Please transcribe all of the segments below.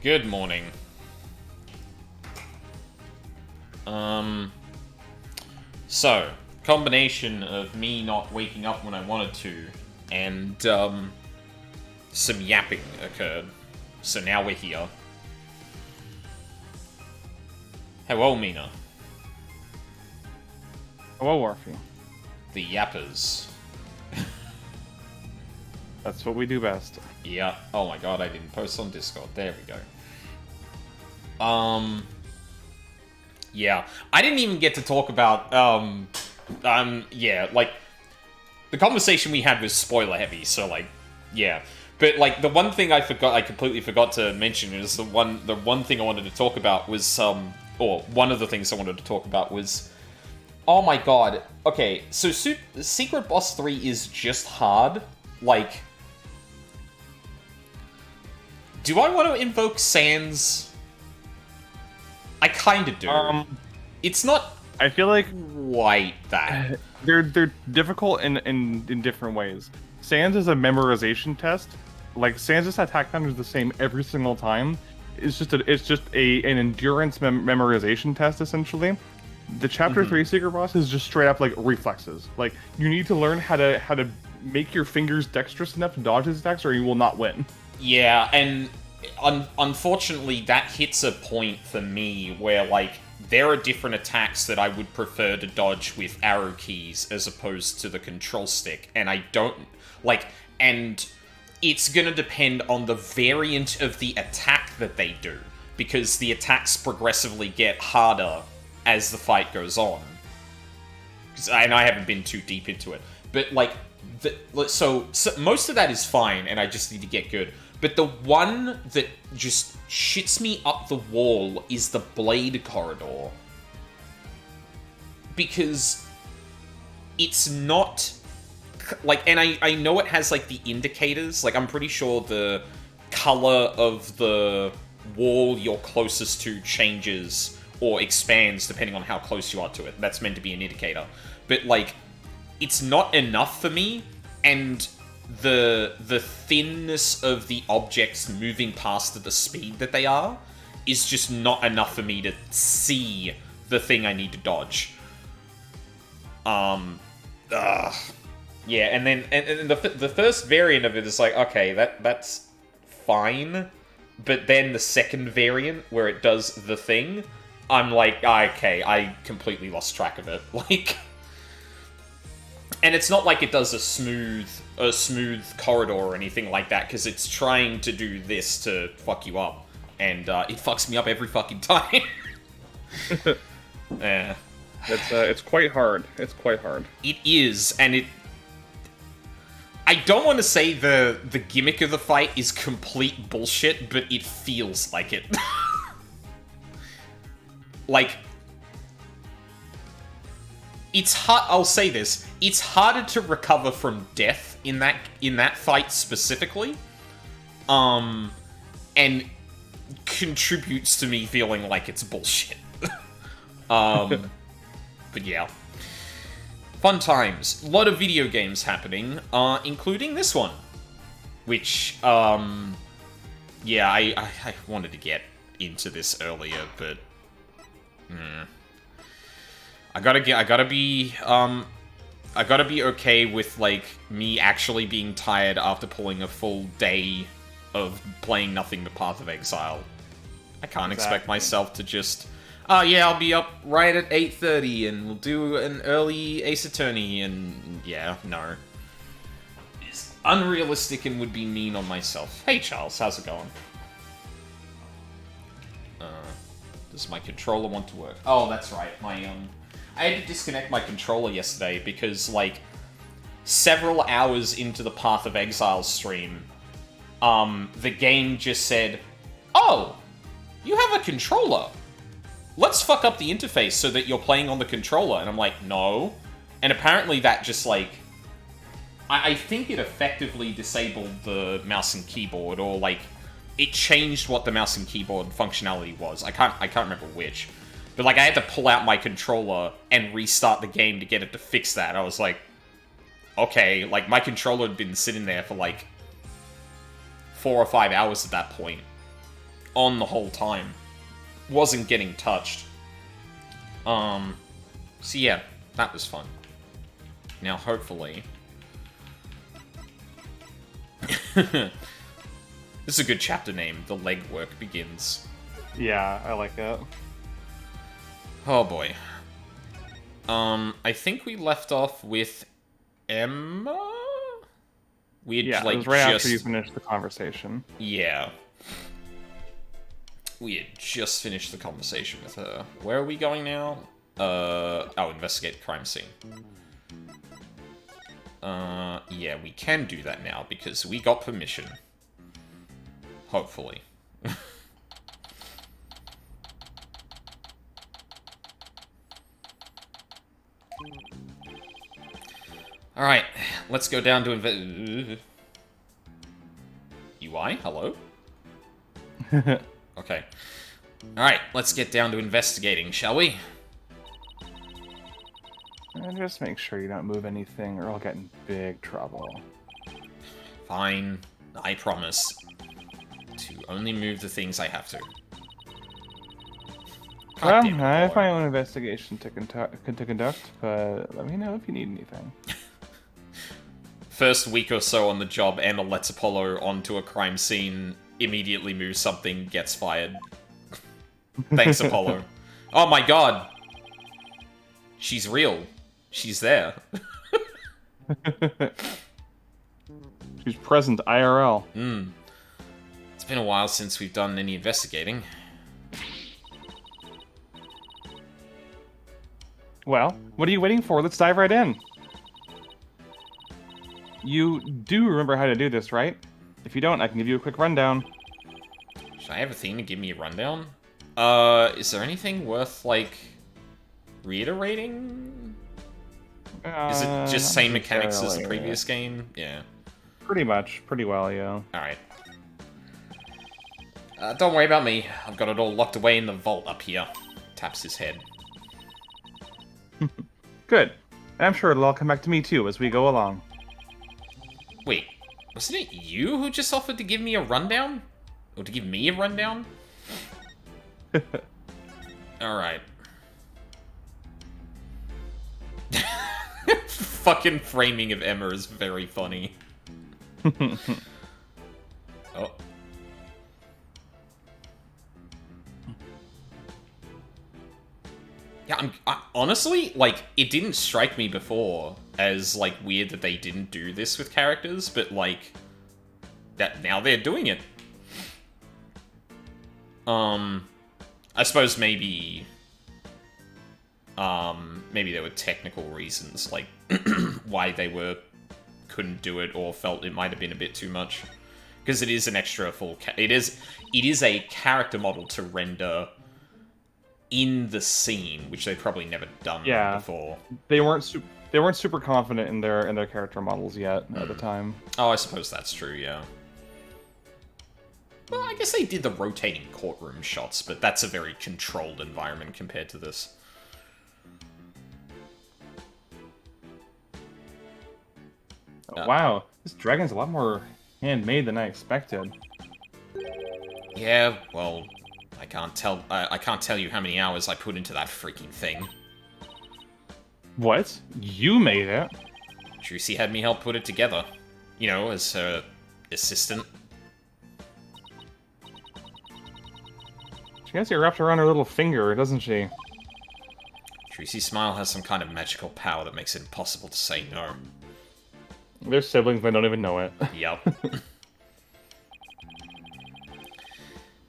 Good morning. So, combination of me not waking up when I wanted to, and, some yapping occurred. So now we're here. Hello, Mina. Hello, Warfy. The yappers. That's what we do best. Yeah. Oh my god, I didn't post on Discord. There we go. Yeah. I didn't even get to talk about, yeah, like, the conversation we had was spoiler heavy, so, like, yeah. But, like, the one thing I completely forgot to mention is the one thing I wanted to talk about was, or one of the things I wanted to talk about was, oh my god, okay, so Secret Boss 3 is just hard, like, do I want to invoke Sans? I kinda do. It's not I feel like quite that. they're difficult in different ways. Sans is a memorization test. Like Sans' attack pattern is the same every single time. It's just an endurance memorization test essentially. The Chapter 3 Secret Boss is just straight up like reflexes. Like you need to learn how to make your fingers dexterous enough to dodge his attacks, or you will not win. Yeah, and unfortunately, that hits a point for me where, like, there are different attacks that I would prefer to dodge with arrow keys as opposed to the control stick, and I don't, like, and it's gonna depend on the variant of the attack that they do, because the attacks progressively get harder as the fight goes on. And I haven't been too deep into it, but, like, so most of that is fine, and I just need to get good. But the one that just shits me up the wall is the Blade Corridor. Because it's not... Like, and I know it has, like, the indicators. Like, I'm pretty sure the color of the wall you're closest to changes or expands depending on how close you are to it. That's meant to be an indicator. But, like, it's not enough for me, and the thinness of the objects moving past at the speed that they are is just not enough for me to see the thing I need to dodge. Yeah, and then and the first variant of it is like, okay, that's fine, but then the second variant where it does the thing, I'm like, okay, I completely lost track of it. Like, and it's not like it does a smooth corridor or anything like that, because it's trying to do this to fuck you up, and it fucks me up every fucking time. Yeah. It's quite hard. It's quite hard. It is, and it... I don't want to say the gimmick of the fight is complete bullshit, but it feels like it. Like, it's hard. I'll say this: it's harder to recover from death in that fight specifically, and contributes to me feeling like it's bullshit. But yeah, fun times. A lot of video games happening, including this one, which yeah, I wanted to get into this earlier, but I gotta be okay with, like, me actually being tired after pulling a full day of playing nothing but Path of Exile. I can't expect myself to just, oh yeah, I'll be up right at 8:30 and we'll do an early Ace Attorney, and yeah, no. It's unrealistic and would be mean on myself. Hey Charles, how's it going? Does my controller want to work? Oh, that's right, I had to disconnect my controller yesterday because, like, several hours into the Path of Exile stream, the game just said, oh, you have a controller. Let's fuck up the interface so that you're playing on the controller. And I'm like, no. And apparently that just, like... I think it effectively disabled the mouse and keyboard, or, like, it changed what the mouse and keyboard functionality was. I can't remember which. But, like, I had to pull out my controller and restart the game to get it to fix that. I was like, okay, like, my controller had been sitting there for, like, 4 or 5 hours at that point on the whole time. Wasn't getting touched. So yeah, that was fun. Now, hopefully... This is a good chapter name. The legwork begins. Yeah, I like that. Oh boy. I think we left off with Emma? We had, Yeah, it was right after you finished the conversation. Yeah. We had just finished the conversation with her. Where are we going now? Investigate the crime scene. Yeah, we can do that now, because we got permission. Hopefully. Alright, let's go down to UI? Hello? Okay. Alright, let's get down to investigating, shall we? And just make sure you don't move anything or I'll get in big trouble. Fine. I promise. To only move the things I have to. Well, Goddamn, I have boy. my own investigation to conduct, but let me know if you need anything. First week or so on the job, Emma lets Apollo onto a crime scene, immediately moves something, gets fired. Thanks, Apollo. Oh my god! She's real. She's there. She's present IRL. It's been a while since we've done any investigating. Well, what are you waiting for? Let's dive right in. You do remember how to do this, right? If you don't, I can give you a quick rundown. Should I have a thing to give me a rundown? Is there anything worth, like, reiterating? Is it just Not same mechanics as the necessarily. previous game? Yeah. Pretty much. Pretty well, yeah. Alright. Don't worry about me. I've got it all locked away in the vault up here. Taps his head. Good. And I'm sure it'll all come back to me, too, as we go along. Wait, wasn't it you who just offered to give me a rundown? Or to give me a rundown? Alright. Fucking framing of Emma is very funny. Oh. Yeah, honestly, like, it didn't strike me before as, like, weird that they didn't do this with characters, but, like, that now they're doing it. I suppose maybe there were technical reasons, like, why they couldn't do it or felt it might have been a bit too much. Because it is an extra full... It is a character model to render in the scene, which they've probably never done before. They weren't super confident in their character models yet at the time. Oh, I suppose that's true, yeah. Well, I guess they did the rotating courtroom shots, but that's a very controlled environment compared to this. Oh, wow, this dragon's a lot more handmade than I expected. Yeah, well, I can't tell you how many hours I put into that freaking thing. What? You made it? Trucy had me help put it together. You know, as her assistant. She has it wrapped around her little finger, doesn't she? Trucy's smile has some kind of magical power that makes it impossible to say no. They're siblings, they don't even know it. Yup.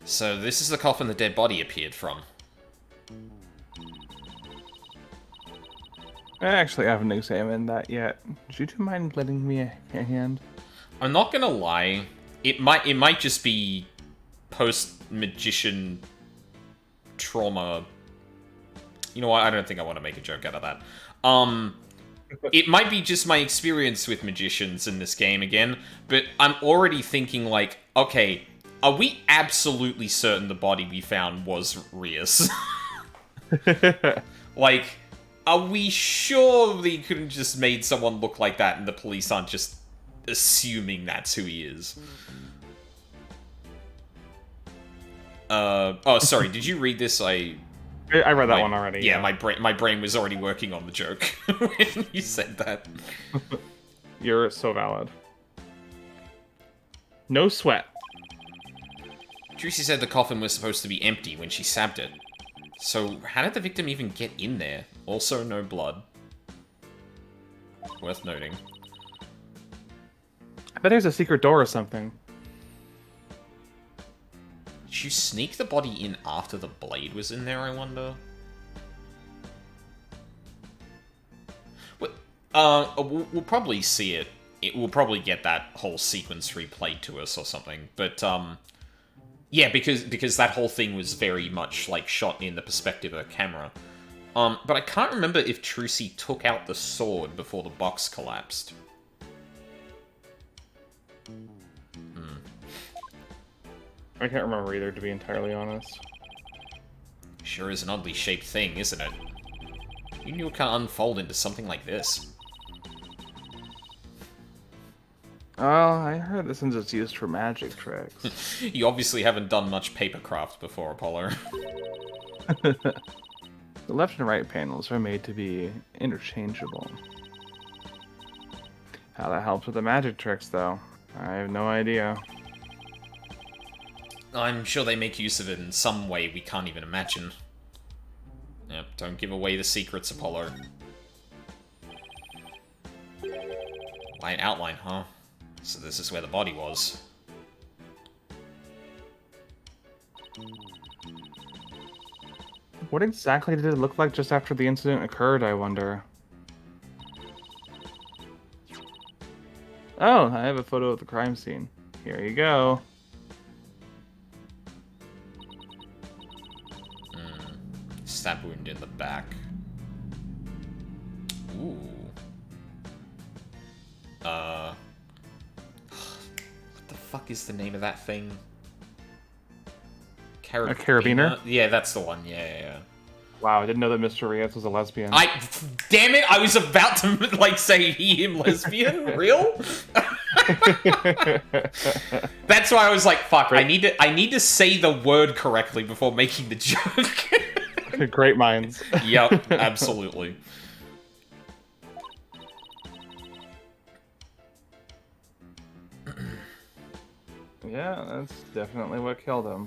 So this is the coffin the dead body appeared from. Actually, I haven't examined that yet. Would you two mind lending me a hand? I'm not gonna lie, it might just be post-magician trauma. You know what, I don't think I want to make a joke out of that. It might be just my experience with magicians in this game again, but I'm already thinking like, okay, are we absolutely certain the body we found was Rias? Like, are we sure they couldn't just made someone look like that and the police aren't just assuming that's who he is? Oh, sorry. Did you read this? I read that one already. Yeah, my brain was already working on the joke when you said that. You're so valid. No sweat. Trucy said the coffin was supposed to be empty when she stabbed it. So, how did the victim even get in there? Also, no blood. Worth noting. I bet there's a secret door or something. Did you sneak the body in after the blade was in there, I wonder? We'll probably see it. We'll probably get that whole sequence replayed to us or something. But, yeah, because that whole thing was very much, like, shot in the perspective of a camera. But I can't remember if Trucy took out the sword before the box collapsed. I can't remember either, to be entirely honest. Sure is an oddly shaped thing, isn't it? You knew it can't unfold into something like this. Oh, I heard this one's just used for magic tricks. You obviously haven't done much papercraft before, Apollo. The left and right panels are made to be interchangeable. How that helps with the magic tricks, though, I have no idea. I'm sure they make use of it in some way we can't even imagine. Yep, don't give away the secrets, Apollo. Light outline, huh? So this is where the body was. What exactly did it look like just after the incident occurred, I wonder? Oh, I have a photo of the crime scene. Here you go. Stab wound in the back. Ooh. What the fuck is the name of that thing? A carabiner? Yeah, that's the one. Yeah. Wow, I didn't know that Mr. Reyes was a lesbian. Damn it! I was about to like say he, him, lesbian. Real? That's why I was like, fuck. I need to say the word correctly before making the joke. Great minds. Yep, absolutely. Yeah, that's definitely what killed him.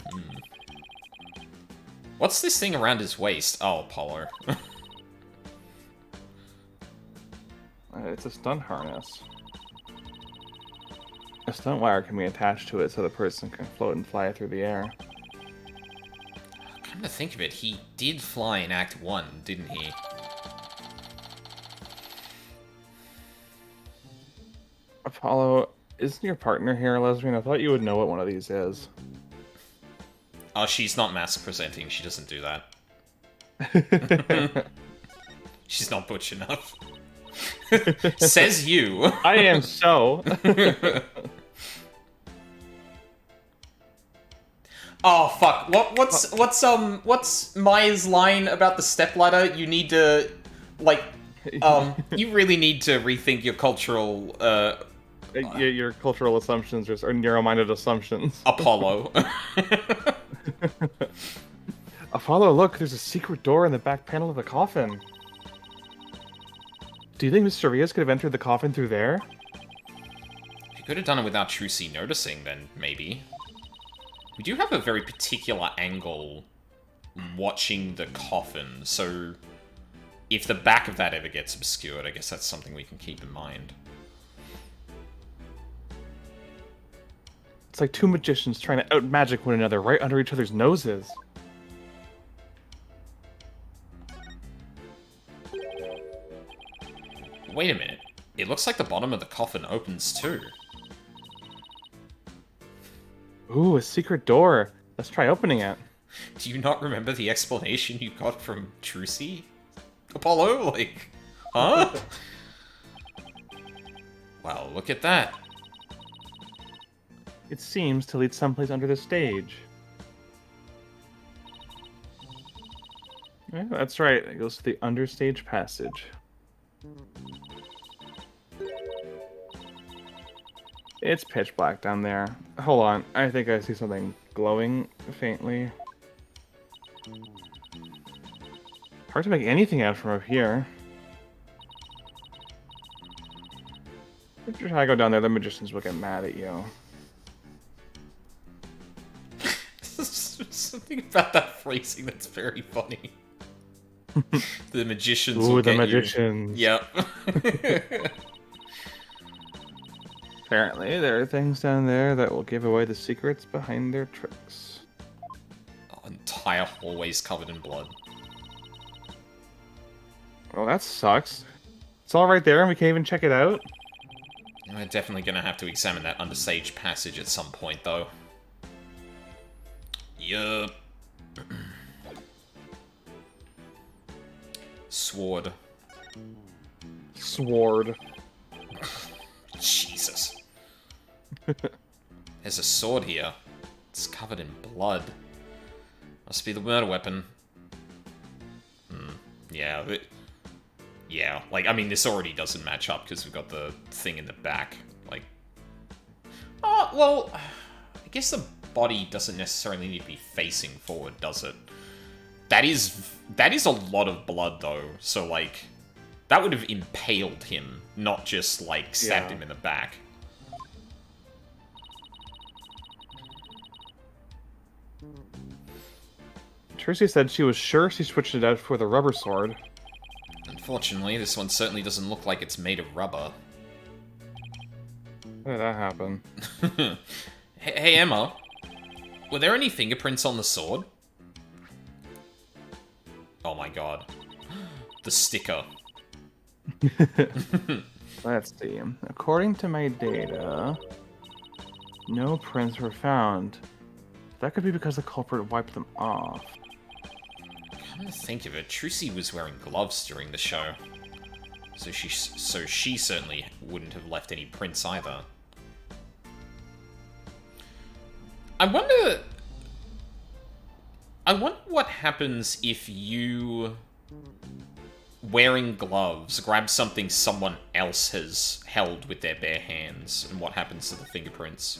What's this thing around his waist? Oh, Apollo. It's a stunt harness. A stunt wire can be attached to it so the person can float and fly through the air. Come to think of it, he did fly in Act 1, didn't he? Apollo, isn't your partner here a lesbian? I thought you would know what one of these is. Oh, she's not mask presenting, she doesn't do that. She's not butch enough. Says you. I am so. Oh fuck! What's Maya's line about the stepladder? You need to, like, you really need to rethink your cultural, your cultural assumptions or narrow-minded assumptions. Apollo. Apollo, look! There's a secret door in the back panel of the coffin. Do you think Mr. Reyes could have entered the coffin through there? If you could have done it without Trucy noticing, then maybe. We do have a very particular angle watching the coffin, so if the back of that ever gets obscured, I guess that's something we can keep in mind. It's like two magicians trying to out-magic one another right under each other's noses. Wait a minute. It looks like the bottom of the coffin opens too. Ooh, a secret door. Let's try opening it. Do you not remember the explanation you got from Trucy? Apollo? Like, huh? Wow, look at that. It seems to lead someplace under the stage. Yeah, that's right. It goes to the understage passage. It's pitch black down there. Hold on. I think I see something glowing faintly. Hard to make anything out from up here. If you try to go down there, the magicians will get mad at you. Something about that phrasing that's very funny. The magicians Ooh, will the get magicians. you. Yep. Apparently, there are things down there that will give away the secrets behind their tricks. Entire hallways covered in blood. Well, that sucks. It's all right there, and we can't even check it out. We're definitely gonna have to examine that understage passage at some point, though. Yup. Sword. Sword. Jesus. There's a sword here. It's covered in blood. Must be the murder weapon. Yeah, yeah, like, I mean, this already doesn't match up because we've got the thing in the back. Like, oh, well, I guess the body doesn't necessarily need to be facing forward, does it? That is a lot of blood, though. So, like, that would have impaled him, not just, like, stabbed him in the back. Tracy said she was sure she switched it out for the rubber sword. Unfortunately, this one certainly doesn't look like it's made of rubber. How did that happen? Hey, Emma. Were there any fingerprints on the sword? Oh my god. The sticker. Let's see. According to my data, no prints were found. That could be because the culprit wiped them off. Come to think of it, Trucy was wearing gloves during the show. So she certainly wouldn't have left any prints either. I wonder what happens if you, wearing gloves, grab something someone else has held with their bare hands, and what happens to the fingerprints.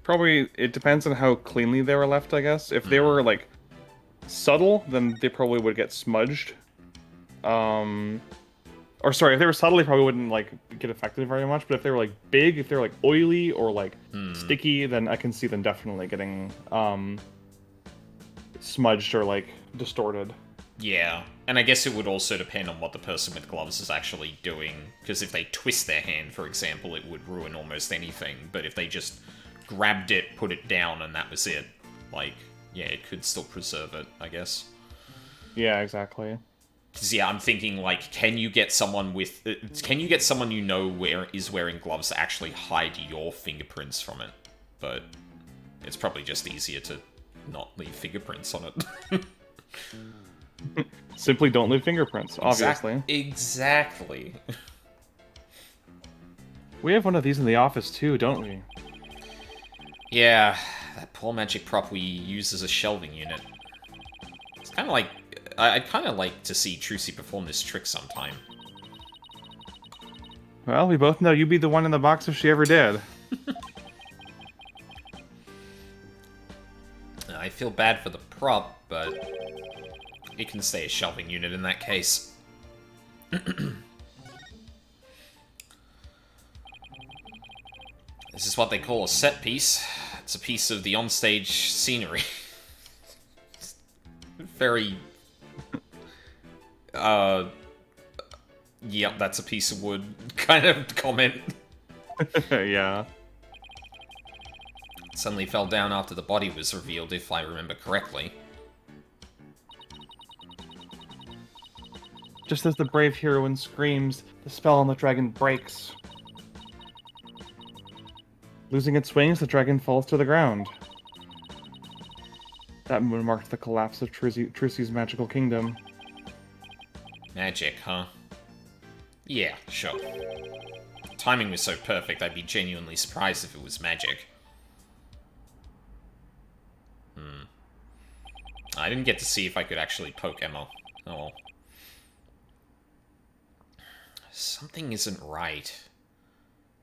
Probably, it depends on how cleanly they were left, I guess. If they were, like, subtle, then they probably would get smudged. Or sorry, if they were subtle, they probably wouldn't, like, get affected very much. But if they were, like, big, if they're, like, oily or, like, sticky, then I can see them definitely getting, smudged or, like, distorted. Yeah, and I guess it would also depend on what the person with gloves is actually doing. Because if they twist their hand, for example, it would ruin almost anything. But if they just grabbed it, put it down, and that was it, like, yeah, it could still preserve it, I guess. Yeah, exactly. Because, yeah, I'm thinking, like, can you get someone you know is wearing gloves to actually hide your fingerprints from it? But it's probably just easier to not leave fingerprints on it. Simply don't leave fingerprints, obviously. Exactly. We have one of these in the office, too, don't we? Yeah, that poor magic prop we use as a shelving unit. It's kind of like... I'd kind of like to see Trucy perform this trick sometime. Well, we both know you'd be the one in the box if she ever did. I feel bad for the prop, but it can stay a shelving unit in that case. This is what they call a set piece. It's a piece of the onstage scenery. Very... yep, that's a piece of wood kind of comment. Yeah. It suddenly fell down after the body was revealed, if I remember correctly. Just as the brave heroine screams, the spell on the dragon breaks. Losing its wings, the dragon falls to the ground. That moon marked the collapse of Trucy's magical kingdom. Magic, huh? Yeah, sure. Timing was so perfect, I'd be genuinely surprised if it was magic. I didn't get to see if I could actually poke Emma. Oh well. Something isn't right.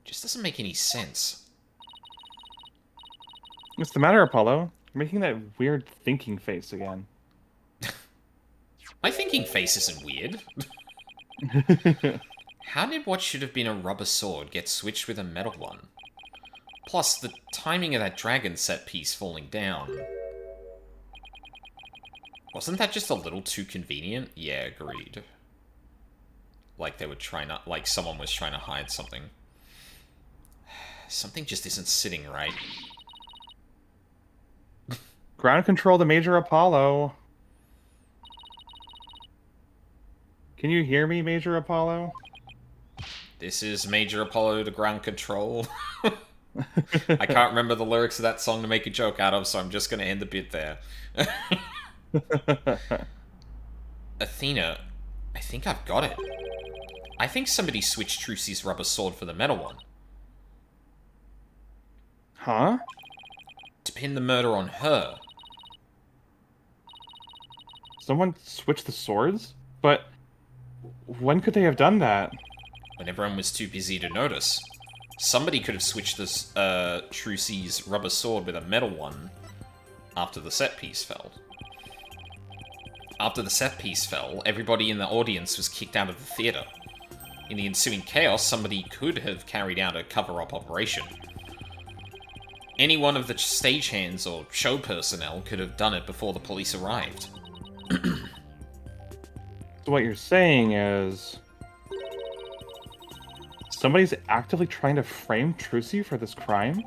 Just doesn't make any sense. What's the matter, Apollo? You're making that weird thinking face again. My thinking face isn't weird. How did what should have been a rubber sword get switched with a metal one? Plus, the timing of that dragon set piece falling down. Wasn't that just a little too convenient? Yeah, agreed. Like they were trying to... Like someone was trying to hide something. Something just isn't sitting right. Ground control to Major Apollo. Can you hear me, Major Apollo? This is Major Apollo to ground control. I can't remember the lyrics of that song to make a joke out of, so I'm just going to end the bit there. Athena, I think I've got it. I think somebody switched Trucy's rubber sword for the metal one. Huh? To pin the murder on her. Someone switched the swords? But when could they have done that? When everyone was too busy to notice. Somebody could have switched this Trucy's rubber sword with a metal one after the set piece fell. After the set piece fell, everybody in the audience was kicked out of the theatre. In the ensuing chaos, somebody could have carried out a cover-up operation. Any one of the stagehands or show personnel could have done it before the police arrived. So what you're saying is... somebody's actively trying to frame Trucy for this crime?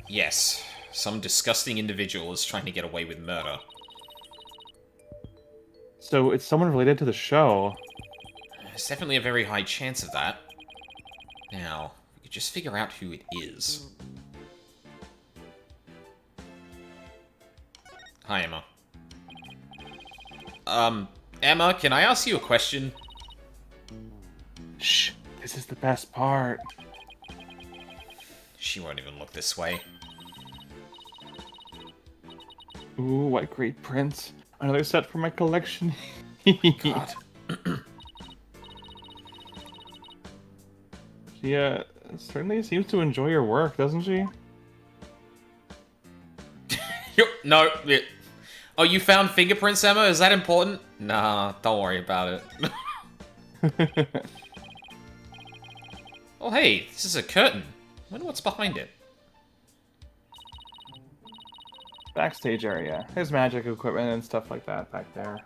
Yes, some disgusting individual is trying to get away with murder. So it's someone related to the show. There's definitely a very high chance of that. Now, we could just figure out who it is. Hi, Emma. Emma, can I ask you a question? Shh, this is the best part. She won't even look this way. Ooh, what great prints. Another set for my collection. God. She, certainly seems to enjoy her work, doesn't she? No. Oh, you found fingerprints, Emma? Is that important? Nah, don't worry about it. Oh, hey, this is a curtain. I wonder what's behind it. Backstage area. There's magic equipment and stuff like that back there.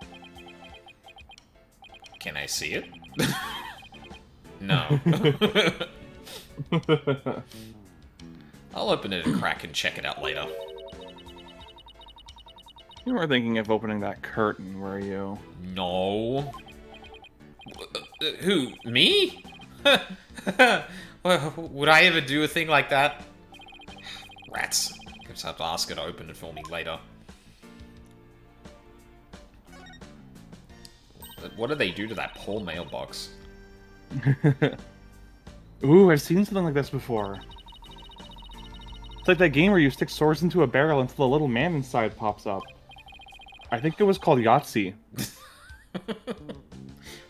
Can I see it? No. I'll open it a crack and check it out later. You were thinking of opening that curtain, were you? No. Who? Me? Would I ever do a thing like that? Rats. Guess I'll have to ask her to open it for me later. What do they do to that poor mailbox? Ooh, I've seen something like this before. It's like that game where you stick swords into a barrel until the little man inside pops up. I think it was called Yahtzee.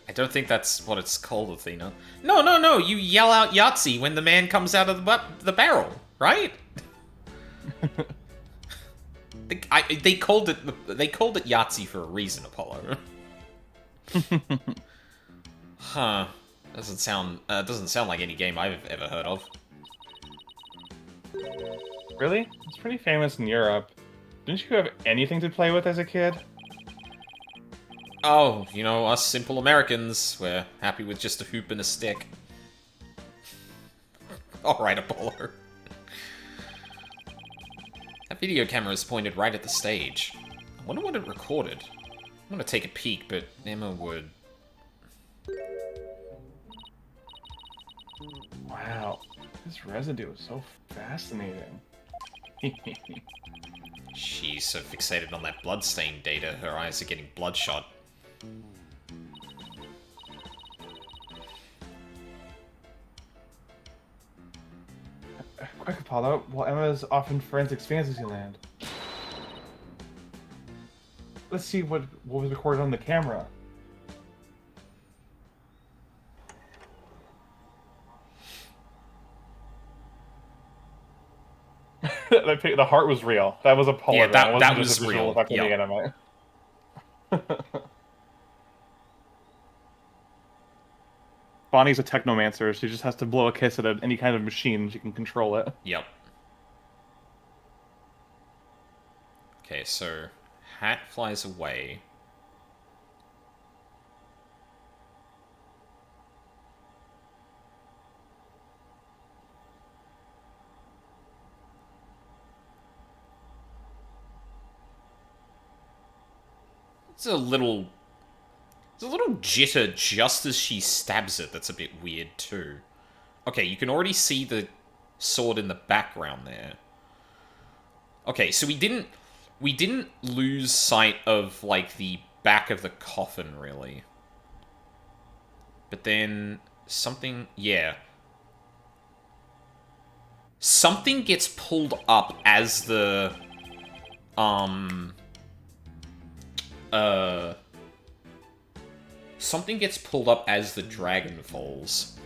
I don't think that's what it's called, Athena. No, you yell out Yahtzee when the man comes out of the barrel, right? They called it Yahtzee for a reason, Apollo. Huh. Doesn't sound like any game I've ever heard of. Really? It's pretty famous in Europe. Didn't you have anything to play with as a kid? Oh, you know, us simple Americans, we're happy with just a hoop and a stick. Alright, Apollo. That video camera is pointed right at the stage. I wonder what it recorded. I'm gonna take a peek, but Emma would... Wow, this residue is so fascinating. She's so fixated on that bloodstain data, her eyes are getting bloodshot. Quick, Apollo, while Emma's off in Forensics Fantasyland. Let's see what was recorded on the camera. The heart was real. That was a polygon. Yeah, that It wasn't was just a visual real. effect of the Yep. anime. Bonnie's a technomancer. She just has to blow a kiss at any kind of machine. She can control it. Yep. Okay, so hat flies away. It's a little jitter just as she stabs it. That's a bit weird too. Okay, you can already see the sword in the background there. Okay, so we didn't lose sight of like the back of the coffin really. But then something, yeah. Something gets pulled up as the something gets pulled up as the dragon falls,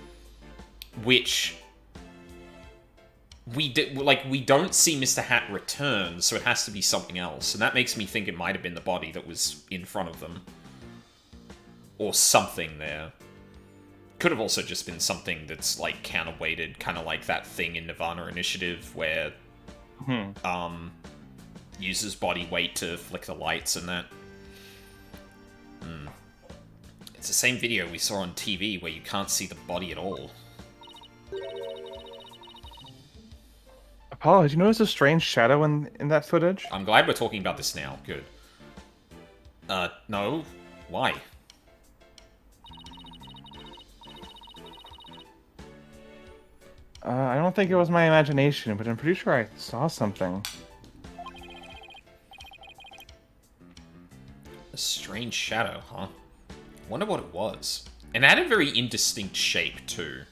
which we don't see Mr. Hat return, so it has to be something else, and that makes me think it might have been the body that was in front of them, or something there. Could have also just been something that's like counterweighted, kind of like that thing in Nirvana Initiative where uses body weight to flick the lights and that. It's the same video we saw on TV where you can't see the body at all. Apollo, did you notice a strange shadow in that footage? I'm glad we're talking about this now. Good. No. Why? I don't think it was my imagination, but I'm pretty sure I saw something. A strange shadow, huh? Wonder what it was. And it had a very indistinct shape, too.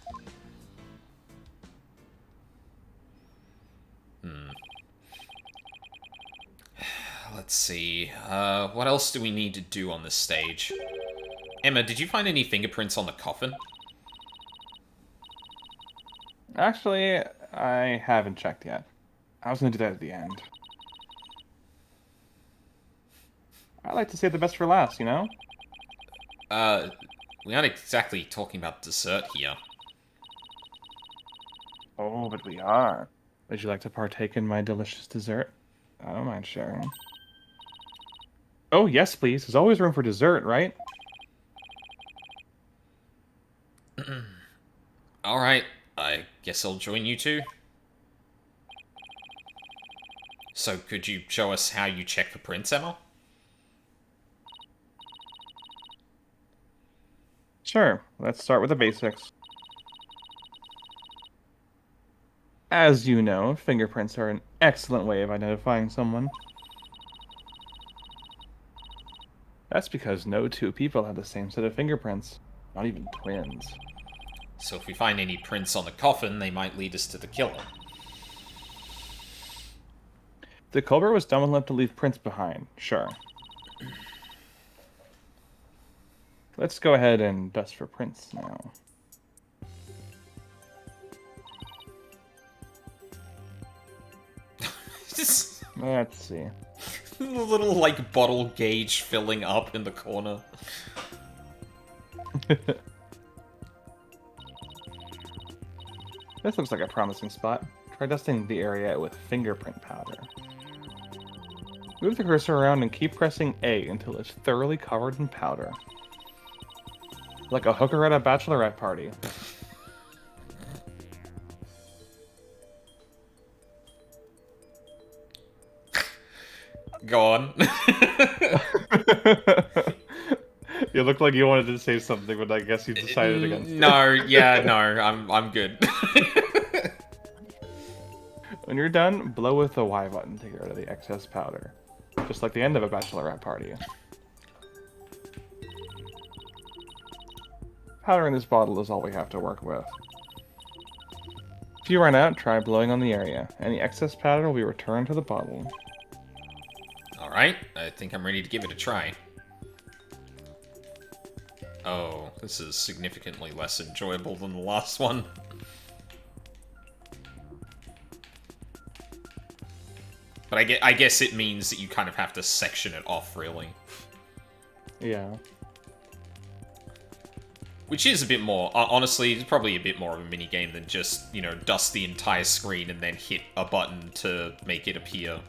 Let's see. What else do we need to do on this stage? Emma, did you find any fingerprints on the coffin? Actually, I haven't checked yet. I was gonna do that at the end. I like to save the best for last, you know? We aren't exactly talking about dessert here. Oh, but we are. Would you like to partake in my delicious dessert? I don't mind sharing. Oh, yes, please. There's always room for dessert, right? Alright, I guess I'll join you two. So, could you show us how you check for prints, Emma? Sure. Let's start with the basics. As you know, fingerprints are an excellent way of identifying someone. That's because no two people have the same set of fingerprints. Not even twins. So if we find any prints on the coffin, they might lead us to the killer. The culprit was dumb enough to leave prints behind, sure. Let's go ahead and dust for prints now. Just Let's see. a little, like, bottle gauge filling up in the corner. This looks like a promising spot. Try dusting the area with fingerprint powder. Move the cursor around and keep pressing A until it's thoroughly covered in powder. Like a hooker at a bachelorette party. Go on. You look like you wanted to say something, but I guess you decided against it. No, yeah, no, I'm good. When you're done, blow with the Y button to get rid of the excess powder. Just like the end of a bachelorette party. Powder in this bottle is all we have to work with. If you run out, try blowing on the area. Any excess powder will be returned to the bottle. Alright, I think I'm ready to give it a try. Oh, this is significantly less enjoyable than the last one. But I guess it means that you kind of have to section it off, really. Yeah. Which is a bit more, honestly, it's probably a bit more of a minigame than just, you know, dust the entire screen and then hit a button to make it appear.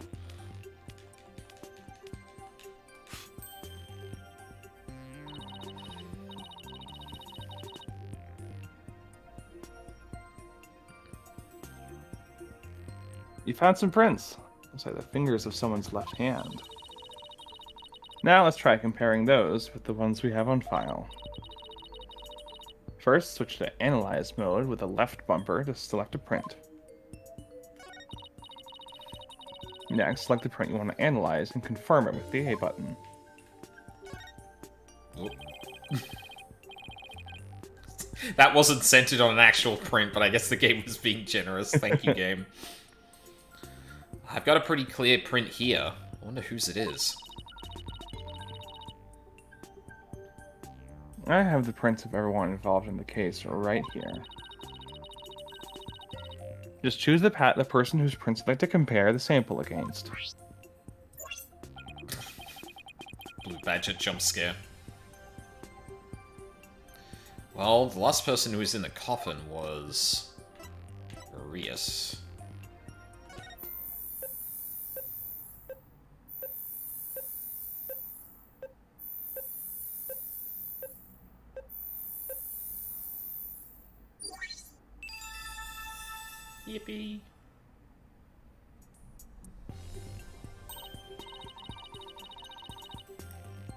You found some prints. Looks like the fingers of someone's left hand. Now let's try comparing those with the ones we have on file. First, switch to Analyze mode with the left bumper to select a print. Next, select the print you want to analyze and confirm it with the A button. Oh. That wasn't centered on an actual print, but I guess the game was being generous. Thank you, game. I've got a pretty clear print here. I wonder whose it is. I have the prints of everyone involved in the case right here. Just choose the person whose prints you'd like to compare the sample against. Blue Badger jump scare. Well, the last person who was in the coffin was Arius. Yippee.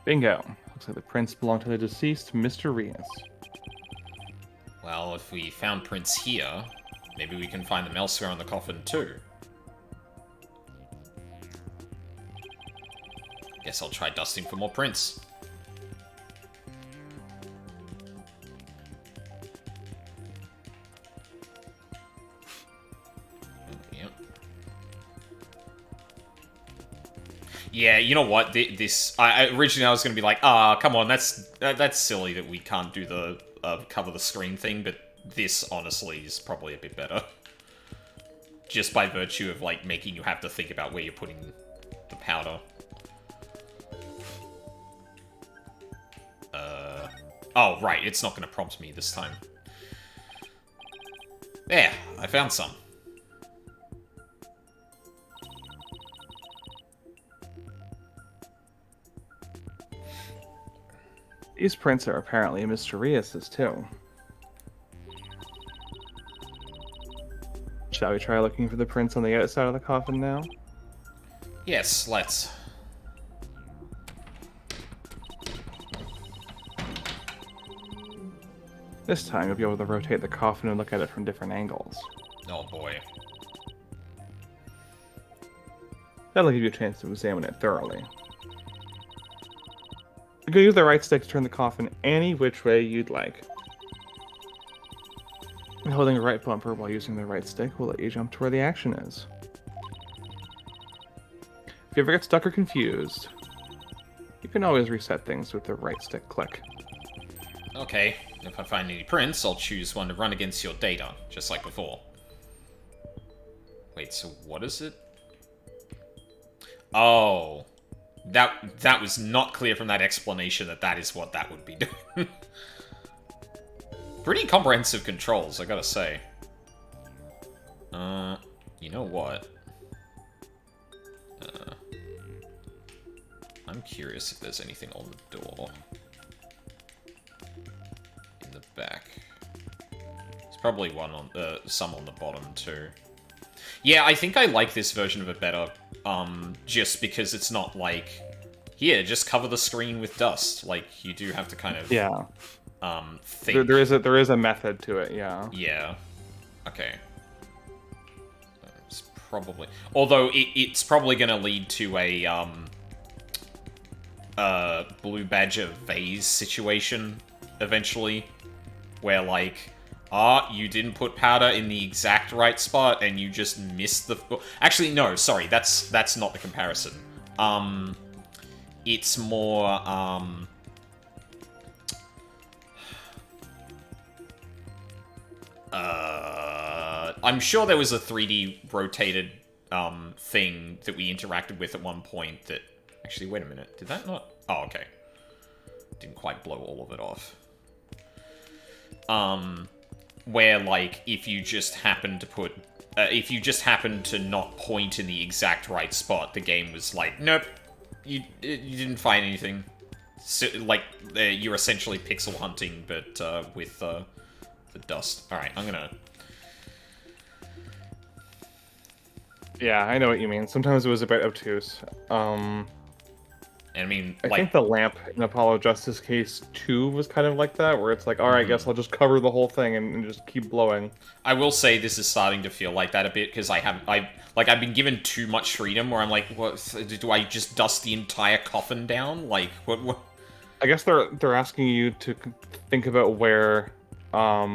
Bingo. Looks like the prints belong to the deceased Mr. Rias. Well, if we found prints here, maybe we can find them elsewhere on the coffin too. Guess I'll try dusting for more prints. Yeah, you know what? Originally I was going to be like, come on, that's silly that we can't do the cover the screen thing, but this honestly is probably a bit better. Just by virtue of like making you have to think about where you're putting the powder. Oh, right, it's not going to prompt me this time. There, I found some. These prints are apparently Mr. Rias's too. Shall we try looking for the prints on the outside of the coffin now? Yes, let's. This time you'll be able to rotate the coffin and look at it from different angles. Oh boy. That'll give you a chance to examine it thoroughly. You can use the right stick to turn the coffin any which way you'd like. And holding the right bumper while using the right stick will let you jump to where the action is. If you ever get stuck or confused, you can always reset things with the right stick click. Okay, if I find any prints, I'll choose one to run against your data, just like before. Wait, so what is it? Oh. That was not clear from that explanation that is what that would be doing. Pretty comprehensive controls, I gotta say. You know what? I'm curious if there's anything on the door. In the back. There's probably one on some on the bottom too. Yeah, I think I like this version of it better, just because it's not like, here, just cover the screen with dust. Like, you do have to kind of, think. There is a method to it, yeah. Yeah. Okay. It's probably, although it's probably going to lead to a, Blue Badger vase situation, eventually, where, like, you didn't put powder in the exact right spot, and you just missed the... Actually, no, sorry, that's not the comparison. It's more, I'm sure there was a 3D rotated thing that we interacted with at one point that... Actually, wait a minute. Did that not... Oh, okay. Didn't quite blow all of it off. Where, like, if you just happen to put... if you just happen to not point in the exact right spot, the game was like, nope, you didn't find anything. So, like, you're essentially pixel hunting, but with the dust. Alright, I'm gonna... Yeah, I know what you mean. Sometimes it was a bit obtuse. And I mean, I think the lamp in Apollo Justice Case 2 was kind of like that, where it's like, alright, I guess I'll just cover the whole thing and just keep blowing. I will say this is starting to feel like that a bit, because I've been given too much freedom, where I'm like, what, do I just dust the entire coffin down? Like, what? I guess they're asking you to think about where, a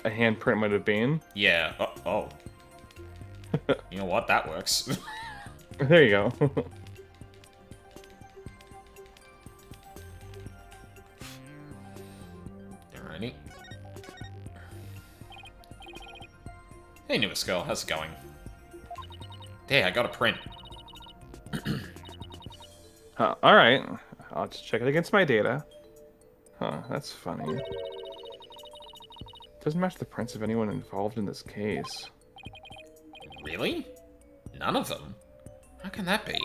handprint might have been. Yeah, oh. You know what, that works. There you go. Alrighty. Hey, newest girl, how's it going? Hey, I got a print. Alright. I'll just check it against my data. Huh, that's funny. Doesn't match the prints of anyone involved in this case. Really? None of them? How can that be?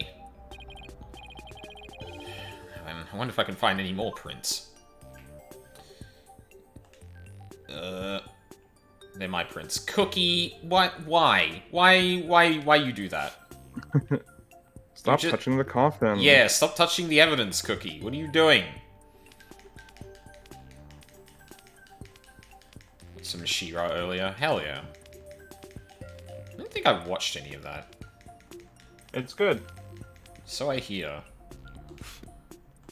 I wonder if I can find any more prints. They're my prints. Cookie, what? Why? Why you do that? Stop touching the coffin. Yeah, stop touching the evidence, Cookie. What are you doing? Some She-Ra earlier. Hell yeah. I don't think I've watched any of that. It's good. So I hear.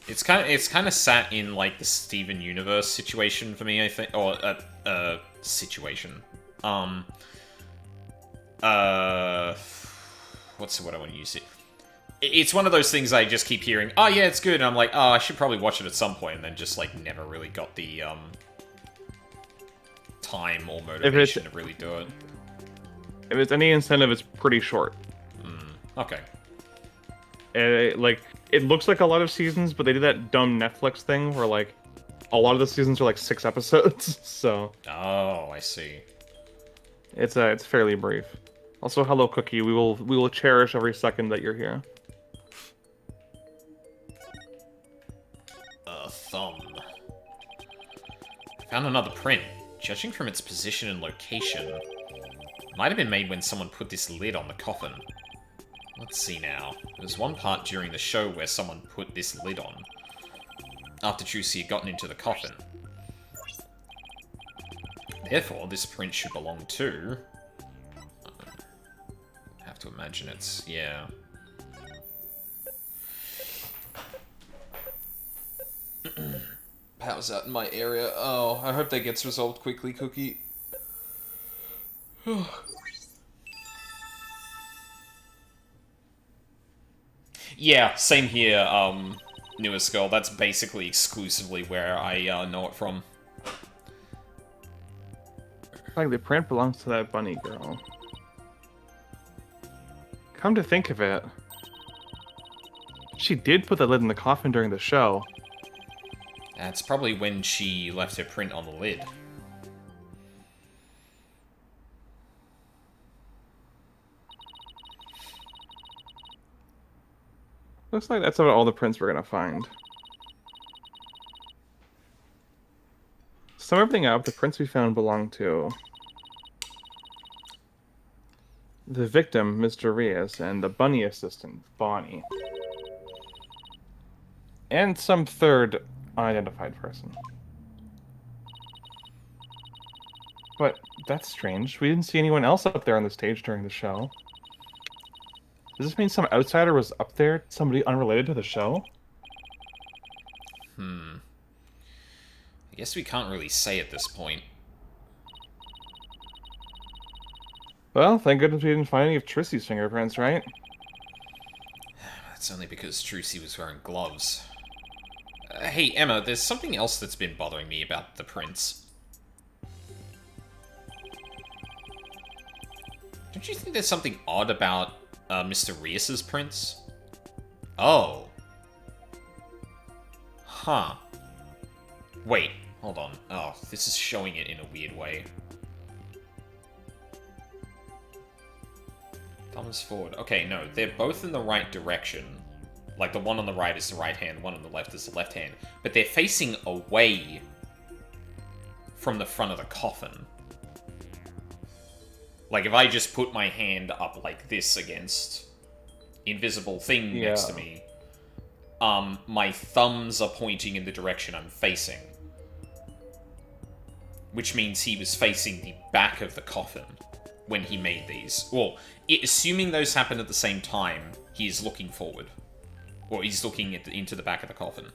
It's kind of sat in like the Steven Universe situation for me, I think, or situation. What's the word I want to use? It's one of those things I just keep hearing. Oh yeah, it's good. And I'm like, oh, I should probably watch it at some point, and then just like never really got the time or motivation to really do it. If it's any incentive, it's pretty short. Okay. Like, it looks like a lot of seasons, but they do that dumb Netflix thing where, like, a lot of the seasons are, like, 6 episodes, so... Oh, I see. It's fairly brief. Also, hello, Cookie. We will cherish every second that you're here. Thumb. I found another print. Judging from its position and location, it might have been made when someone put this lid on the coffin. Let's see now. There's one part during the show where someone put this lid on, after Juicy had gotten into the coffin. Therefore, this print should belong to... I have to imagine it's... yeah. Power's out in my area. Oh, I hope that gets resolved quickly, Cookie. Yeah, same here, newest girl. That's basically exclusively where I know it from. Like, the print belongs to that bunny girl. Come to think of it, she did put the lid in the coffin during the show. That's probably when she left her print on the lid. Looks like that's about all the prints we're gonna find. Sum everything up, the prints we found belong to the victim, Mr. Rios, and the bunny assistant, Bonnie. And some third unidentified person. But that's strange. We didn't see anyone else up there on the stage during the show. Does this mean some outsider was up there? Somebody unrelated to the show? I guess we can't really say at this point. Well, thank goodness we didn't find any of Trissy's fingerprints, right? That's only because Trucy was wearing gloves. Hey, Emma, there's something else that's been bothering me about the prints. Don't you think there's something odd about Mr. Rias's prints? Oh. Huh. Wait, hold on. Oh, this is showing it in a weird way. Thumbs forward. Okay, no, they're both in the right direction. Like, the one on the right is the right hand, the one on the left is the left hand. But they're facing away from the front of the coffin. Like, if I just put my hand up like this against invisible thing next to me, my thumbs are pointing in the direction I'm facing. Which means he was facing the back of the coffin when he made these. Well, assuming those happened at the same time, he is looking forward. Or he's looking into the back of the coffin.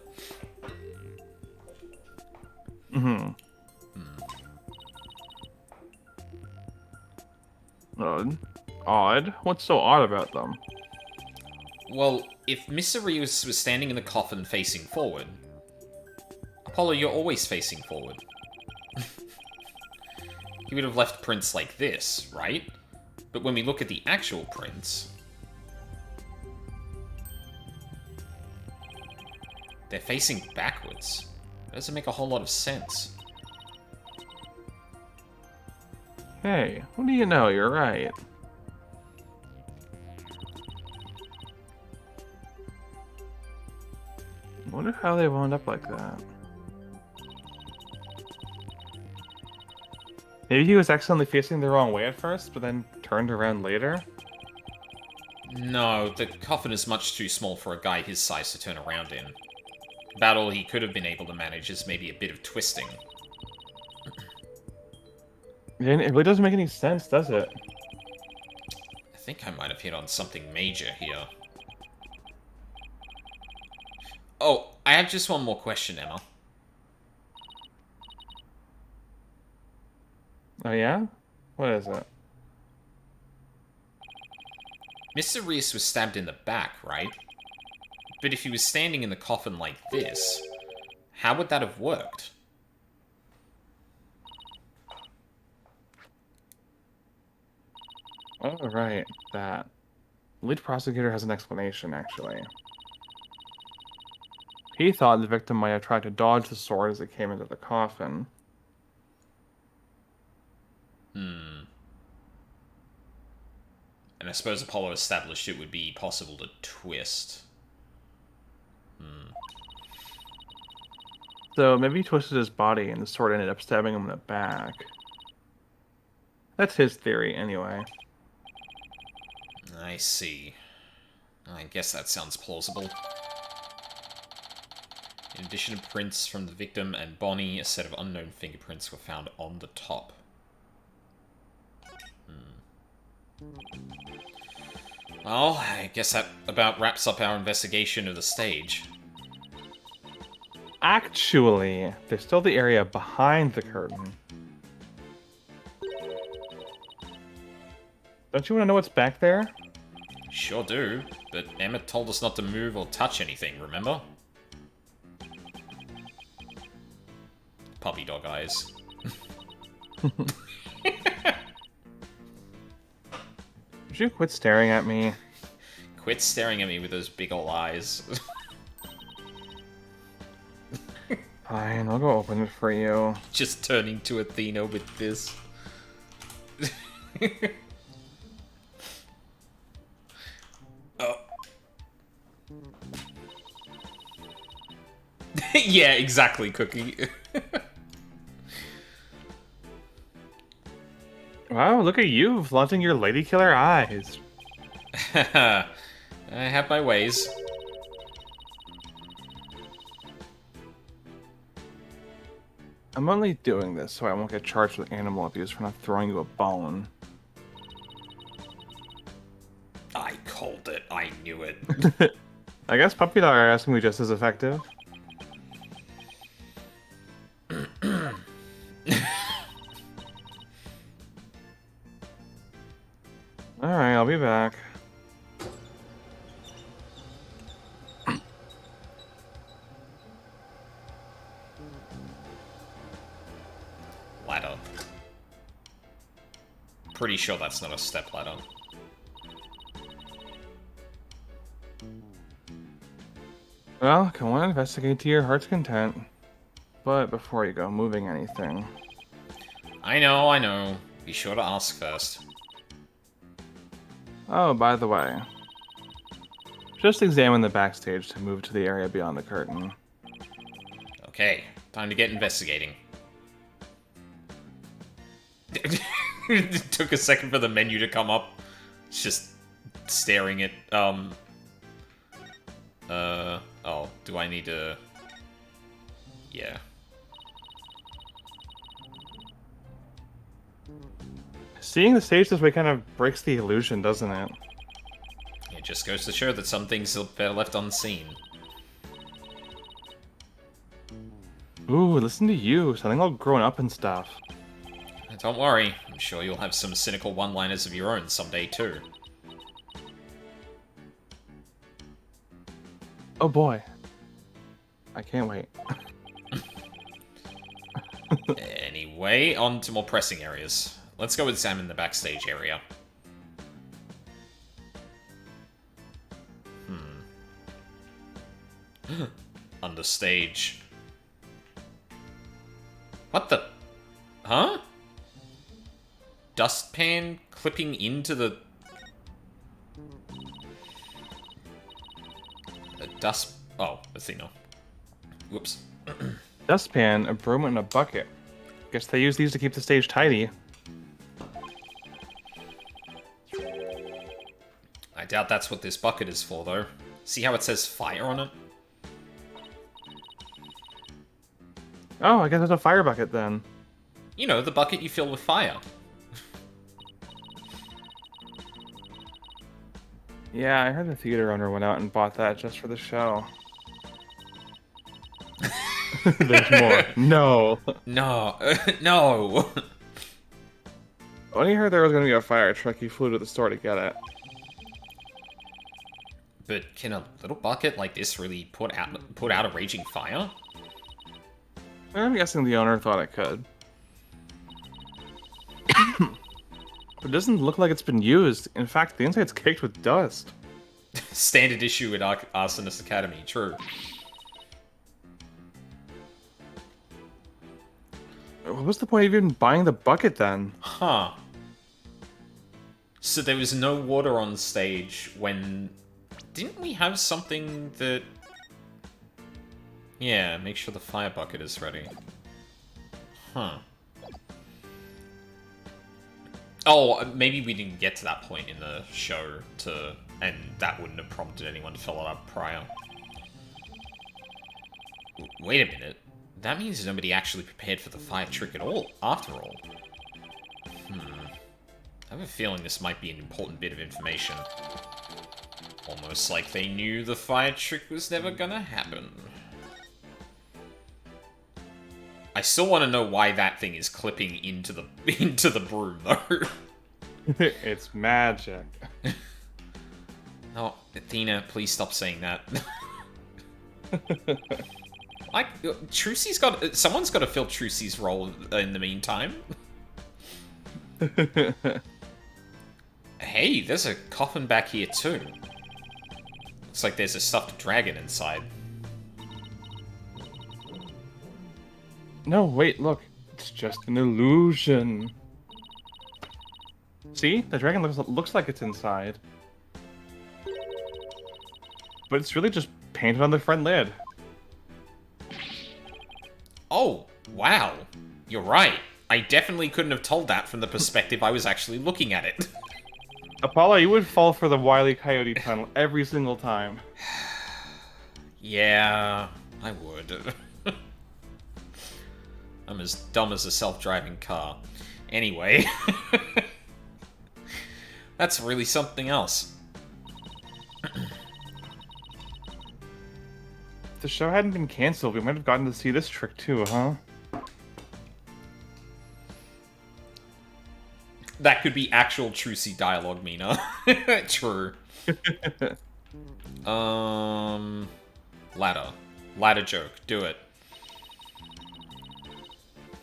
Odd? What's so odd about them? Well, if Mr. Rias was standing in the coffin facing forward... Apollo, you're always facing forward. He would have left prints like this, right? But when we look at the actual prints... they're facing backwards. That doesn't make a whole lot of sense. Hey, what do you know? You're right. I wonder how they wound up like that. Maybe he was accidentally facing the wrong way at first, but then turned around later? No, the coffin is much too small for a guy his size to turn around in. About all he could have been able to manage is maybe a bit of twisting. It really doesn't make any sense, does it? I think I might have hit on something major here. Oh, I have just one more question, Emma. Oh yeah? What is it? Mr. Rias was stabbed in the back, right? But if he was standing in the coffin like this, how would that have worked? Oh, right. That. The lead prosecutor has an explanation, actually. He thought the victim might have tried to dodge the sword as it came into the coffin. And I suppose Apollo established it would be possible to twist. So maybe he twisted his body and the sword ended up stabbing him in the back. That's his theory, anyway. I see. I guess that sounds plausible. In addition to prints from the victim and Bonnie, a set of unknown fingerprints were found on the top. Well, I guess that about wraps up our investigation of the stage. Actually, there's still the area behind the curtain. Don't you want to know what's back there? Sure do, but Emmett told us not to move or touch anything, remember? Puppy dog eyes. Would you quit staring at me? Quit staring at me with those big ol' eyes. Fine, I'll go open it for you. Just turning to Athena with this. Oh. Yeah, exactly, Cookie. Wow, look at you, flaunting your lady killer eyes. I have my ways. I'm only doing this so I won't get charged with animal abuse for not throwing you a bone. I called it. I knew it. I guess puppy dog are asking me just as effective. Alright, I'll be back. Ladder. pretty sure that's not a stepladder. Well, go on, investigate to your heart's content. But before you go moving anything... I know. Be sure to ask first. Oh, by the way. Just examine the backstage to move to the area beyond the curtain. Okay, time to get investigating. It took a second for the menu to come up. It's just staring at, oh, do I need to... Yeah. Seeing the stage this way kind of breaks the illusion, doesn't it? It just goes to show that some things are better left unseen. Ooh, listen to you, sounding all grown up and stuff. Don't worry, I'm sure you'll have some cynical one-liners of your own someday too. Oh boy. I can't wait. Anyway, on to more pressing areas. Let's go examine the backstage area. Understage. What the... Huh? Dustpan clipping into the... A dust... Oh, Athena. Whoops. Dustpan, a broom, and a bucket. Guess they use these to keep the stage tidy. I doubt that's what this bucket is for, though. See how it says fire on it? Oh, I guess it's a fire bucket then. You know, the bucket you fill with fire. Yeah, I heard the theater owner went out and bought that just for the show. There's more. No. No. No. When he heard there was going to be a fire truck, he flew to the store to get it. But can a little bucket like this really put out a raging fire? I'm guessing the owner thought it could. But it doesn't look like it's been used. In fact, the inside's caked with dust. Standard issue at Arsonist Academy, true. What was the point of even buying the bucket then? Huh. So there was no water on stage when... Didn't we have something that... Yeah, make sure the fire bucket is ready. Huh. Oh, maybe we didn't get to that point in the show to... And that wouldn't have prompted anyone to fill it up prior. Wait a minute. That means nobody actually prepared for the fire trick at all, after all. I have a feeling this might be an important bit of information. Almost like they knew the fire trick was never gonna happen. I still want to know why that thing is clipping into the broom, though. It's magic. No, Athena, please stop saying that. Like, someone's got to fill Trucy's role in the meantime. Hey, there's a coffin back here too. Looks like there's a stuffed dragon inside. No, wait, look. It's just an illusion. See? The dragon looks like it's inside. But it's really just painted on the front lid. Oh, wow. You're right. I definitely couldn't have told that from the perspective I was actually looking at it. Apollo, you would fall for the Wile E. Coyote tunnel every single time. Yeah, I would. I'm as dumb as a self-driving car. Anyway. That's really something else. If the show hadn't been cancelled, we might have gotten to see this trick too, huh? That could be actual Trucy dialogue, Mina. True. Ladder. Ladder joke. Do it.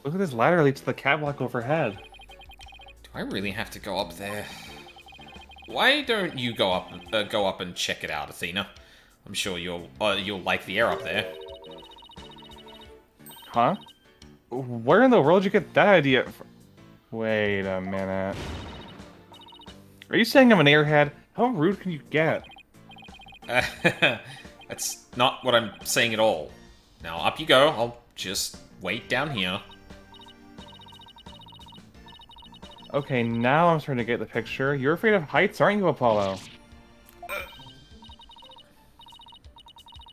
Look at this ladder leads to the catwalk overhead. Do I really have to go up there. Why don't you go up and check it out, Athena? I'm sure you'll like the air up there. Huh? Where in the world did you get that idea from? Wait a minute. Are you saying I'm an airhead? How rude can you get? That's not what I'm saying at all. Now, up you go. I'll just wait down here. Okay, now I'm starting to get the picture. You're afraid of heights, aren't you, Apollo?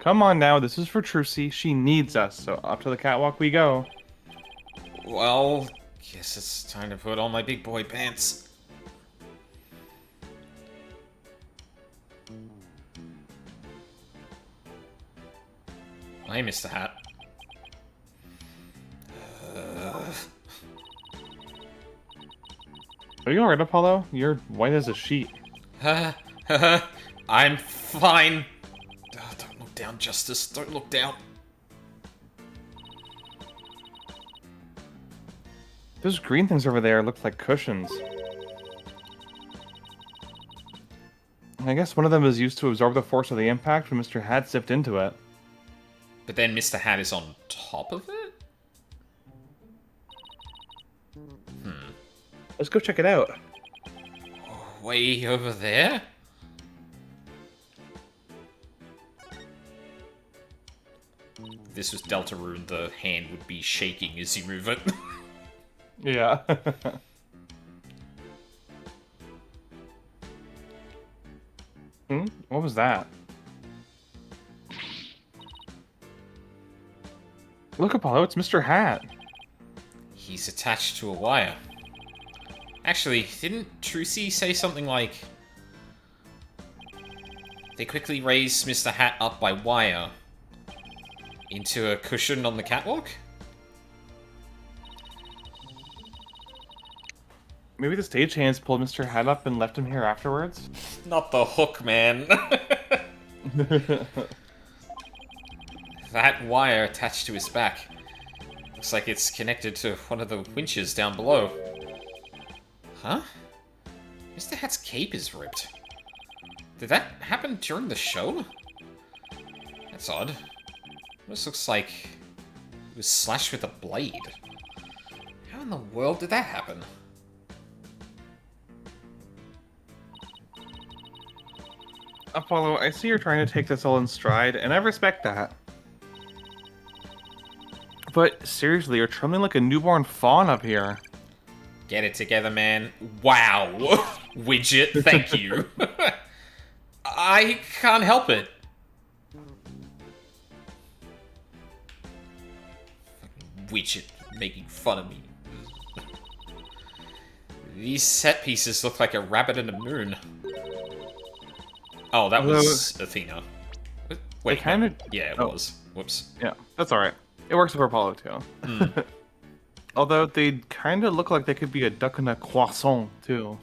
Come on now, this is for Trucy. She needs us, so up to the catwalk we go. Well, guess it's time to put on my big boy pants. Hey, Mr. Hat. Are you alright, Apollo? You're white as a sheet. I'm fine. Don't look down, Justice. Don't look down. Those green things over there look like cushions. I guess one of them is used to absorb the force of the impact when Mr. Hat zipped into it. But then Mr. Hat is on top of it? Let's go check it out. Way over there? If this was Deltarune, the hand would be shaking as you move it. Yeah. What was that? Look, Apollo, it's Mr. Hat. He's attached to a wire. Actually, didn't Trucy say something like... They quickly raised Mr. Hat up by wire into a cushion on the catwalk? Maybe the stagehands pulled Mr. Hat up and left him here afterwards? Not the hook, man. That wire attached to his back. Looks like it's connected to one of the winches down below. Huh? Mr. Hat's cape is ripped. Did that happen during the show? That's odd. This looks like it was slashed with a blade. How in the world did that happen? Apollo, I see you're trying to take this all in stride, and I respect that. But seriously, you're trembling like a newborn fawn up here. Get it together, man. Wow. Widget, thank you. I can't help it. Widget making fun of me. These set pieces look like a rabbit and a moon. Oh, that was Athena. Wait, kind of... yeah, it was. Whoops. Yeah, that's alright. It works for Apollo, too. Although they kind of look like they could be a duck and a croissant, too.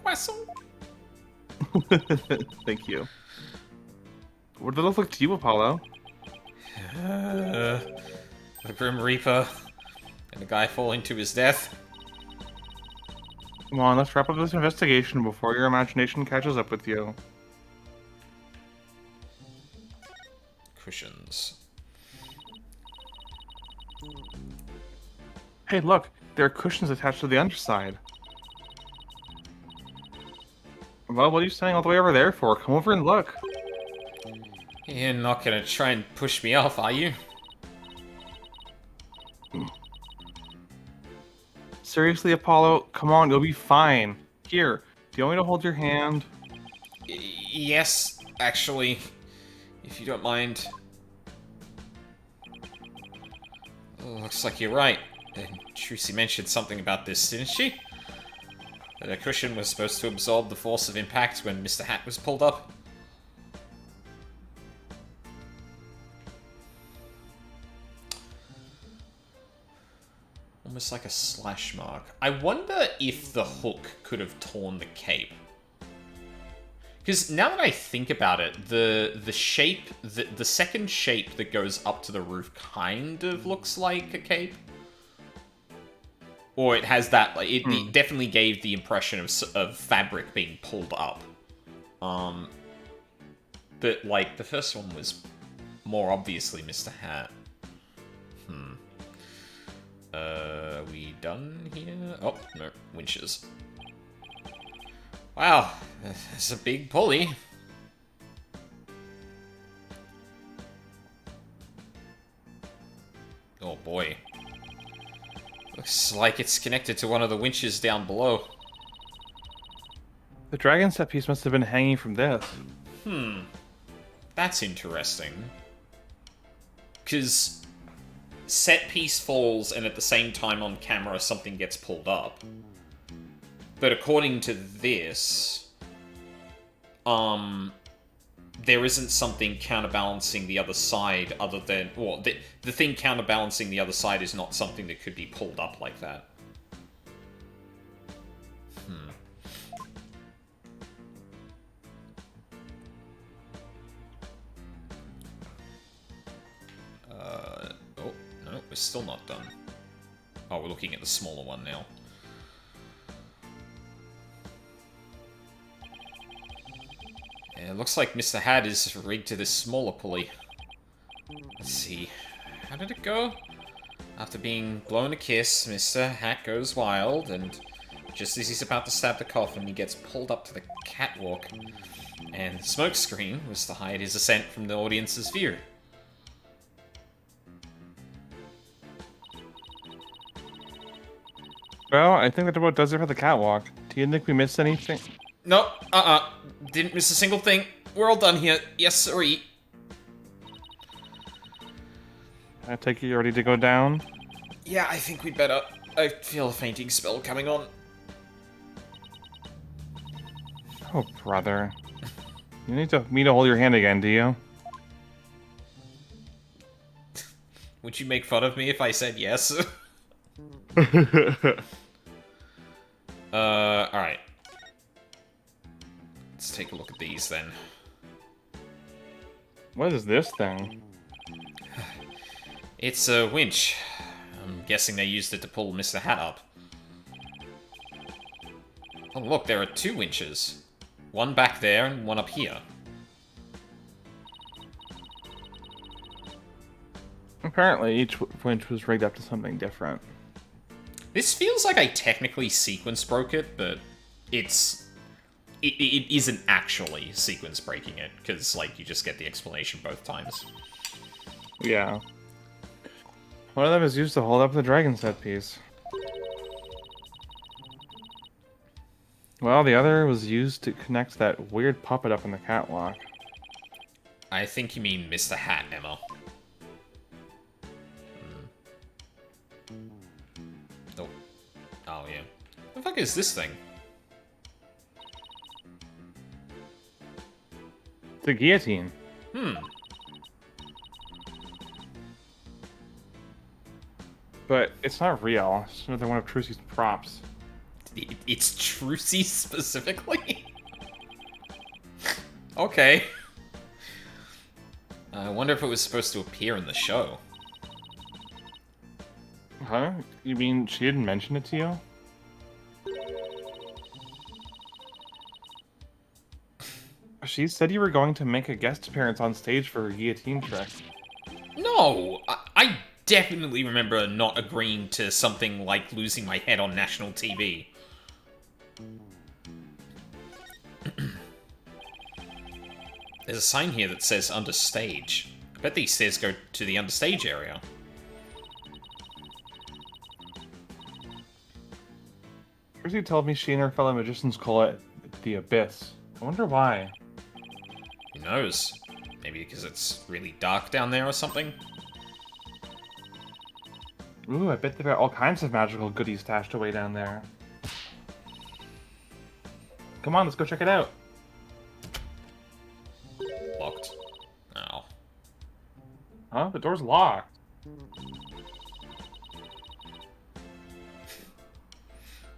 Croissant? Thank you. What do they look like to you, Apollo? The Grim Reaper and a guy falling to his death. Come on, let's wrap up this investigation before your imagination catches up with you. Cushions. Hey, look! There are cushions attached to the underside. Well, what are you standing all the way over there for? Come over and look. You're not gonna try and push me off, are you? Seriously, Apollo? Come on, you'll be fine. Here, do you want me to hold your hand? Yes, actually, if you don't mind. Looks like you're right. And Trucy mentioned something about this, didn't she? That a cushion was supposed to absorb the force of impact when Mr. Hat was pulled up. Almost like a slash mark. I wonder if the hook could have torn the cape. Because now that I think about it, the shape, the second shape that goes up to the roof kind of looks like a cape. Or it has that, like, it definitely gave the impression of fabric being pulled up. But, like, the first one was more obviously Mr. Hat. Are we done here? Oh, no, winches. Wow, it's a big pulley. Oh boy. Looks like it's connected to one of the winches down below. The dragon set piece must have been hanging from this. That's interesting. Because set piece falls and at the same time on camera something gets pulled up. But according to this, there isn't something counterbalancing the other side other than... Well, the thing counterbalancing the other side is not something that could be pulled up like that. Oh, no, we're still not done. Oh, we're looking at the smaller one now. Yeah, it looks like Mr. Hat is rigged to this smaller pulley. Let's see. How did it go? After being blown a kiss, Mr. Hat goes wild, and just as he's about to stab the coffin, he gets pulled up to the catwalk. And the smoke screen was to hide his ascent from the audience's view. Well, I think that about does it for the catwalk. Do you think we missed anything? Nope, didn't miss a single thing. We're all done here. Yes, sirree. I take it you're ready to go down? Yeah, I think we'd better. I feel a fainting spell coming on. Oh, brother. You need me to hold your hand again, do you? Would you make fun of me if I said yes? Alright. Let's take a look at these then. What is this thing? It's a winch. I'm guessing they used it to pull Mr. Hat up. Oh look, there are two winches. One back there and one up here. Apparently, each winch was rigged up to something different. This feels like I technically sequence broke it, but it isn't actually sequence breaking it, because, like, you just get the explanation both times. Yeah. One of them is used to hold up the dragon set piece. Well, the other was used to connect that weird puppet up in the catwalk. I think you mean Mr. Hat, Emma. Oh. Oh, yeah. What the fuck is this thing? It's a guillotine. But it's not real. It's another one of Trucy's props. It's Trucy specifically? Okay. I wonder if it was supposed to appear in the show. Huh? You mean she didn't mention it to you? She said you were going to make a guest appearance on stage for her guillotine trick. No! I definitely remember not agreeing to something like losing my head on national TV. There's a sign here that says understage. I bet these stairs go to the understage area. Percy told me she and her fellow magicians call it the Abyss. I wonder why. Who knows? Maybe because it's really dark down there or something? Ooh, I bet there are all kinds of magical goodies stashed away down there. Come on, let's go check it out. Locked. Oh. Huh? The door's locked.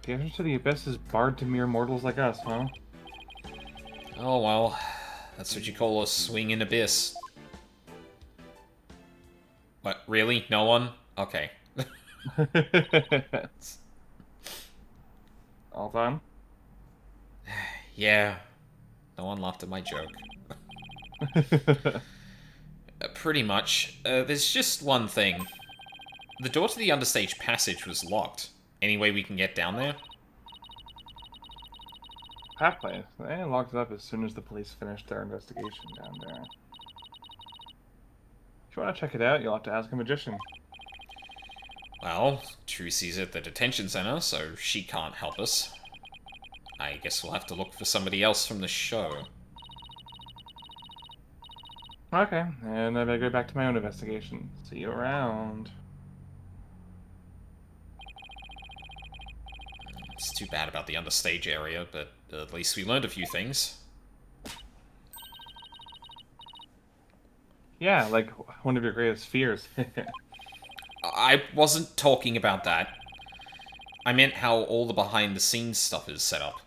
The entrance to the Abyss is barred to mere mortals like us, huh? Oh well. That's what you call a swinging abyss. What, really? No one? Okay. All done? Yeah. No one laughed at my joke. Pretty much. There's just one thing. The door to the understage passage was locked. Any way we can get down there? That place. They locked it up as soon as the police finished their investigation down there. If you want to check it out, you'll have to ask a magician. Well, Trucy's at the detention center, so she can't help us. I guess we'll have to look for somebody else from the show. Okay, and I better go back to my own investigation. See you around. It's too bad about the understage area, but at least we learned a few things. Yeah, like one of your greatest fears. I wasn't talking about that. I meant how all the behind-the-scenes stuff is set up.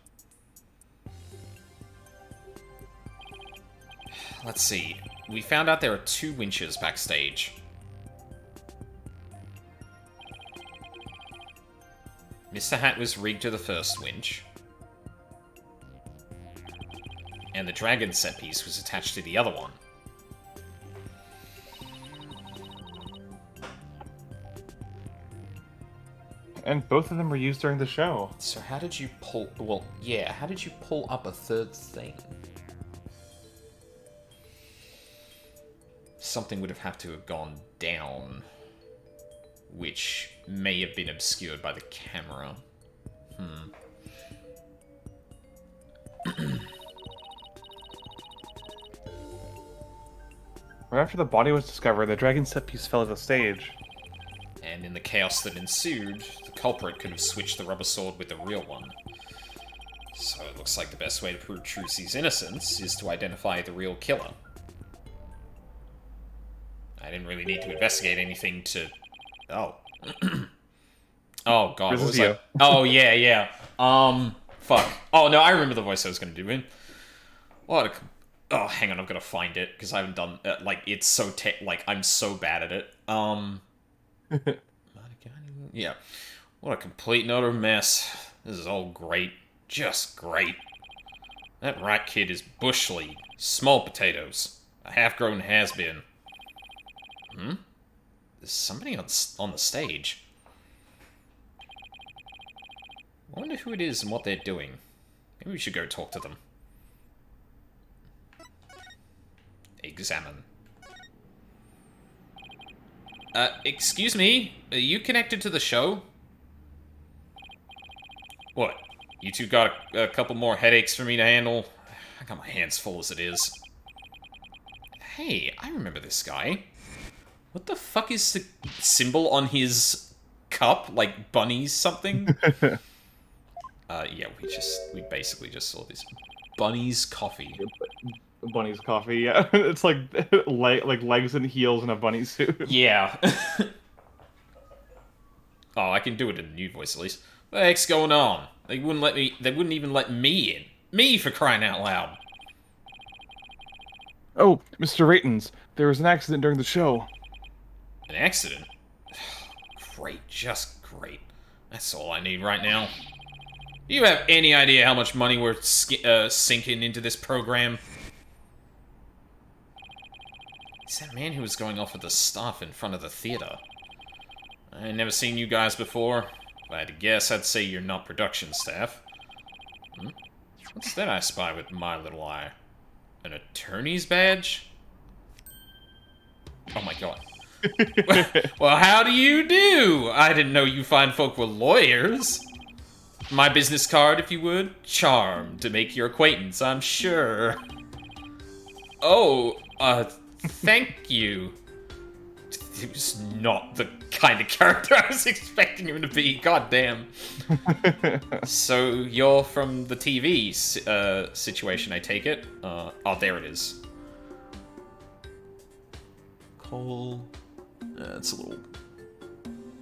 Let's see. We found out there are 2 winches backstage. Mr. Hat was rigged to the first winch. And the dragon set piece was attached to the other one. And both of them were used during the show. So how did you pull... Well, yeah, how did you pull up a third thing? Something would have had to have gone down. Which may have been obscured by the camera. Right after the body was discovered, the dragon set piece fell to the stage. And in the chaos that ensued, the culprit could have switched the rubber sword with the real one. So it looks like the best way to prove Trucy's innocence is to identify the real killer. I didn't really need to investigate anything to... Oh. Oh, God, This what is was you. that? Oh, yeah. Fuck. Oh, no, I remember the voice I was going to do in. What a... Oh, hang on, I've got to find it, because I haven't done... like, it's so... I'm so bad at it. Yeah. What a complete and utter mess. This is all great. Just great. That rat kid is bush league. Small potatoes. A half-grown has-been. There's somebody on the stage. I wonder who it is and what they're doing. Maybe we should go talk to them. Examine. Excuse me? Are you connected to the show? What? You two got a couple more headaches for me to handle? I got my hands full as it is. Hey, I remember this guy. What the fuck is the symbol on his cup? Like bunnies something? Yeah, we basically just saw this. Bunny's coffee. Bunny's coffee, yeah. It's like legs and heels in a bunny suit. Yeah. Oh, I can do it in a new voice at least. What the heck's going on? They wouldn't even let me in. Me, for crying out loud. Oh, Mr. Ratons, there was an accident during the show. An accident? Great, just great. That's all I need right now. Do you have any idea how much money we're sinking into this program? It's that man who was going off with the staff in front of the theater. I never seen you guys before. If I had to guess, I'd say you're not production staff. What's that I spy with my little eye? An attorney's badge? Oh my god. Well, how do you do? I didn't know you fine folk were lawyers. My business card, if you would. Charmed to make your acquaintance, I'm sure. Oh, thank you. He was not the kind of character I was expecting him to be. God damn. So, you're from the TV situation, I take it? Oh, there it is. Cole... it's a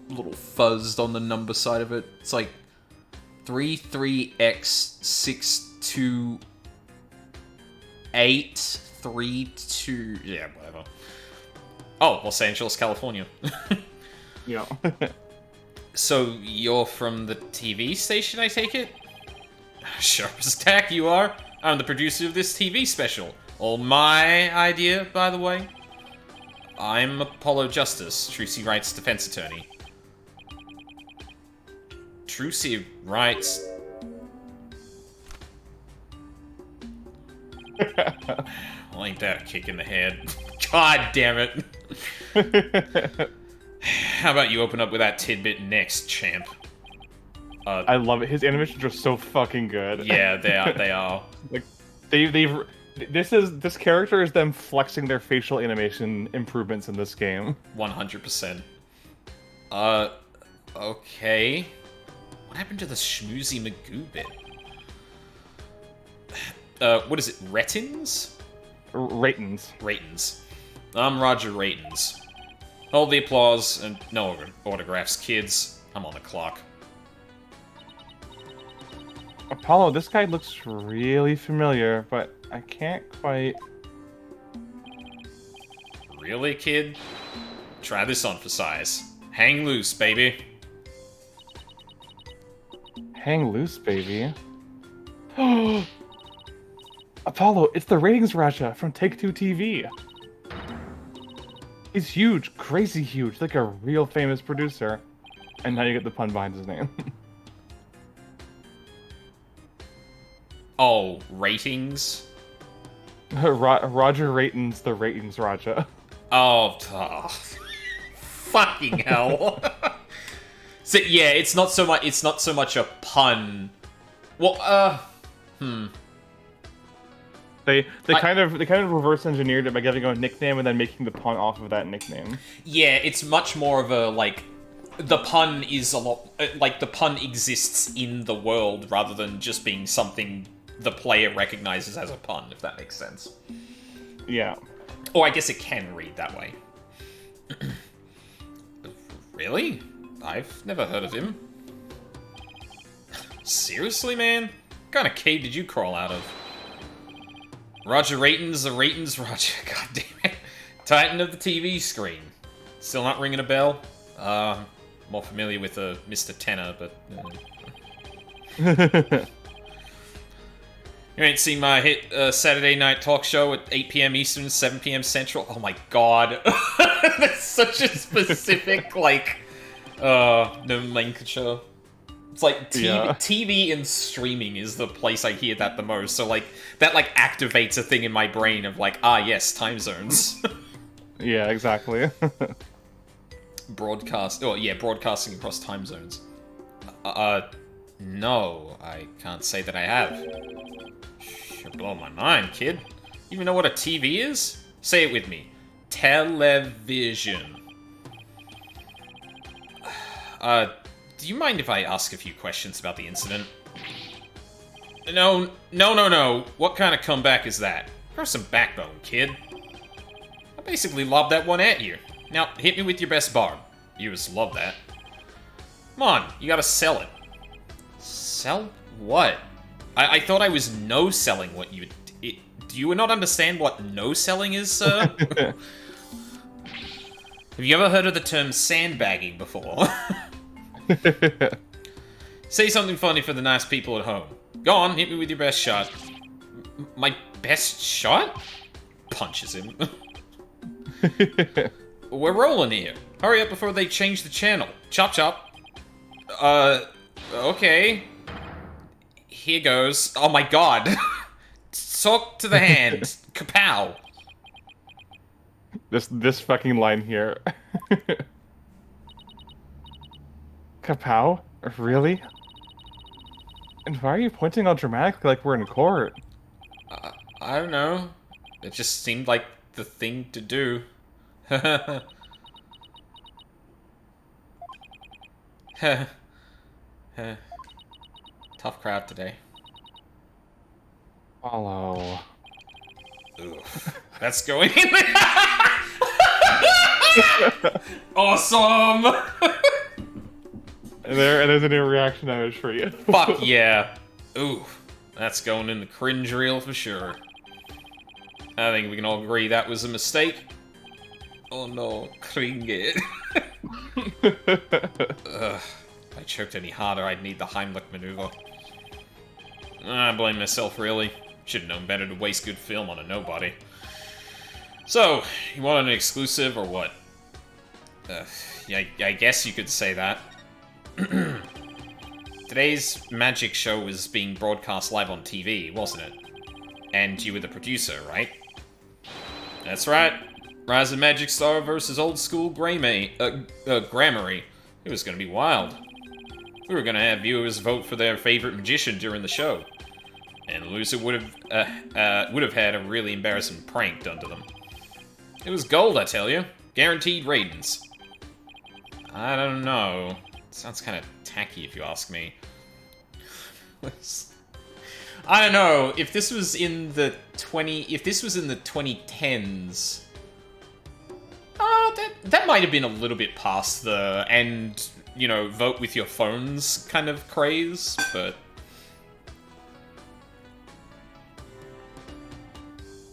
little fuzzed on the number side of it. It's like 33X62832... Yeah, whatever. Oh, Los Angeles, California. Yeah. So, you're from the TV station, I take it? Sharp as tack you are. I'm the producer of this TV special. All my idea, by the way. I'm Apollo Justice, Trucy Wright's defense attorney. Trucy Wright's... Well, ain't that a kick in the head? God damn it. How about you open up with that tidbit next, champ? I love it. His animations are so fucking good. Yeah, they are. Like, this character is them flexing their facial animation improvements in this game. 100%. Okay. What happened to the Schmoozy Magoo bit? What is it? Retins? Ratings. Ratins. I'm Roger Ratins. Hold the applause and no autographs, kids. I'm on the clock. Apollo, this guy looks really familiar, but I can't quite... Really, kid? Try this on for size. Hang loose, baby. Hang loose, baby. Apollo, it's the Ratings Raja from Take-Two TV. He's huge, crazy huge, like a real famous producer. And now you get the pun behind his name. Oh, ratings? Roger Ratings, the Ratings Raja. Oh, fucking hell. So yeah, it's not so much a pun. Well, They kind of reverse engineered it by giving him a nickname and then making the pun off of that nickname. Yeah, it's much more of a like the pun is a lot like the pun exists in the world rather than just being something the player recognizes as a pun, if that makes sense. Yeah. Or I guess it can read that way. Really? I've never heard of him. Seriously, man? What kind of cave did you crawl out of? Roger Ratings, the Ratings Roger. God damn it. Titan of the TV screen. Still not ringing a bell? More familiar with Mr. Tenor, but... You ain't seen my hit Saturday night talk show at 8 p.m. Eastern, 7 p.m. Central? Oh my god. That's such a specific, like, nomenclature. It's like TV and streaming is the place I hear that the most. So, like, that, like, activates a thing in my brain of, like, ah, yes, time zones. Yeah, exactly. Broadcasting across time zones. No, I can't say that I have. You're blowing my mind, kid. You even know what a TV is? Say it with me. Television. Do you mind if I ask a few questions about the incident? No. What kind of comeback is that? Grow some backbone, kid. I basically lobbed that one at you. Now, hit me with your best barb. You just love that. Come on, you gotta sell it. Sell what? I thought I was no-selling what you... Do you not understand what no-selling is, sir? Have you ever heard of the term sandbagging before? Say something funny for the nice people at home. Go on, hit me with your best shot. My best shot? Punches him. We're rolling here. Hurry up before they change the channel. Chop chop. Okay. Here goes. Oh my god. Talk to the hand. Kapow. This fucking line here. Kapow? Really? And why are you pointing all dramatically like we're in court? I don't know. It just seemed like the thing to do. Tough crowd today. Follow. Oof. That's going in there. Awesome! And there's a new reaction image for you. Fuck yeah. Ooh, that's going in the cringe reel for sure. I think we can all agree that was a mistake. Oh no, cringe. If I choked any harder, I'd need the Heimlich maneuver. I blame myself, really. Should've known better to waste good film on a nobody. So, you want an exclusive or what? Yeah, I guess you could say that. Today's magic show was being broadcast live on TV, wasn't it? And you were the producer, right? That's right. Rise of Magic Star versus Old School Grammary. It was gonna be wild. We were gonna have viewers vote for their favorite magician during the show. And the loser would have had a really embarrassing prank done to them. It was gold, I tell you. Guaranteed ratings. I don't know. Sounds kind of tacky if you ask me. I don't know. If this was in the 2010s, that might have been a little bit past the vote with your phones kind of craze, but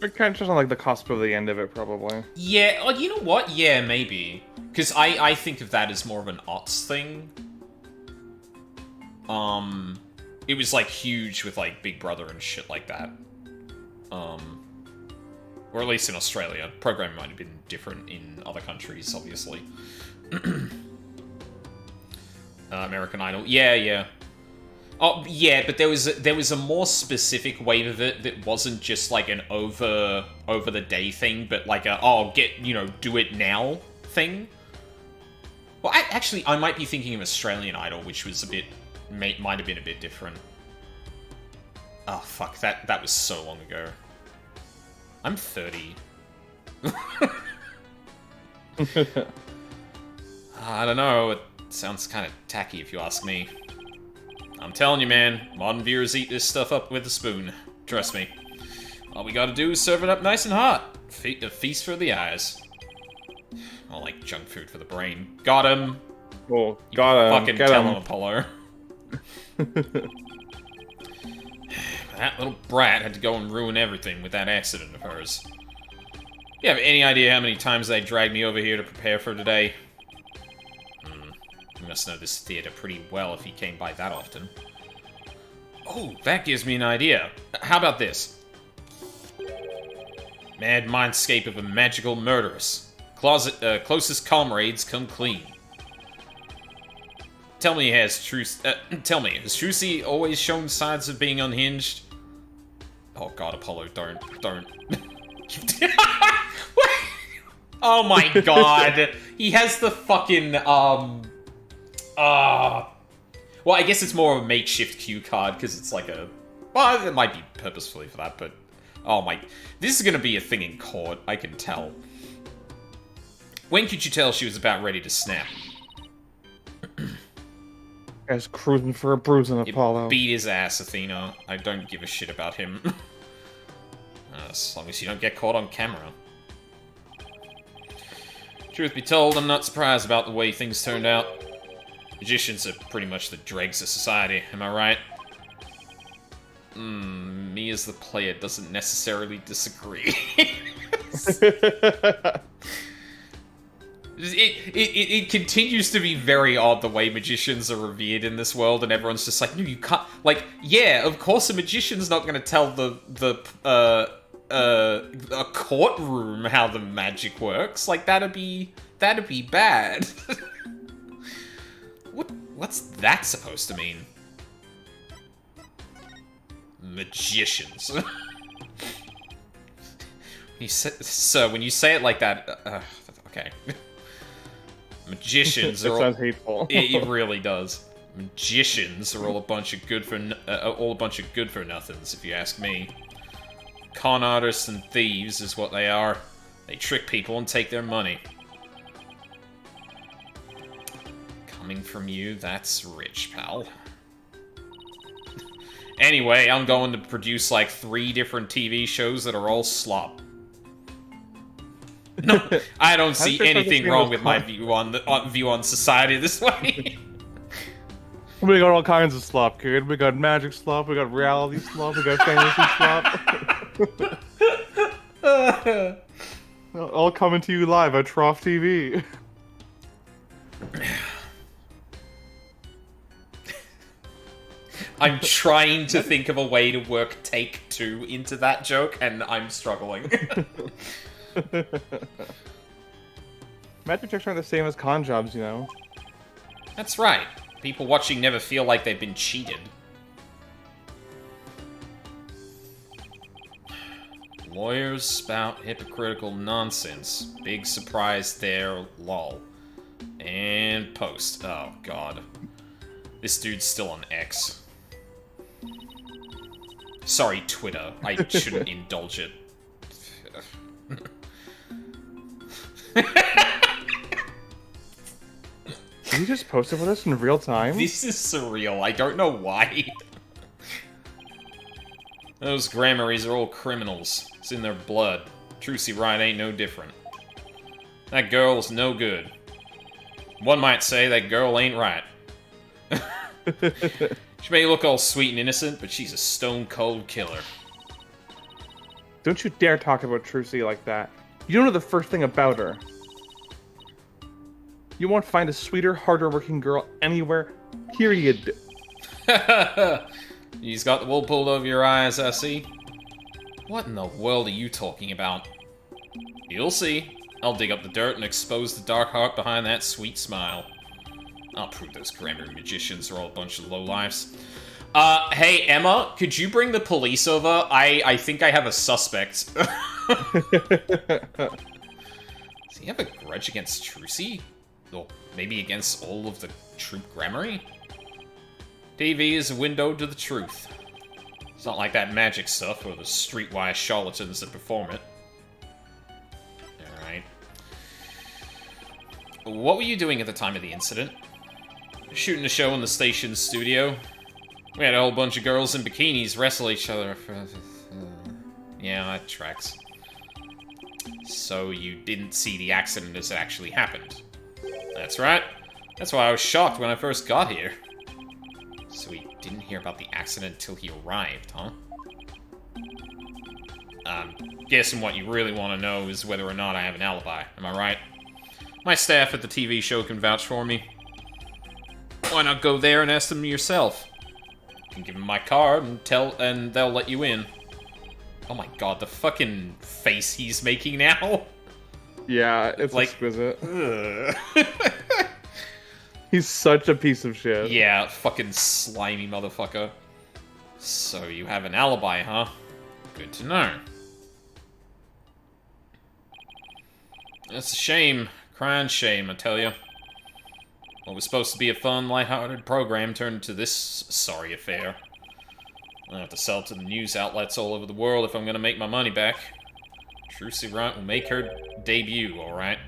It kind of just on like the cusp of the end of it, probably. yeah. Oh, you know what? Yeah, maybe. Because I think of that as more of an aughts thing. It was like huge with like Big Brother and shit like that. Or at least in Australia. Programming might have been different in other countries, obviously. American Idol. Yeah. Oh, yeah, but there was a more specific way of it that wasn't just like an over the day thing, but like a do it now thing. Well, I might be thinking of Australian Idol, which was might have been a bit different. Oh fuck, that was so long ago. I'm 30. I don't know, it sounds kind of tacky if you ask me. I'm telling you, man, modern viewers eat this stuff up with a spoon. Trust me. All we gotta do is serve it up nice and hot. A feast for the eyes. More like junk food for the brain. Got him! Cool. Got him. Fucking tell him, Apollo. That little brat had to go and ruin everything with that accident of hers. You have any idea how many times they dragged me over here to prepare for today? You must know this theater pretty well if he came by that often. Oh, that gives me an idea. How about this? Mad mindscape of a magical murderess. Closest comrades come clean. Tell me, has Trucy always shown signs of being unhinged? Oh god, Apollo, don't. Oh my god. He has the fucking, well, I guess it's more of a makeshift cue card, because it's like a... Well, it might be purposefully for that, but... Oh my... This is gonna be a thing in court, I can tell. When could you tell she was about ready to snap? Guy's cruising for a bruising, Apollo. Beat his ass, Athena. I don't give a shit about him. As long as you don't get caught on camera. Truth be told, I'm not surprised about the way things turned out. Magicians are pretty much the dregs of society, am I right? Me as the player doesn't necessarily disagree. It continues to be very odd the way magicians are revered in this world, and everyone's just like, no, you can't. Like, yeah, of course, a magician's not going to tell a courtroom how the magic works. Like, that'd be bad. What's that supposed to mean? Magicians. When you say it like that, okay. Magicians are sounds hateful. It really does. Magicians are all a bunch of good for nothings, if you ask me. Con artists and thieves is what they are. They trick people and take their money. Coming from you, that's rich, pal. Anyway, I'm going to produce like 3 different TV shows that are all slop. No, I don't see anything wrong with my view on society this way. We got all kinds of slop, kid. We got magic slop, we got reality slop, we got fantasy slop. All coming to you live at Trough TV. I'm trying to think of a way to work take 2 into that joke, and I'm struggling. Magic tricks aren't the same as con jobs, you know. That's right. People watching never feel like they've been cheated. Lawyers spout hypocritical nonsense. Big surprise there, lol. And post. Oh, God. This dude's still on X. Sorry, Twitter. I shouldn't indulge it. Did you just post it with us in real time? This is surreal. I don't know why. Those Grammarys are all criminals. It's in their blood. Trucy Wright ain't no different. That girl's no good. One might say that girl ain't right. She may look all sweet and innocent, but she's a stone-cold killer. Don't you dare talk about Trucy like that. You don't know the first thing about her. You won't find a sweeter, harder-working girl anywhere, period. You've got the wool pulled over your eyes, I see. What in the world are you talking about? You'll see. I'll dig up the dirt and expose the dark heart behind that sweet smile. I'll prove those grammar magicians are all a bunch of lowlifes. Hey, Emma, could you bring the police over? I think I have a suspect. Does he have a grudge against Trucy? Or maybe against all of the troop Grammary? TV is a window to the truth. It's not like that magic stuff or the streetwise charlatans that perform it. Alright. What were you doing at the time of the incident? Shooting a show in the station studio. We had a whole bunch of girls in bikinis wrestle each other for... yeah, that tracks. So you didn't see the accident as it actually happened? That's right. That's why I was shocked when I first got here. So he didn't hear about the accident until he arrived, huh? Guessing what you really want to know is whether or not I have an alibi, am I right? My staff at the TV show can vouch for me. Why not go there and ask them yourself? You can give them my card and they'll let you in. Oh my god, the fucking face he's making now. Yeah, it's like, exquisite. He's such a piece of shit. Yeah, fucking slimy motherfucker. So you have an alibi, huh? Good to know. That's a shame. Crying shame, I tell you. What was supposed to be a fun, lighthearted program turned into this sorry affair. I'll have to sell it to the news outlets all over the world if I'm gonna make my money back. Trucy Wright will make her debut, alright?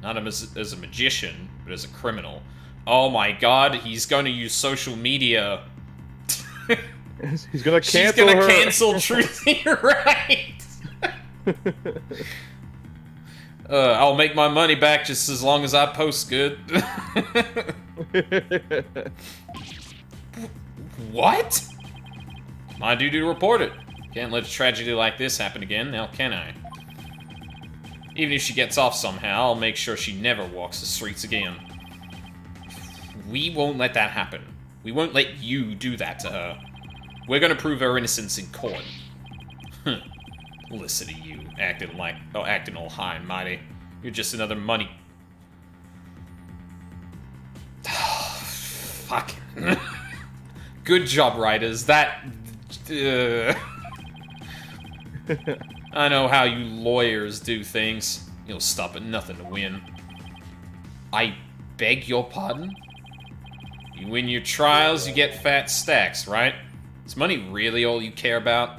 Not as a magician, but as a criminal. Oh my god, he's going to use social media. He's gonna cancel She's gonna her. cancel Trucy Wright. I'll make my money back just as long as I post good. What? My duty to report it. Can't let a tragedy like this happen again, now can I? Even if she gets off somehow, I'll make sure she never walks the streets again. We won't let that happen. We won't let you do that to her. We're gonna prove her innocence in court. Listen to you, acting all high and mighty. You're just another money... Fuck. Good job, writers. That... I know how you lawyers do things. You'll stop at nothing to win. I beg your pardon? You win your trials, you get fat stacks, right? Is money really all you care about?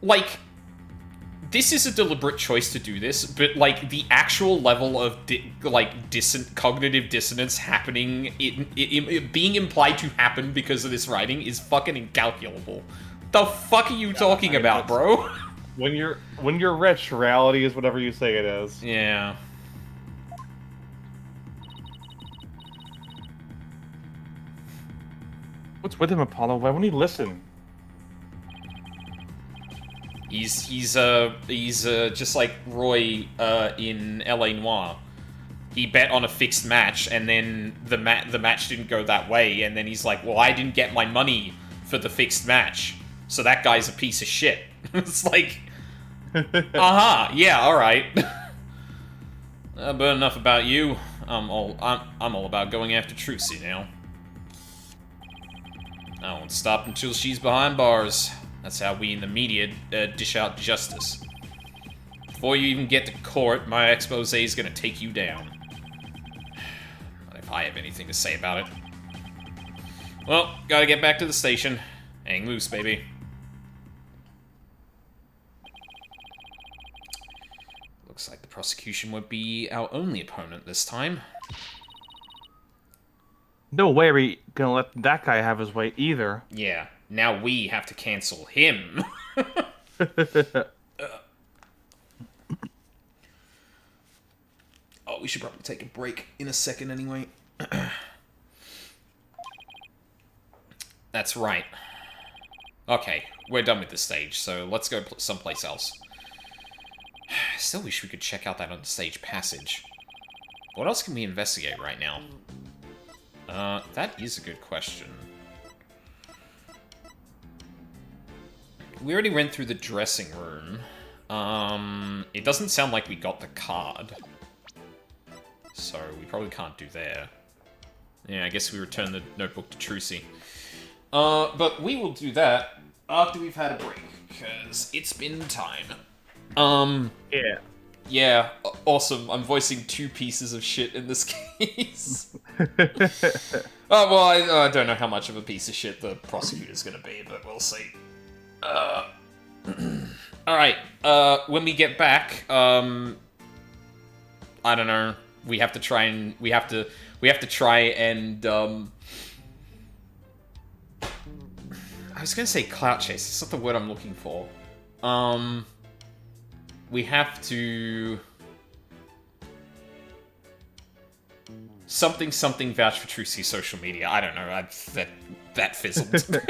Like, this is a deliberate choice to do this, but, like, the actual level of, cognitive dissonance happening, it being implied to happen because of this writing is fucking incalculable. The fuck are you talking about, bro? When you're rich, reality is whatever you say it is. Yeah. What's with him, Apollo? Why won't he listen? He's just like Roy in L.A. Noire. he bet on a fixed match, and then the match didn't go that way, and then he's like, well, I didn't get my money for the fixed match, so that guy's a piece of shit. It's like, yeah, alright. But enough about you. I'm all about going after Trucy now. I won't stop until she's behind bars. That's how we in the media dish out justice. Before you even get to court, my expose is gonna take you down. Not if I have anything to say about it. Well, gotta get back to the station. Hang loose, baby. Looks like the prosecution won't be our only opponent this time. No way are we gonna let that guy have his way either. Yeah, now we have to cancel him. Oh, we should probably take a break in a second anyway. That's right. Okay, we're done with this stage, so let's go someplace else. I still wish we could check out that on-stage passage. What else can we investigate right now? That is a good question. We already went through the dressing room. It doesn't sound like we got the card. So we probably can't do there. Yeah, I guess we return the notebook to Trucy. But we will do that after we've had a break, because it's been time. Yeah. Yeah, awesome. I'm voicing two pieces of shit in this case. Oh, well, I don't know how much of a piece of shit the prosecutor's gonna be, but we'll see. Alright, when we get back, I don't know, we have to try and, we have to try and, I was gonna say clout chase, it's not the word I'm looking for. We have to... Something vouch for Trucy's social media. I don't know, that fizzled.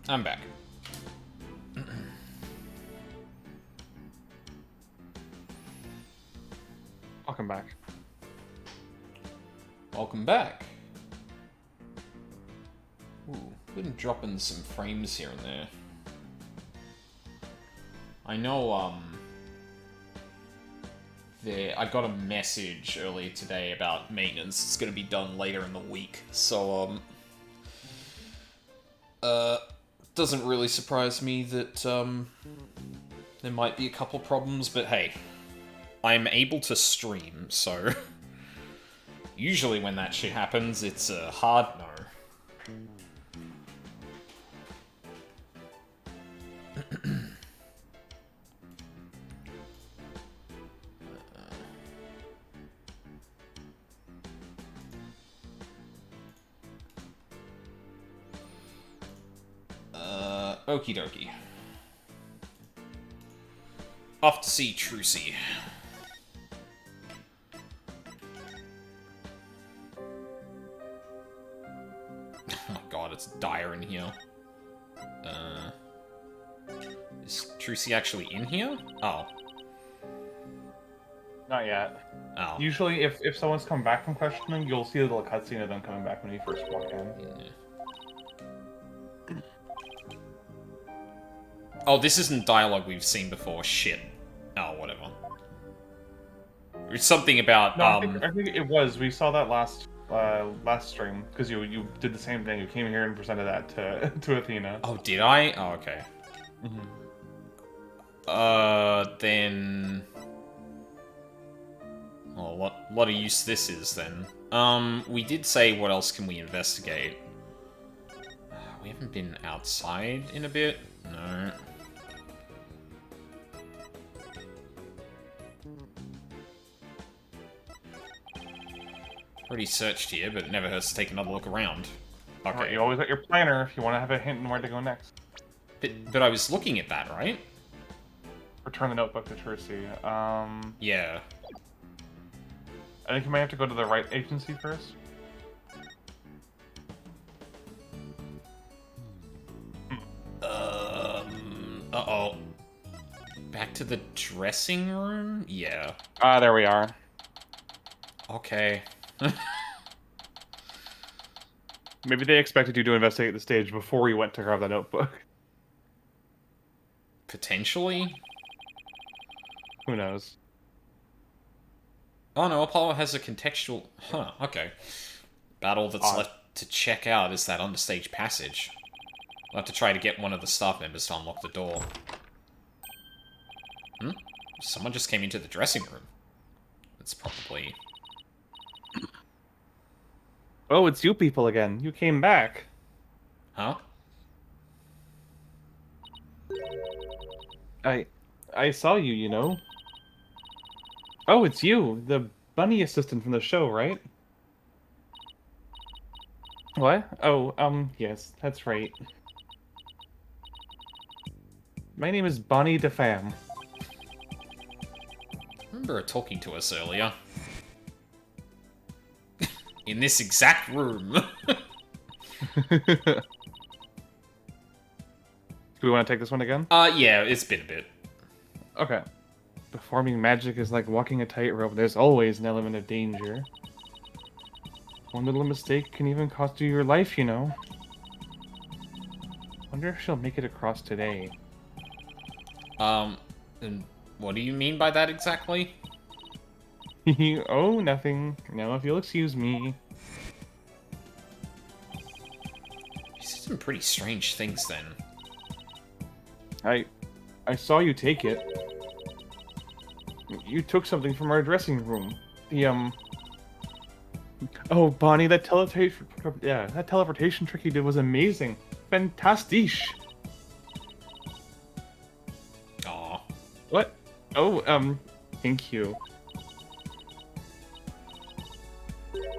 I'm back. Welcome back. Welcome back. Ooh, been dropping some frames here and there. I know, I got a message earlier today about maintenance. It's gonna be done later in the week, so, doesn't really surprise me that, there might be a couple problems, but hey, I'm able to stream, so usually when that shit happens, it's a hard no. Okie dokie. Off to see Trucy. Oh god, it's dire in here. Is Trucy actually in here? Oh. Not yet. Oh. Usually, if someone's come back from questioning, you'll see a little cutscene of them coming back when you first walk in. Yeah. Oh, this isn't dialogue we've seen before. Shit. Oh, whatever. It's something about, No, I think it was. We saw that last stream, because you did the same thing. You came here and presented that to Athena. Oh, did I? Oh, okay. Then... Well, what lot of use this is, then. We did say what else can we investigate. We haven't been outside in a bit? No. Already searched here, but it never hurts to take another look around. Okay. Right, you always got your planner if you want to have a hint on where to go next. But I was looking at that, right? Return the notebook to Trucy. Yeah. I think you might have to go to the right agency first. Uh-oh. Back to the dressing room? Yeah. Ah, there we are. Okay. Maybe they expected you to investigate the stage before you went to grab the notebook. Potentially? Who knows? Oh no, Apollo has a contextual... Huh, okay. About all that's left to check out is that understage passage. I'll have to try to get one of the staff members to unlock the door. Hmm? Someone just came into the dressing room. That's probably... Oh, it's you people again. You came back. Huh? I saw you, you know. Oh, it's you, the bunny assistant from the show, right? What? Oh, yes, that's right. My name is Bonnie DeFam. I remember her talking to us earlier. In this exact room. Do we want to take this one again? Yeah, it's been a bit. Okay. Performing magic is like walking a tightrope. There's always an element of danger. One little mistake can even cost you your life, you know. Wonder if she'll make it across today. And what do you mean by that exactly? Oh, nothing. Now, if you'll excuse me. You said some pretty strange things then. I saw you take it. You took something from our dressing room. The, Oh, Bonnie, that teleportation trick you did was amazing. Fantastisch. Aw. What? Oh, thank you.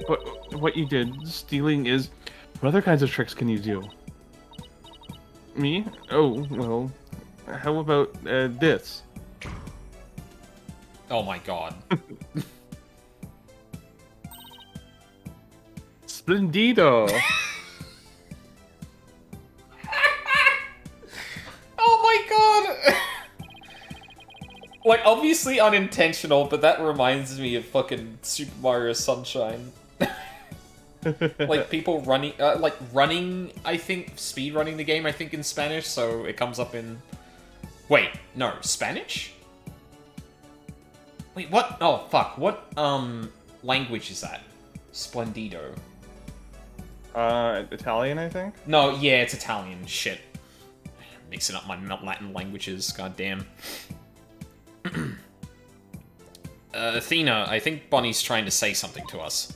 But what you did, stealing is... What other kinds of tricks can you do? Me? Oh, well... How about, this? Oh my god. Splendido! Oh my god! Like, obviously unintentional, but that reminds me of fucking Super Mario Sunshine. Like, people running, I think, speed running the game, I think, in Spanish, so it comes up in... Wait, no, Spanish? Wait, what? Oh, fuck, what, language is that? Splendido. Italian, I think? No, yeah, it's Italian, shit. Mixing up my Latin languages, goddamn. Athena, I think Bonnie's trying to say something to us.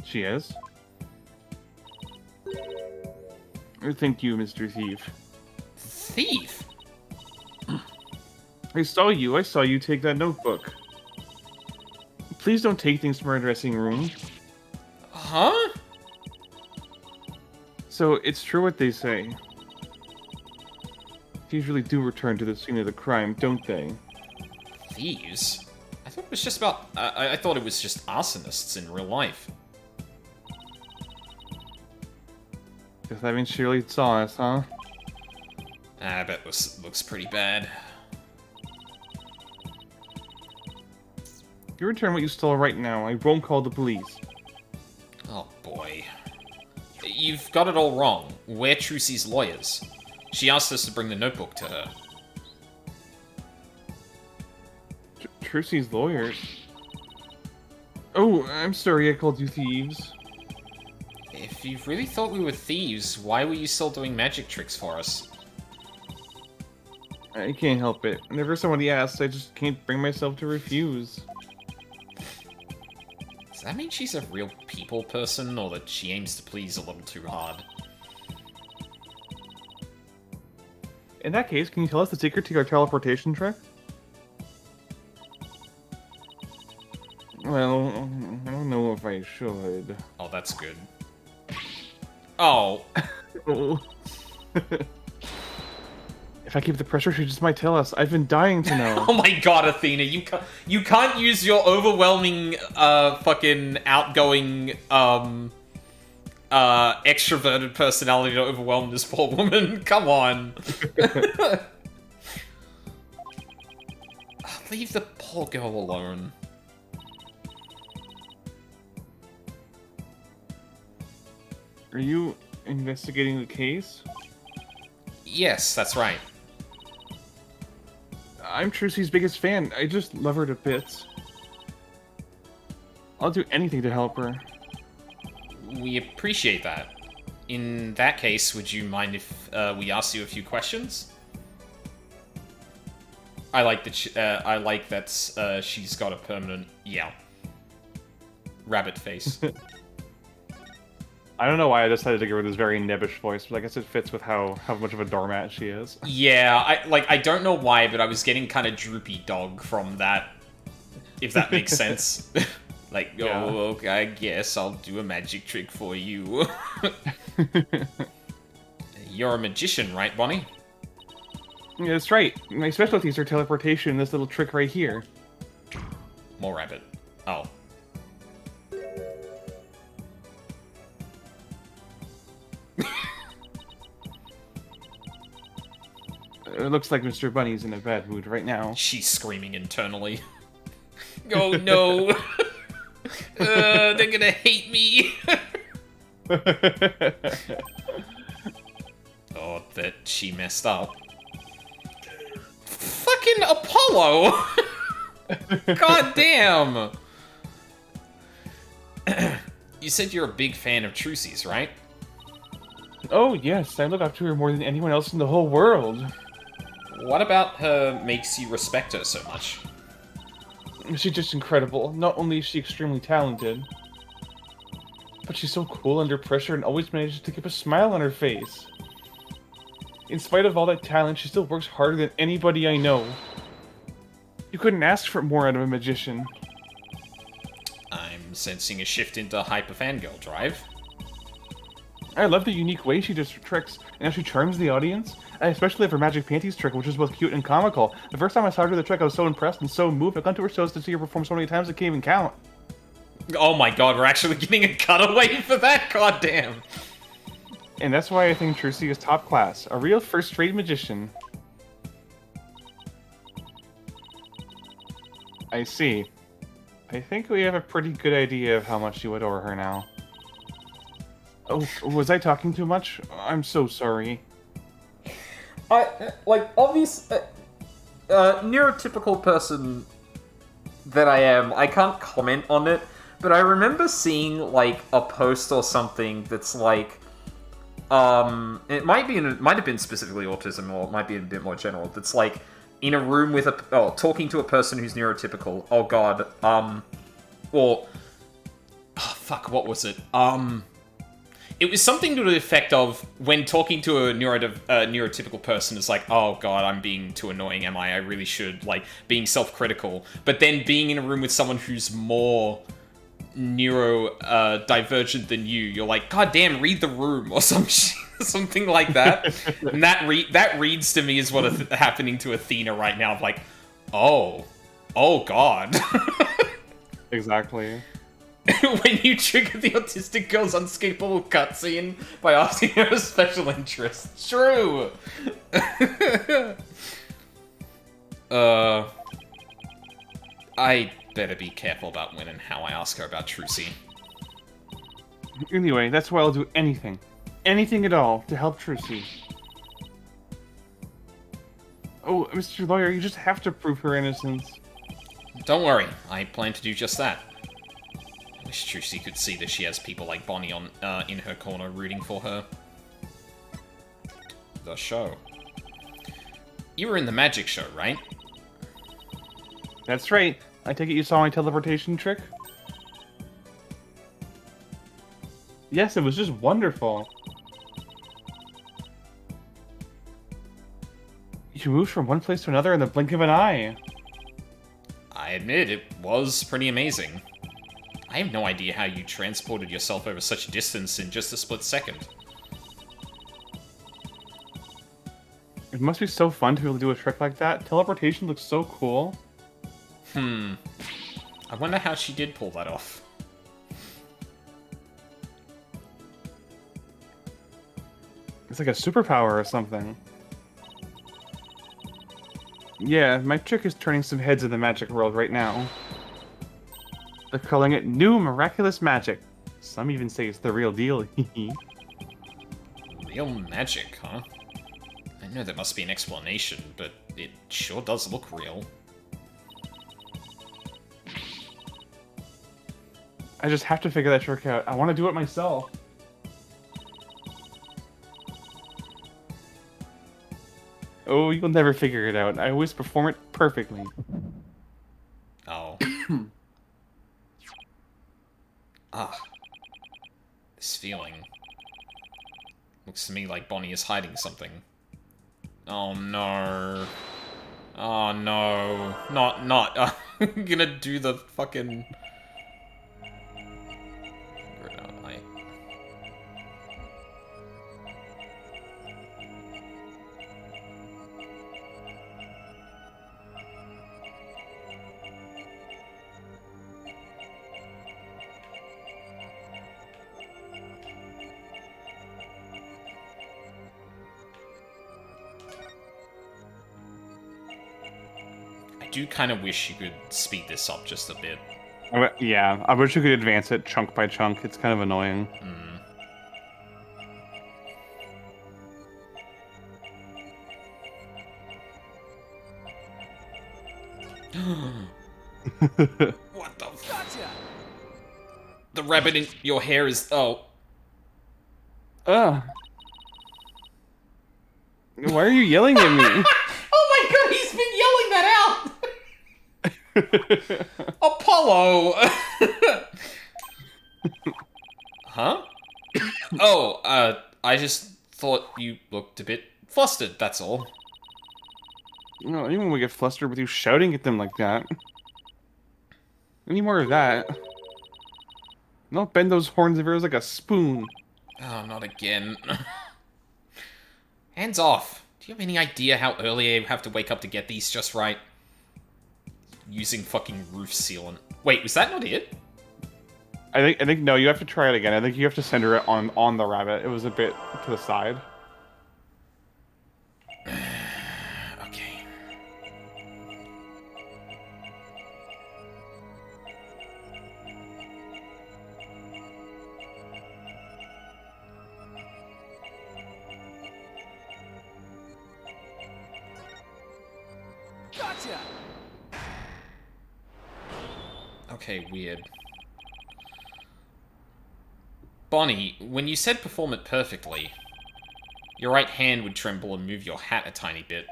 She is? Thank you, Mr. Thief. Thief? I saw you take that notebook. Please don't take things from our dressing room. Huh? So, it's true what they say. Thieves really do return to the scene of the crime, don't they? Thieves? I thought it was just about... I thought it was just arsonists in real life. Guess that means Shirley saw us, huh? I bet this looks pretty bad. You return what you stole right now. I won't call the police. Oh boy. You've got it all wrong. We're Trucy's lawyers. She asked us to bring the notebook to her. Trucy's lawyers? Oh, I'm sorry I called you thieves. If you really thought we were thieves, why were you still doing magic tricks for us? I can't help it. Whenever somebody asks, I just can't bring myself to refuse. Does that mean she's a real people person, or that she aims to please a little too hard? In that case, can you tell us the secret to your teleportation trick? Well, I don't know if I should. Oh, that's good. Oh. Oh. If I keep the pressure, she just might tell us. I've been dying to know. Oh my god, Athena, you can't use your overwhelming, fucking outgoing, extroverted personality to overwhelm this poor woman. Come on. Leave the poor girl alone. Are you investigating the case? Yes, that's right. I'm Trucy's biggest fan. I just love her to bits. I'll do anything to help her. We appreciate that. In that case, would you mind if we ask you a few questions? I like that. She's got a permanent rabbit face. I don't know why I decided to give her this very nebbish voice, but I guess it fits with how much of a doormat she is. Yeah, I don't know why, but I was getting kind of droopy dog from that, if that makes sense. Like, Yeah. oh, okay, I guess I'll do a magic trick for you. You're a magician, right, Bonnie? Yeah, that's right. My specialties are teleportation and this little trick right here. More rabbit. Oh. It looks like Mr. Bunny's in a bad mood right now. She's screaming internally. Oh no! They're gonna hate me! Oh, that she messed up. Fucking Apollo! God damn! You said you're a big fan of Trucy's, right? Oh, yes, I look up to her more than anyone else in the whole world. What about her makes you respect her so much? She's just incredible. Not only is she extremely talented, but she's so cool under pressure and always manages to keep a smile on her face. In spite of all that talent, she still works harder than anybody I know. You couldn't ask for more out of a magician. I'm sensing a shift into hyper fangirl drive. I love the unique way she does her tricks, and how she charms the audience. I especially love her magic panties trick, which is both cute and comical. The first time I saw her do the trick, I was so impressed and so moved. I've gone to her shows to see her perform so many times I can't even count. Oh my god, we're actually getting a cutaway for that? God damn. And that's why I think Trucy is top class. A real first-rate magician. I see. I think we have a pretty good idea of how much you adore her now. Oh, was I talking too much? I'm so sorry. Neurotypical person that I am, I can't comment on it, but I remember seeing, like, a post or something that's like, it might have been specifically autism, or it might be a bit more general, that's like, in a room with talking to a person who's neurotypical, oh god, what was it? It was something to the effect of, when talking to a neurotypical person, it's like, oh god, I'm being too annoying, am I? I really should, like, being self-critical. But then being in a room with someone who's more neurodivergent than you, you're like, god damn, read the room, or something like that. And that reads to me as what is happening to Athena right now, of like, oh god. Exactly. When you trigger the autistic girl's unescapable cutscene by asking her a special interest. True! I better be careful about when and how I ask her about Trucy. Anyway, that's why I'll do anything. Anything at all to help Trucy. Oh, Mr. Lawyer, you just have to prove her innocence. Don't worry, I plan to do just that. I wish Trucy could see that she has people like Bonnie in her corner rooting for her. The show. You were in the magic show, right? That's right. I take it you saw my teleportation trick? Yes, it was just wonderful. You moved from one place to another in the blink of an eye. I admit, it was pretty amazing. I have no idea how you transported yourself over such a distance in just a split second. It must be so fun to be able to do a trick like that. Teleportation looks so cool. I wonder how she did pull that off. It's like a superpower or something. Yeah, my trick is turning some heads in the magic world right now. They're calling it New Miraculous Magic. Some even say it's the real deal. Real magic, huh? I know there must be an explanation, but it sure does look real. I just have to figure that trick out. I want to do it myself. Oh, you'll never figure it out. I always perform it perfectly. Oh. Ah. this feeling. Looks to me like Bonnie is hiding something. Oh no. Oh no. Not. I'm gonna do the fucking... Where am I? I do kind of wish you could speed this up just a bit. Yeah, I wish you could advance it chunk by chunk. It's kind of annoying. What the f- Gotcha! The rabbit in your hair is... Oh. Ugh. Why are you yelling at me? Oh my god, he's been yelling that out! Apollo! Huh? Oh, I just thought you looked a bit flustered, that's all. No, anyone would get flustered with you shouting at them like that. Any more of that? Don't bend those horns of yours like a spoon. Oh, not again. Hands off. Do you have any idea how early I have to wake up to get these just right? Using fucking roof sealant. Wait, was that not it? I think no, you have to try it again. I think you have to center it on the rabbit. It was a bit to the side. Okay. Gotcha. Okay, weird. Bonnie, when you said perform it perfectly, your right hand would tremble and move your hat a tiny bit.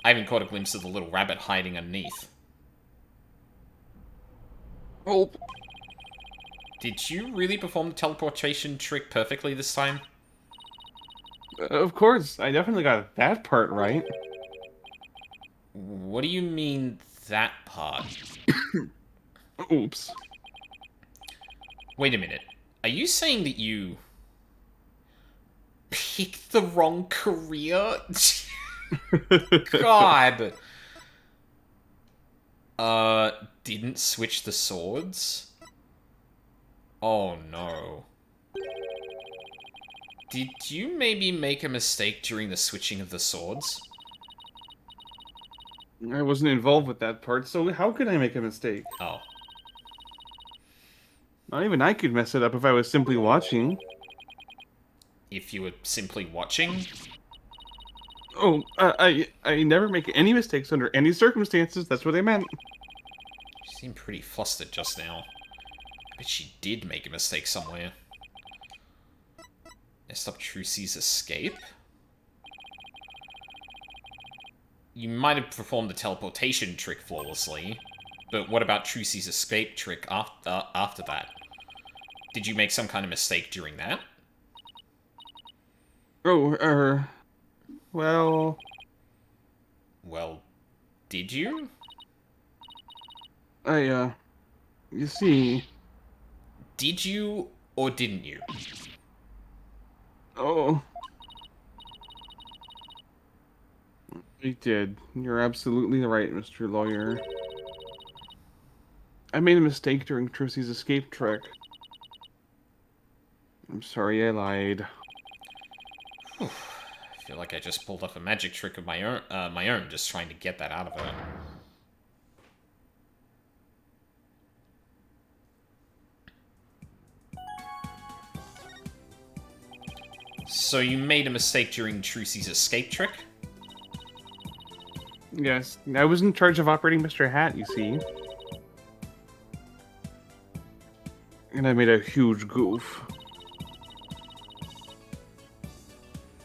I even caught a glimpse of the little rabbit hiding underneath. Oh. Did you really perform the teleportation trick perfectly this time? Of course, I definitely got that part right. What do you mean, that part? Oops. Wait a minute. Are you saying that you... picked the wrong career? God! Didn't switch the swords? Oh no. Did you maybe make a mistake during the switching of the swords? I wasn't involved with that part, so how could I make a mistake? Oh. Not even I could mess it up if I was simply watching. If you were simply watching? Oh, I never make any mistakes under any circumstances. That's what I meant. She seemed pretty flustered just now. I bet she did make a mistake somewhere. Messed up Trucy's escape? You might have performed the teleportation trick flawlessly, but what about Trucy's escape trick after that? Did you make some kind of mistake during that? Oh, well... Well, did you? You see... Did you, or didn't you? Oh... I did. You're absolutely right, Mr. Lawyer. I made a mistake during Trucy's escape trick. I'm sorry I lied. Whew. I feel like I just pulled off a magic trick of my own, just trying to get that out of her. So you made a mistake during Trucy's escape trick? Yes, I was in charge of operating Mr. Hat, you see. And I made a huge goof.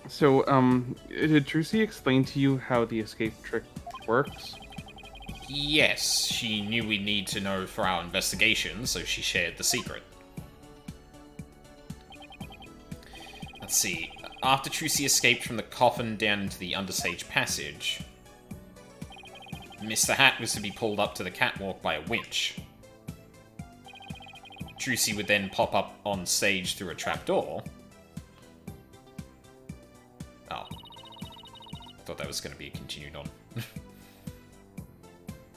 So, did Trucy explain to you how the escape trick works? Yes, she knew we'd need to know for our investigation, so she shared the secret. let's see. After Trucy escaped from the coffin down into the understage passage, Mr. Hat was to be pulled up to the catwalk by a winch. Trucy would then pop up on stage through a trapdoor. Oh. Thought that was going to be continued on.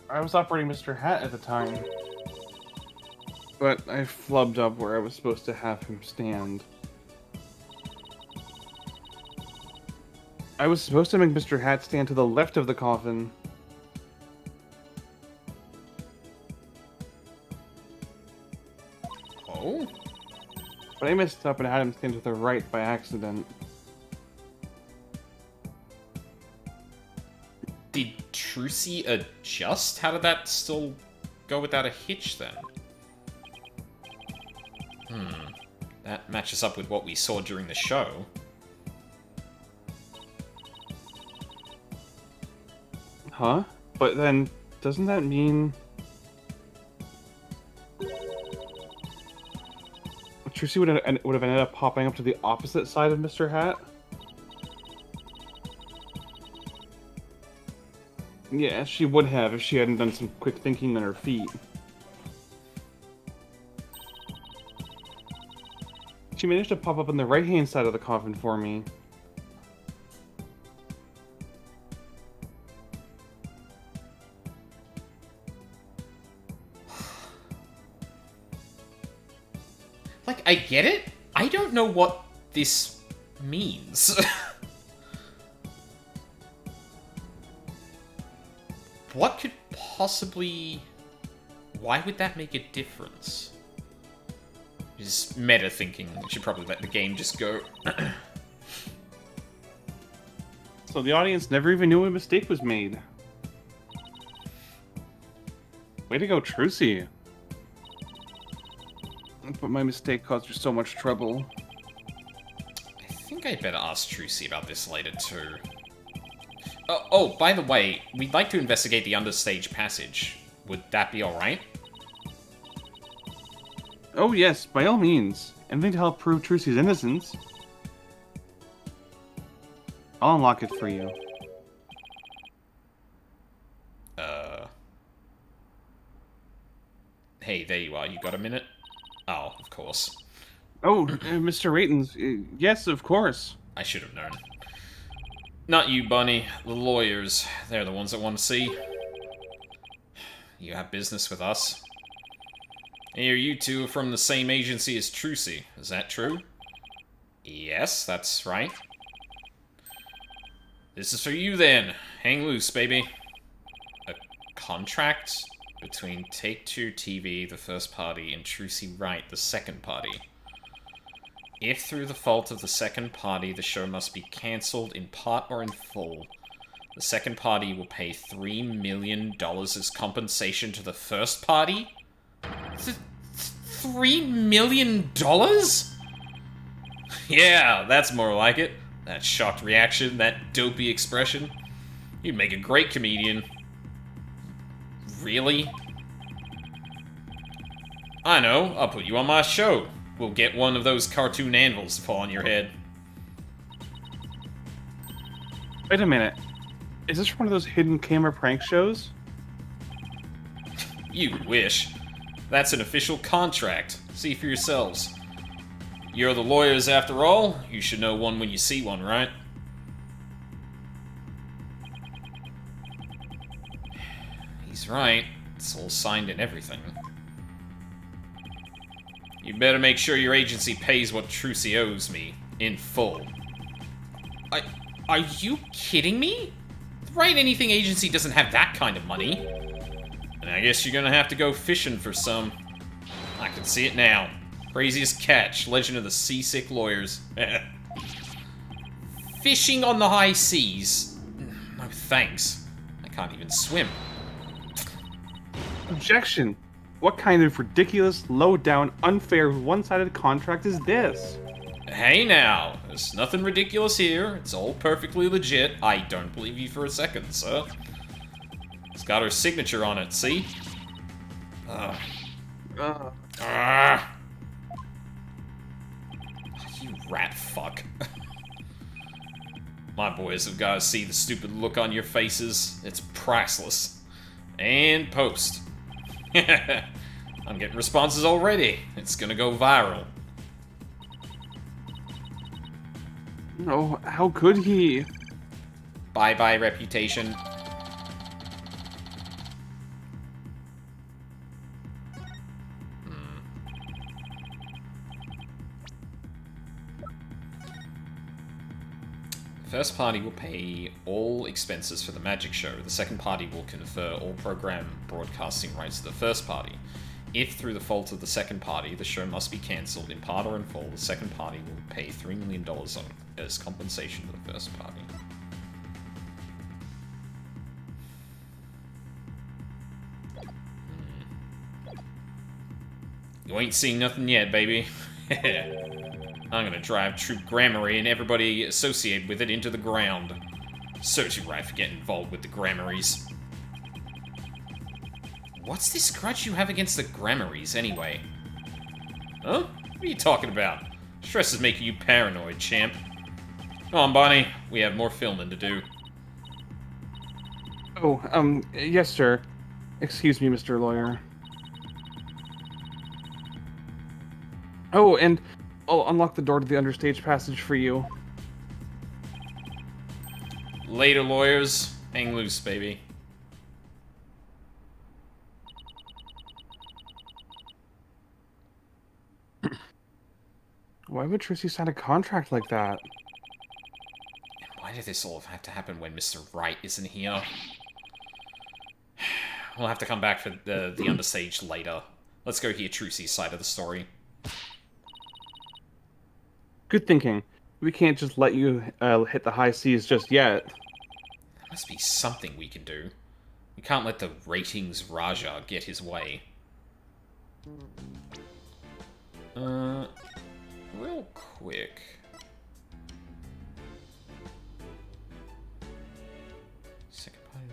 I was operating Mr. Hat at the time. But I flubbed up where I was supposed to have him stand. I was supposed to make Mr. Hat stand to the left of the coffin. Oh? But I messed up and had him stand to the right by accident. Did Trucy adjust? How did that still go without a hitch then? That matches up with what we saw during the show. Huh? But then, doesn't that mean... Trucy would have ended up popping up to the opposite side of Mr. Hat? Yeah, she would have if she hadn't done some quick thinking on her feet. She managed to pop up on the right-hand side of the coffin for me. Like, I get it. I don't know what this means. What could possibly... Why would that make a difference? Just meta thinking. I should probably let the game just go. So the audience never even knew a mistake was made. Way to go, Trucy. But my mistake caused you so much trouble. I think I'd better ask Trucy about this later, too. Oh, by the way, we'd like to investigate the understage passage. Would that be alright? Oh yes, by all means. Anything to help prove Trucy's innocence. I'll unlock it for you. Hey, there you are. You got a minute? Oh, of course. Oh, Mr. Ratons, yes, of course. I should have known. Not you, Bunny. The lawyers. They're the ones that want to see. You have business with us. Here, you two are from the same agency as Trucy. Is that true? Yes, that's right. This is for you, then. Hang loose, baby. A contract between Take-Two TV, the first party, and Trucy Wright, the second party. If through the fault of the second party, the show must be cancelled in part or in full, the second party will pay $3 million as compensation to the first party? $3 million? Yeah, that's more like it. That shocked reaction, that dopey expression. You'd make a great comedian. Really? I know, I'll put you on my show. We'll get one of those cartoon anvils to fall on your head. Wait a minute. Is this one of those hidden camera prank shows? You wish. That's an official contract. See for yourselves. You're the lawyers after all. You should know one when you see one, right? He's right. It's all signed and everything. You better make sure your agency pays what Trucy owes me, in full. Are you kidding me? The Write Anything agency doesn't have that kind of money. And I guess you're gonna have to go fishing for some. I can see it now. Craziest catch, Legend of the Seasick Lawyers. Fishing on the high seas? No thanks. I can't even swim. Objection! What kind of ridiculous, low-down, unfair, one-sided contract is this? Hey now, there's nothing ridiculous here. It's all perfectly legit. I don't believe you for a second, sir. It's got her signature on it, see? Are You rat fuck. My boys have got to see the stupid look on your faces. It's priceless. And post. I'm getting responses already. It's gonna go viral. Oh, how could he? Bye-bye, reputation. The first party will pay all expenses for the magic show. The second party will confer all program broadcasting rights to the first party. If, through the fault of the second party, the show must be cancelled in part or in full, the second party will pay $3 million as compensation to the first party. You ain't seen nothing yet, baby. I'm gonna drive Troop Gramarye and everybody associated with it into the ground. Serves you right for getting involved with the Gramarys. What's this grudge you have against the Gramarys, anyway? Huh? What are you talking about? Stress is making you paranoid, champ. Come on, Bonnie. We have more filming to do. Oh, yes, sir. Excuse me, Mr. Lawyer. Oh, and I'll unlock the door to the understage passage for you. Later, lawyers. Hang loose, baby. Why would Trissy sign a contract like that? Why did this all have to happen when Mr. Wright isn't here? We'll have to come back for the understage later. Let's go hear Trucy's side of the story. Good thinking. We can't just let you hit the high seas just yet. There must be something we can do. We can't let the ratings Raja get his way. Real quick. Second party.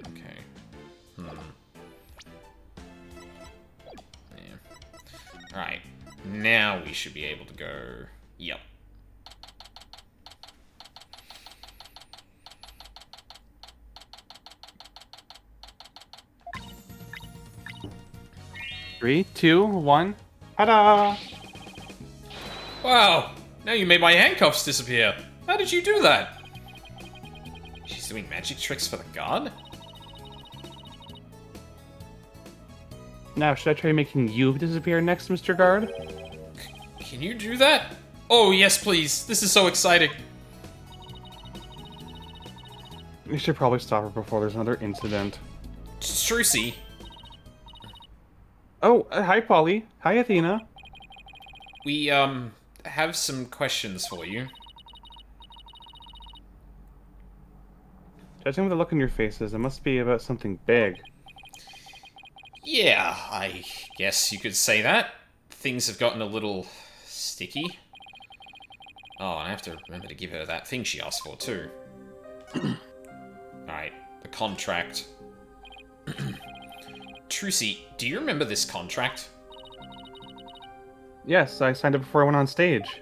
Okay. Yeah. Alright. Now we should be able to go. Yep. Three, two, one. Ta-da! Wow! Now you made my handcuffs disappear. How did you do that? She's doing magic tricks for the god? Now, should I try making you disappear next, Mr. Guard? Can you do that? Oh, yes, please. This is so exciting. We should probably stop her before there's another incident. Trucy. Oh, hi, Polly. Hi, Athena. We, have some questions for you. Judging by the look on your faces, it must be about something big. Yeah, I guess you could say that. Things have gotten a little sticky. Oh, and I have to remember to give her that thing she asked for, too. Alright, the contract. Trucy, do you remember this contract? Yes, I signed it before I went on stage.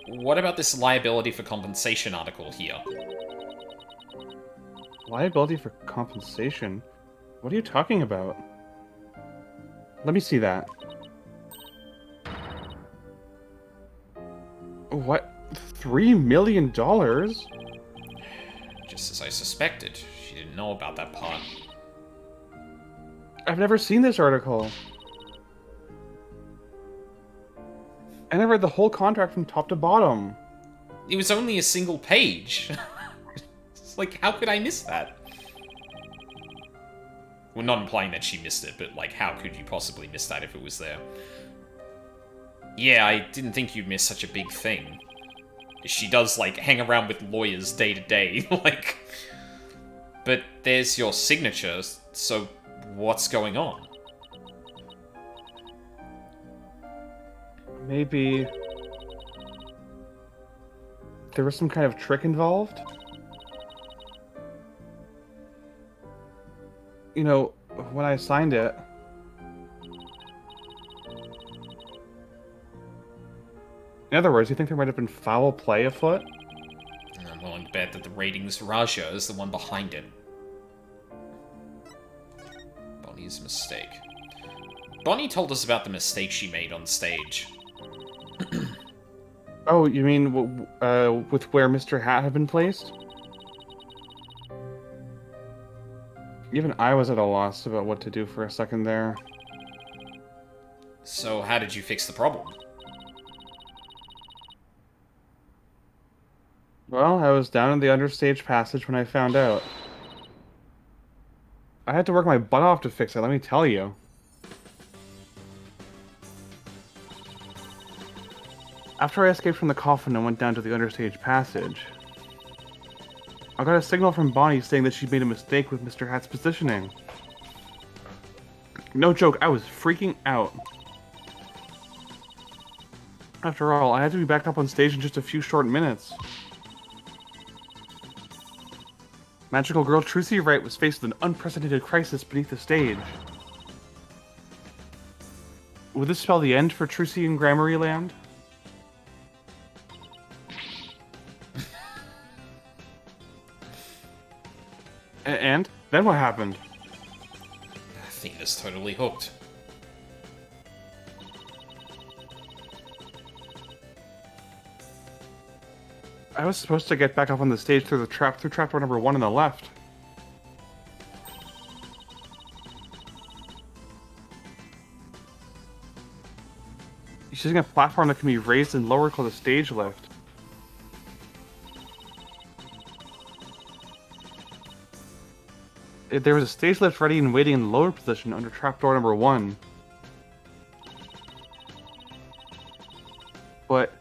What about this liability for compensation article here? Liability for compensation? What are you talking about? Let me see that. What? $3 million? Just as I suspected. She didn't know about that part. I've never seen this article. And I read the whole contract from top to bottom. It was only a single page. It's like, how could I miss that? Well, not implying that she missed it, but, like, how could you possibly miss that if it was there? Yeah, I didn't think you'd miss such a big thing. She does, like, hang around with lawyers day to day, like... But there's your signature, so what's going on? Maybe... there was some kind of trick involved? You know, when I signed it... In other words, you think there might have been foul play afoot? I'm willing to bet that the ratings Raja is the one behind it. Bonnie's mistake. Bonnie told us about the mistake she made on stage. Oh, you mean with where Mr. Hat had been placed? Even I was at a loss about what to do for a second there. So how did you fix the problem? Well, I was down in the understage passage when I found out. I had to work my butt off to fix it, let me tell you. After I escaped from the coffin and went down to the understage passage, I got a signal from Bonnie saying that she'd made a mistake with Mr. Hat's positioning. No joke, I was freaking out. After all, I had to be back up on stage in just a few short minutes. Magical girl Trucy Wright was faced with an unprecedented crisis beneath the stage. Would this spell the end for Trucy and Gramarye Land? And then what happened? Athena's totally hooked. I was supposed to get back up on the stage through trapdoor number 1 on the left. She's using a platform that can be raised and lowered called a stage lift. There was a stage lift ready and waiting in the lower position under trapdoor number 1. But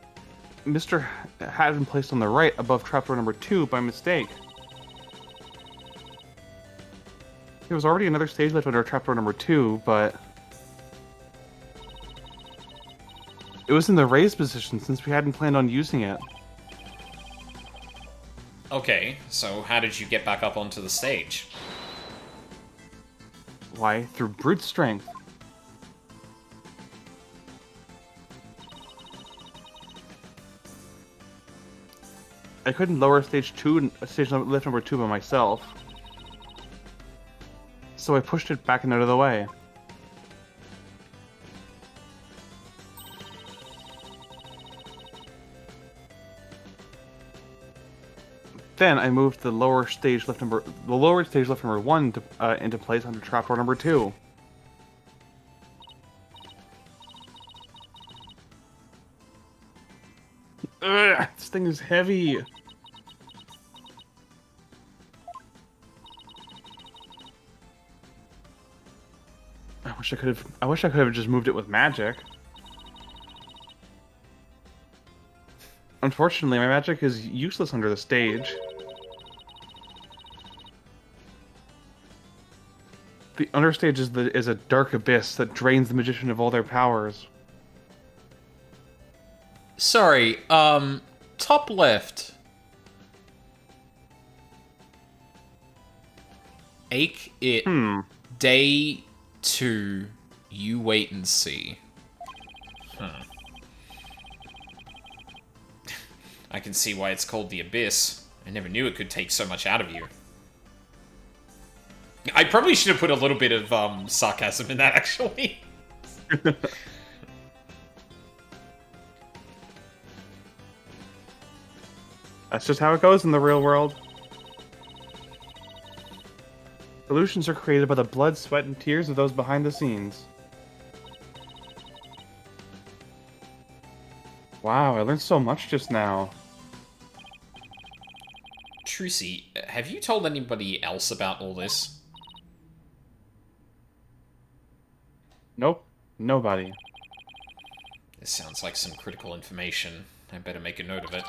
Mr. had been placed on the right above trapdoor number 2 by mistake. There was already another stage lift under trapdoor number 2, but it was in the raised position since we hadn't planned on using it. Okay, so how did you get back up onto the stage? Why? Through brute strength. I couldn't lower stage lift number 2 by myself. So I pushed it back and out of the way. Then I moved the lower stage lift number 1 into place under trapdoor number 2. Ugh, this thing is heavy. I wish I could have just moved it with magic. Unfortunately, my magic is useless under the stage. The understage is a dark abyss that drains the magician of all their powers. Sorry, top left. Ache it. Day 2. You wait and see. Huh. I can see why it's called the Abyss. I never knew it could take so much out of you. I probably should have put a little bit of sarcasm in that, actually. That's just how it goes in the real world. Solutions are created by the blood, sweat, and tears of those behind the scenes. Wow, I learned so much just now. Trucy, have you told anybody else about all this? Nope, nobody. This sounds like some critical information. I better make a note of it.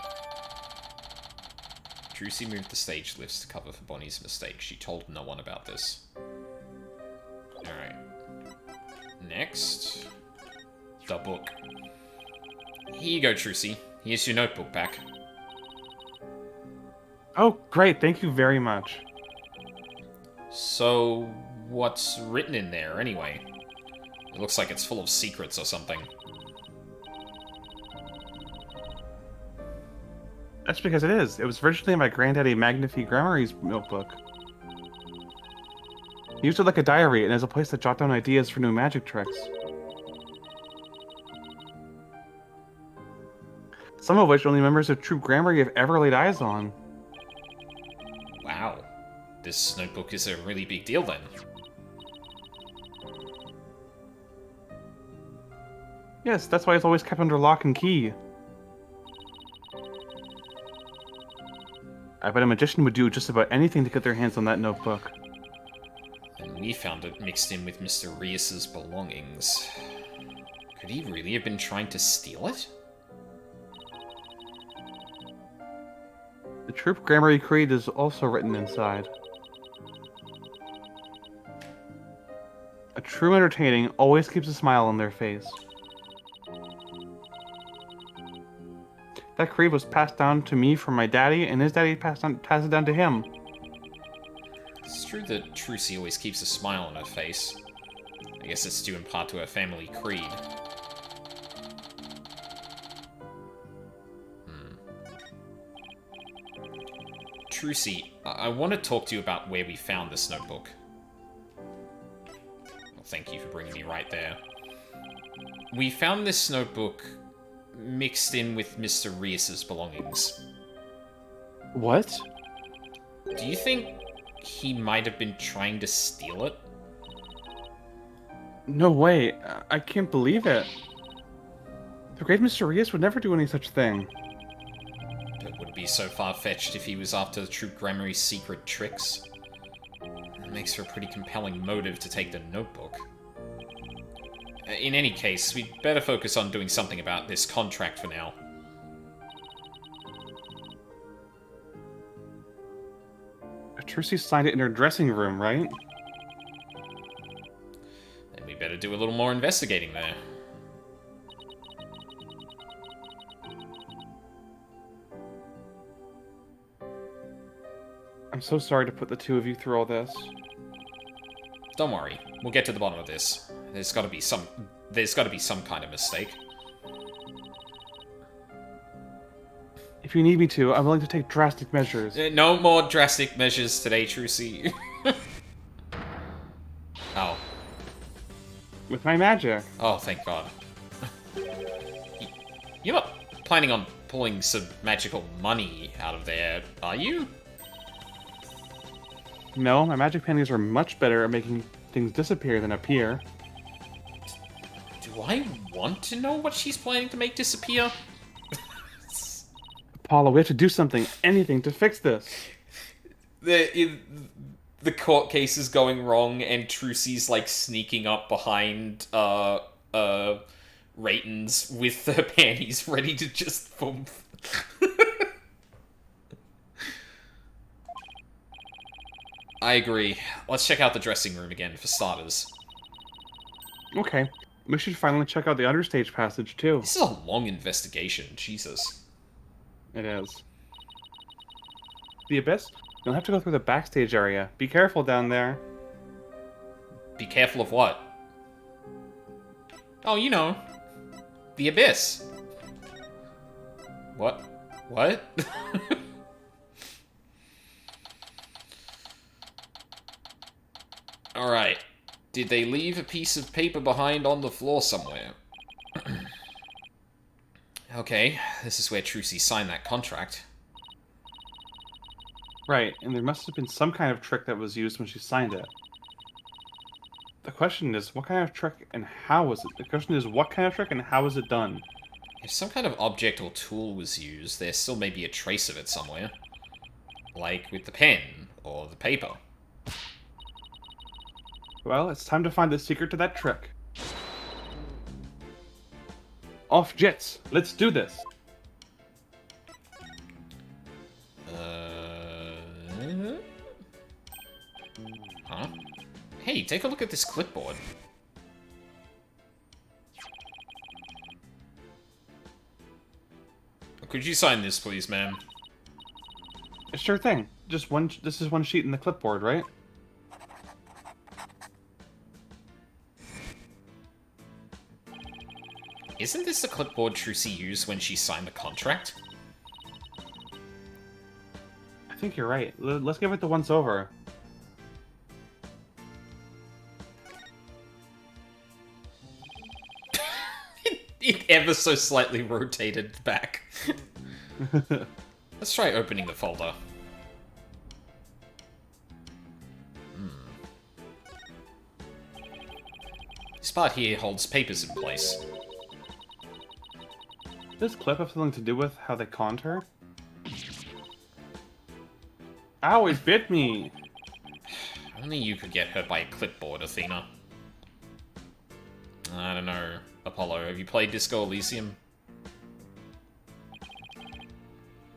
Trucy moved the stage lifts to cover for Bonnie's mistake. She told no one about this. Alright. Next. The book. Here you go, Trucy. Here's your notebook back. Oh, great, thank you very much. So, what's written in there, anyway? It looks like it's full of secrets or something. That's because it is. It was originally my granddaddy Magnifi Grammary's notebook. He used it like a diary and as a place to jot down ideas for new magic tricks. Some of which only members of True Grammary have ever laid eyes on. Wow. This notebook is a really big deal then. Yes, that's why it's always kept under lock and key. I bet a magician would do just about anything to get their hands on that notebook. And we found it mixed in with Mr. Rias's belongings. Could he really have been trying to steal it? The Troop Grammary Creed is also written inside. A true entertaining always keeps a smile on their face. That creed was passed down to me from my daddy, and his daddy passed it down to him. It's true that Trucy always keeps a smile on her face. I guess it's due in part to her family creed. Trucy, I want to talk to you about where we found this notebook. Well, thank you for bringing me right there. We found this notebook mixed in with Mr. Rias's belongings. What? Do you think he might have been trying to steal it? No way. I can't believe it. The great Mr. Rias would never do any such thing. It would be so far-fetched if he was after the True Grammary's secret tricks. That makes for a pretty compelling motive to take the notebook. In any case, we'd better focus on doing something about this contract for now. Trucy signed it in her dressing room, right? Then we better do a little more investigating there. I'm so sorry to put the two of you through all this. Don't worry, we'll get to the bottom of this. There's got to be some kind of mistake. If you need me to, I'm willing to take drastic measures. No more drastic measures today, Trucy. Oh. With my magic. Oh, thank God. You're not planning on pulling some magical money out of there, are you? No, my magic panties are much better at making things disappear than appear. Do I want to know what she's planning to make disappear? Paula, we have to do something, anything, to fix this. The court case is going wrong, and Trucy's like sneaking up behind Raytons with her panties ready to just boom. I agree. Let's check out the dressing room again, for starters. Okay. We should finally check out the understage passage, too. This is a long investigation, Jesus. It is. The Abyss? You'll have to go through the backstage area. Be careful down there. Be careful of what? Oh, you know. The Abyss. What? What? Alright. Did they leave a piece of paper behind on the floor somewhere? Okay, this is where Trucy signed that contract. Right, and there must have been some kind of trick that was used when she signed it. The question is, what kind of trick and how was it? The question is, what kind of trick and how was it done? If some kind of object or tool was used, there still may be a trace of it somewhere. Like with the pen, or the paper. Well, it's time to find the secret to that trick. Off jets! Let's do this! Huh? Hey, take a look at this clipboard. Could you sign this, please, ma'am? Sure thing. Just one. This is one sheet in the clipboard, right? Isn't this the clipboard Trucy used when she signed the contract? think you're right. Let's give it the once over. It ever so slightly rotated back. Let's try opening the folder. This part here holds papers in place. Does this clip have something to do with how they conned her? Ow, it bit me! Only you could get hurt by a clipboard, Athena. I don't know. Apollo, have you played Disco Elysium?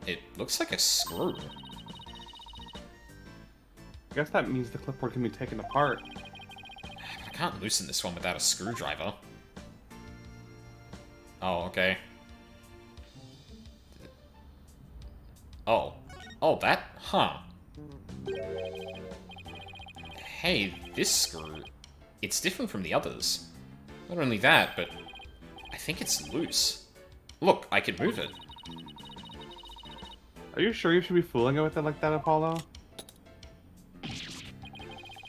It looks like a screw. I guess that means the clipboard can be taken apart. I can't loosen this one without a screwdriver. Oh, okay. Oh. Oh, that? Huh. Hey, this screw... It's different from the others. Not only that, but... I think it's loose. Look, I can move it. Are you sure you should be fooling it with it like that, Apollo?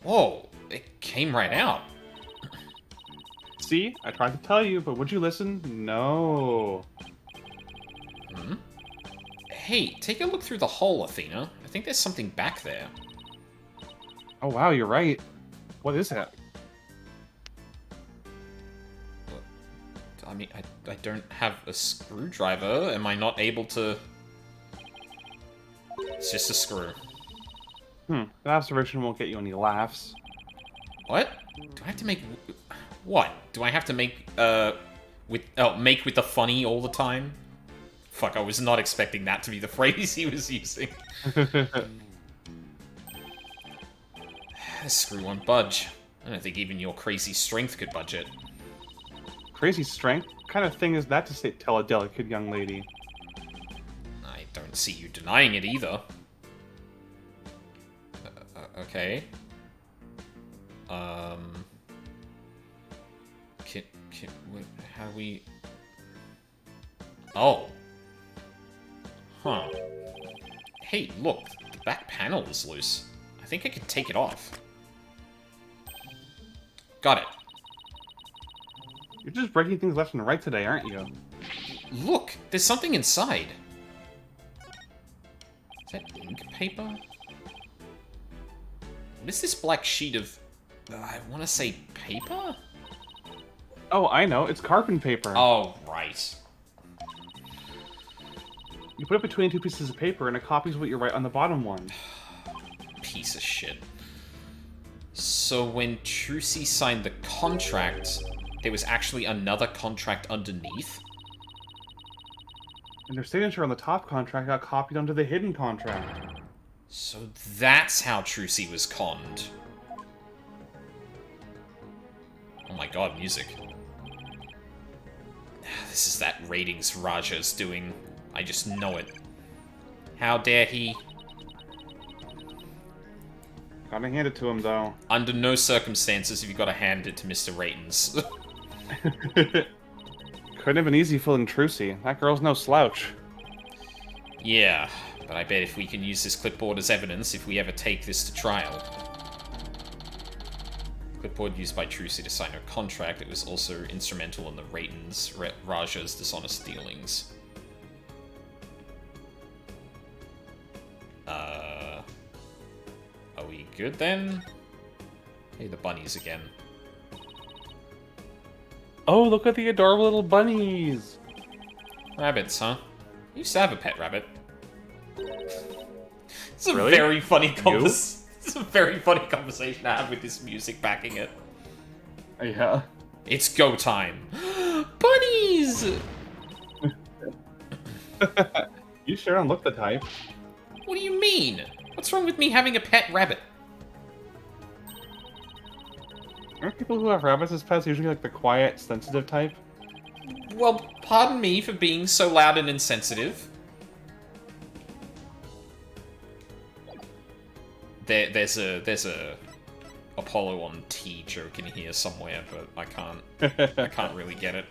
Whoa, it came right out. See? I tried to tell you, but would you listen? No. Hmm? Hey, take a look through the hole, Athena. I think there's something back there. Oh wow, you're right. What is that? I mean, I don't have a screwdriver. Am I not able to... It's just a screw. That observation won't get you any laughs. What? Do I have to make... What? Do I have to make, make with the funny all the time? Fuck, I was not expecting that to be the phrase he was using. This screw won't budge. I don't think even your crazy strength could budge it. Crazy strength? What kind of thing is that to say, tell a delicate young lady? I don't see you denying it either. Okay. How do we... Oh. Huh. Hey, look. The back panel is loose. I think I could take it off. Got it. You're just breaking things left and right today, aren't you? Look! There's something inside. Is that ink paper? What is this black sheet of... I want to say paper? Oh, I know. It's carbon paper. Oh, right. You put it between two pieces of paper and it copies what you write on the bottom one. Piece of shit. So when Trucy signed the contract, there was actually another contract underneath? And her signature on the top contract got copied onto the hidden contract. So that's how Trucy was conned. Oh my god, music. This is that ratings Raja's doing. I just know it. How dare he? Gotta hand it to him, though. Under no circumstances have you got to hand it to Mr. Ratings. Couldn't have been easy fooling Trucy. That girl's no slouch. Yeah, but I bet if we can use this clipboard as evidence if we ever take this to trial. Clipboard used by Trucy to sign her contract. It was also instrumental in the Ratings, Raja's dishonest dealings. Are we good then? Hey, the bunnies again. Oh, look at the adorable little bunnies! Rabbits, huh? I used to have a pet rabbit. It's a Really? very funny It's a very funny conversation to have with this music backing it. Yeah. It's go time. Bunnies! You sure don't look the type. What do you mean? What's wrong with me having a pet rabbit? Aren't people who have rabbits as pets usually like the quiet, sensitive type? Well, pardon me for being so loud and insensitive. There's a Apollo on T joke in here somewhere, but I can't really get it.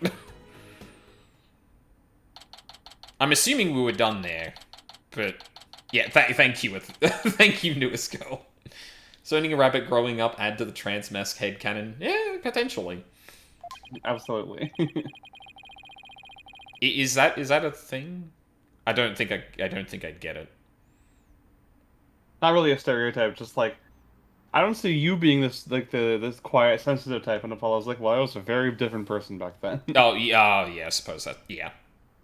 I'm assuming we were done there, but Yeah, thank you, thank you, newest girl. So owning a rabbit growing up add to the Transmask headcanon? Yeah, potentially. Absolutely. Is that a thing? I don't think I'd get it. Not really a stereotype, just like I don't see you being this quiet, sensitive type in Apollo's like, well, I was a very different person back then. I suppose that yeah,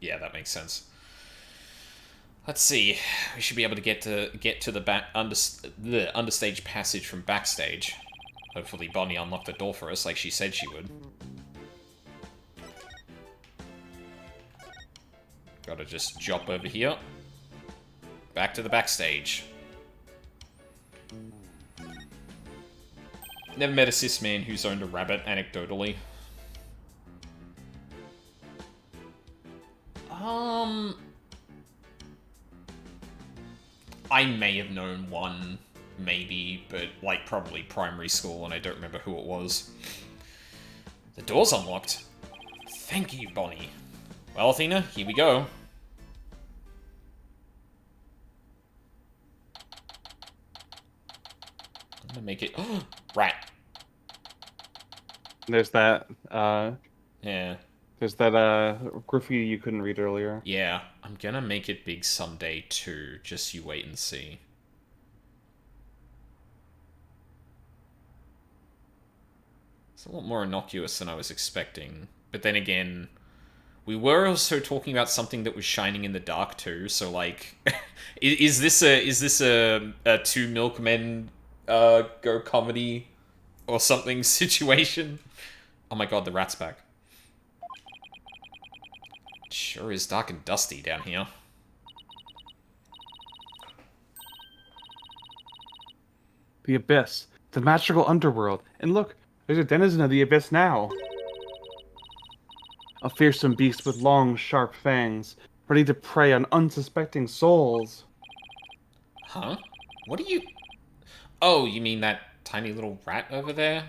that makes sense. Let's see. We should be able to get to the understage passage from backstage. Hopefully, Bonnie unlocked the door for us like she said she would. Gotta just jump over here. Back to the backstage. Never met a cis man who's owned a rabbit, anecdotally. I may have known one, maybe, but, like, probably primary school, and I don't remember who it was. The door's unlocked. Thank you, Bonnie. Well, Athena, here we go. I'm gonna make it... rat. There's that, Yeah. There's that, graffiti you couldn't read earlier. Yeah, I'm gonna make it big someday, too. Just you wait and see. It's a lot more innocuous than I was expecting. But then again, we were also talking about something that was shining in the dark, too. So, like, is this a two milkmen go comedy or something situation? Oh my god, the rat's back. It sure is dark and dusty down here. The Abyss, the magical underworld. And look, there's a denizen of the Abyss now. A fearsome beast with long, sharp fangs, ready to prey on unsuspecting souls. Huh? What are you... Oh, you mean that tiny little rat over there?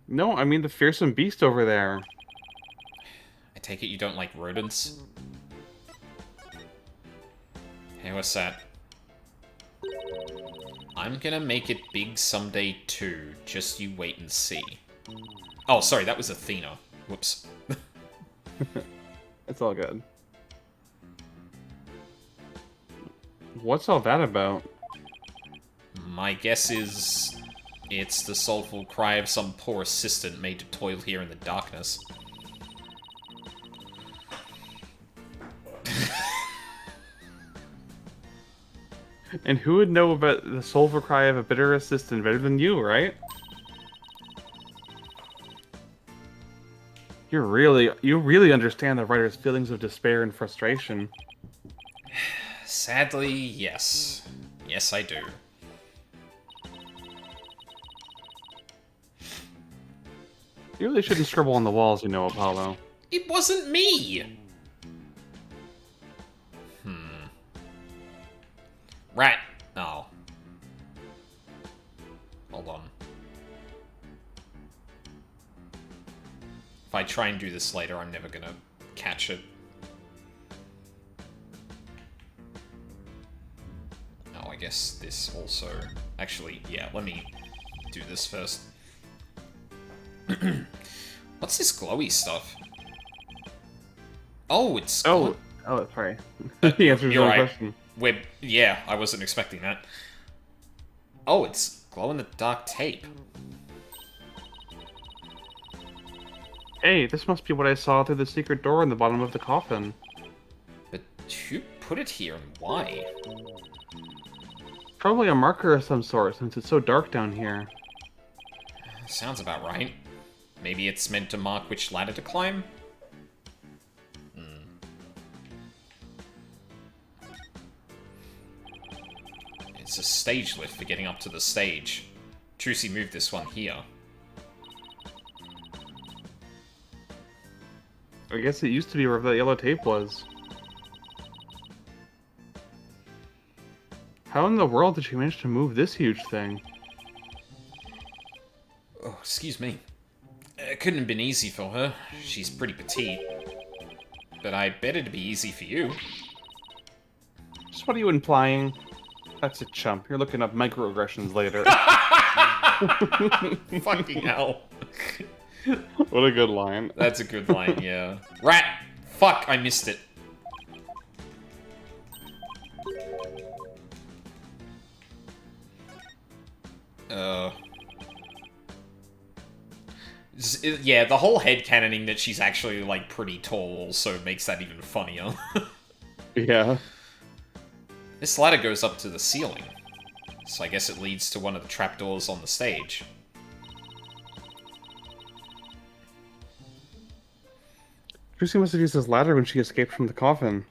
No, I mean the fearsome beast over there. I take it you don't like rodents? Hey, what's that? I'm gonna make it big someday too, just you wait and see. Oh, sorry, that was Athena. Whoops. It's all good. What's all that about? My guess is... it's the soulful cry of some poor assistant made to toil here in the darkness. And who would know about the soulful cry of a bitter assistant better than you, right? You really understand the writer's feelings of despair and frustration. Sadly, yes. Yes, I do. You really shouldn't scribble on the walls, you know, Apollo. It wasn't me! Rat! Oh. Hold on. If I try and do this later, I'm never gonna catch it. Oh, I guess this also... Actually, yeah, let me do this first. What's this glowy stuff? Oh, it's... Oh, that's right. He answers your right. question. Yeah, I wasn't expecting that. Oh, it's glow-in-the-dark tape. Hey, this must be what I saw through the secret door in the bottom of the coffin. But who put it here and why? Probably a marker of some sort, since it's so dark down here. Sounds about right. Maybe it's meant to mark which ladder to climb? It's a stage lift for getting up to the stage. Trucy moved this one here. I guess it used to be where the yellow tape was. How in the world did she manage to move this huge thing? Oh, excuse me. It couldn't have been easy for her. She's pretty petite. But I bet it'd be easy for you. what are you implying? That's a chump. You're looking up microaggressions later. Fucking hell. What a good line. That's a good line, yeah. Rat! Fuck, I missed it. Yeah, the whole headcanoning that she's actually, like, pretty tall also makes that even funnier. Yeah. This ladder goes up to the ceiling, so I guess it leads to one of the trapdoors on the stage. Trucy must have used this ladder when she escaped from the coffin.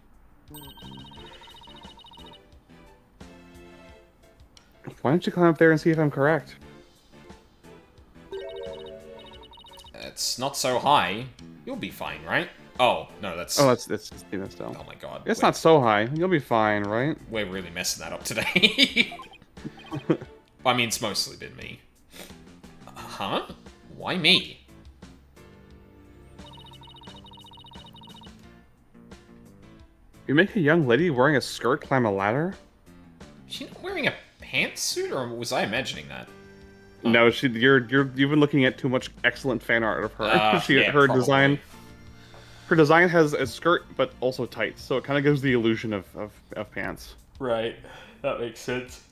Why don't you climb up there and see if I'm correct? It's not so high. You'll be fine, right? Oh, no, that's... Oh, that's Tina still. Oh my god. It's not so high. You'll be fine, right? We're really messing that up today. I mean, it's mostly been me. Huh? Why me? You make a young lady wearing a skirt climb a ladder? Is she not wearing a pantsuit, or was I imagining that? No, you've been looking at too much excellent fan art of her. Yeah, her probably. design has a skirt but also tights, so it kind of gives the illusion of pants. Right. That makes sense.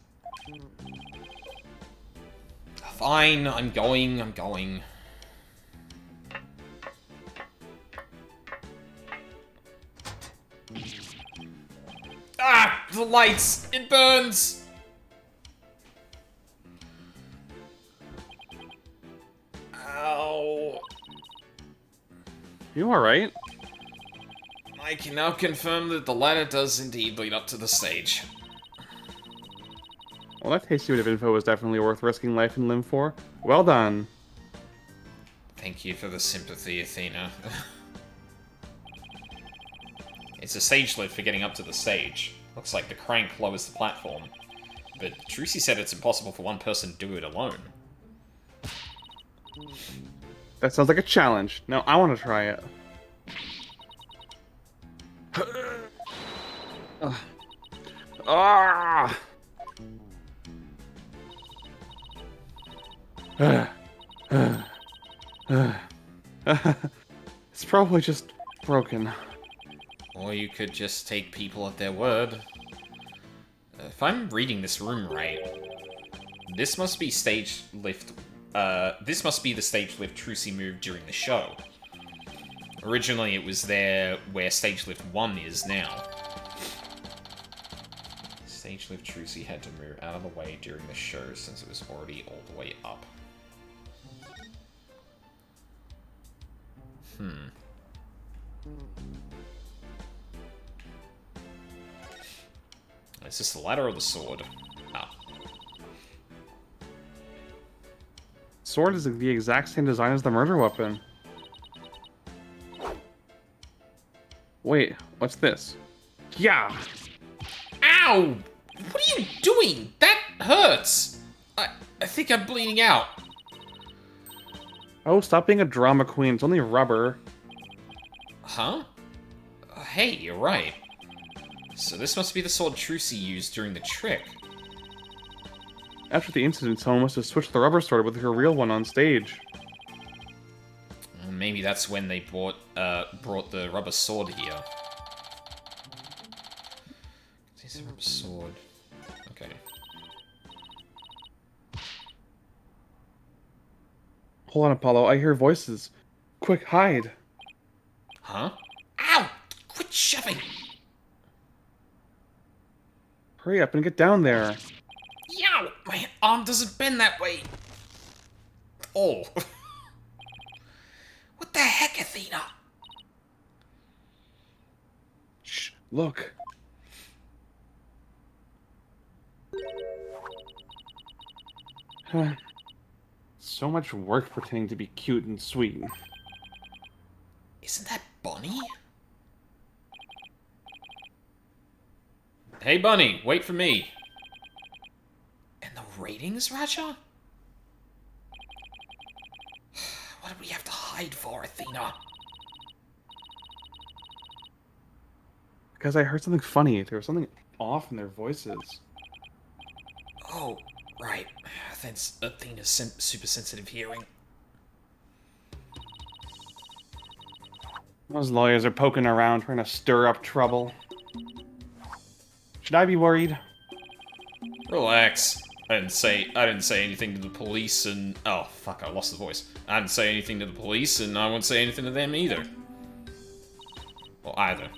Fine, I'm going. Ah! The lights! It burns! Ow. You alright? I can now confirm that the ladder does indeed lead up to the stage. Well, that tasty bit of info was definitely worth risking life and limb for. Well done. Thank you for the sympathy, Athena. It's a stage lift for getting up to the stage. Looks like the crank lowers the platform. But Trucy said it's impossible for one person to do it alone. That sounds like a challenge. Now I want to try it. Ah! It's probably just broken. Or you could just take people at their word. If I'm reading this room right, this must be stage lift. This must be the stage lift Trucy moved during the show. Originally, it was there where stage lift 1 is now. Stage lift Trucy had to move out of the way during the show since it was already all the way up. Is this the ladder or the sword? Ah. Sword is the exact same design as the murder weapon. Wait, what's this? Yeah! Ow! What are you doing? That hurts! I think I'm bleeding out. Oh, stop being a drama queen. It's only rubber. Huh? Hey, you're right. So this must be the sword Trucy used during the trick. After the incident, someone must have switched the rubber sword with her real one on stage. Well, maybe that's when they brought the rubber sword here. This rubber sword. Okay. Hold on, Apollo. I hear voices. Quick, hide. Huh? Ow! Quit shoving! Hurry up and get down there. Yow! My arm doesn't bend that way. Oh. What the heck, Athena? Shh, look. So much work pretending to be cute and sweet. Isn't that Bonnie? Hey, Bunny, wait for me. And the ratings, Raja? What did we have to hide for, Athena? Because I heard something funny. There was something off in their voices. Oh, right. That's Athena's super sensitive hearing. Those lawyers are poking around, trying to stir up trouble. Should I be worried? Relax. I didn't say anything to the police, and oh fuck, I lost the voice. I didn't say anything to the police, and I won't say anything to them either. Well, either.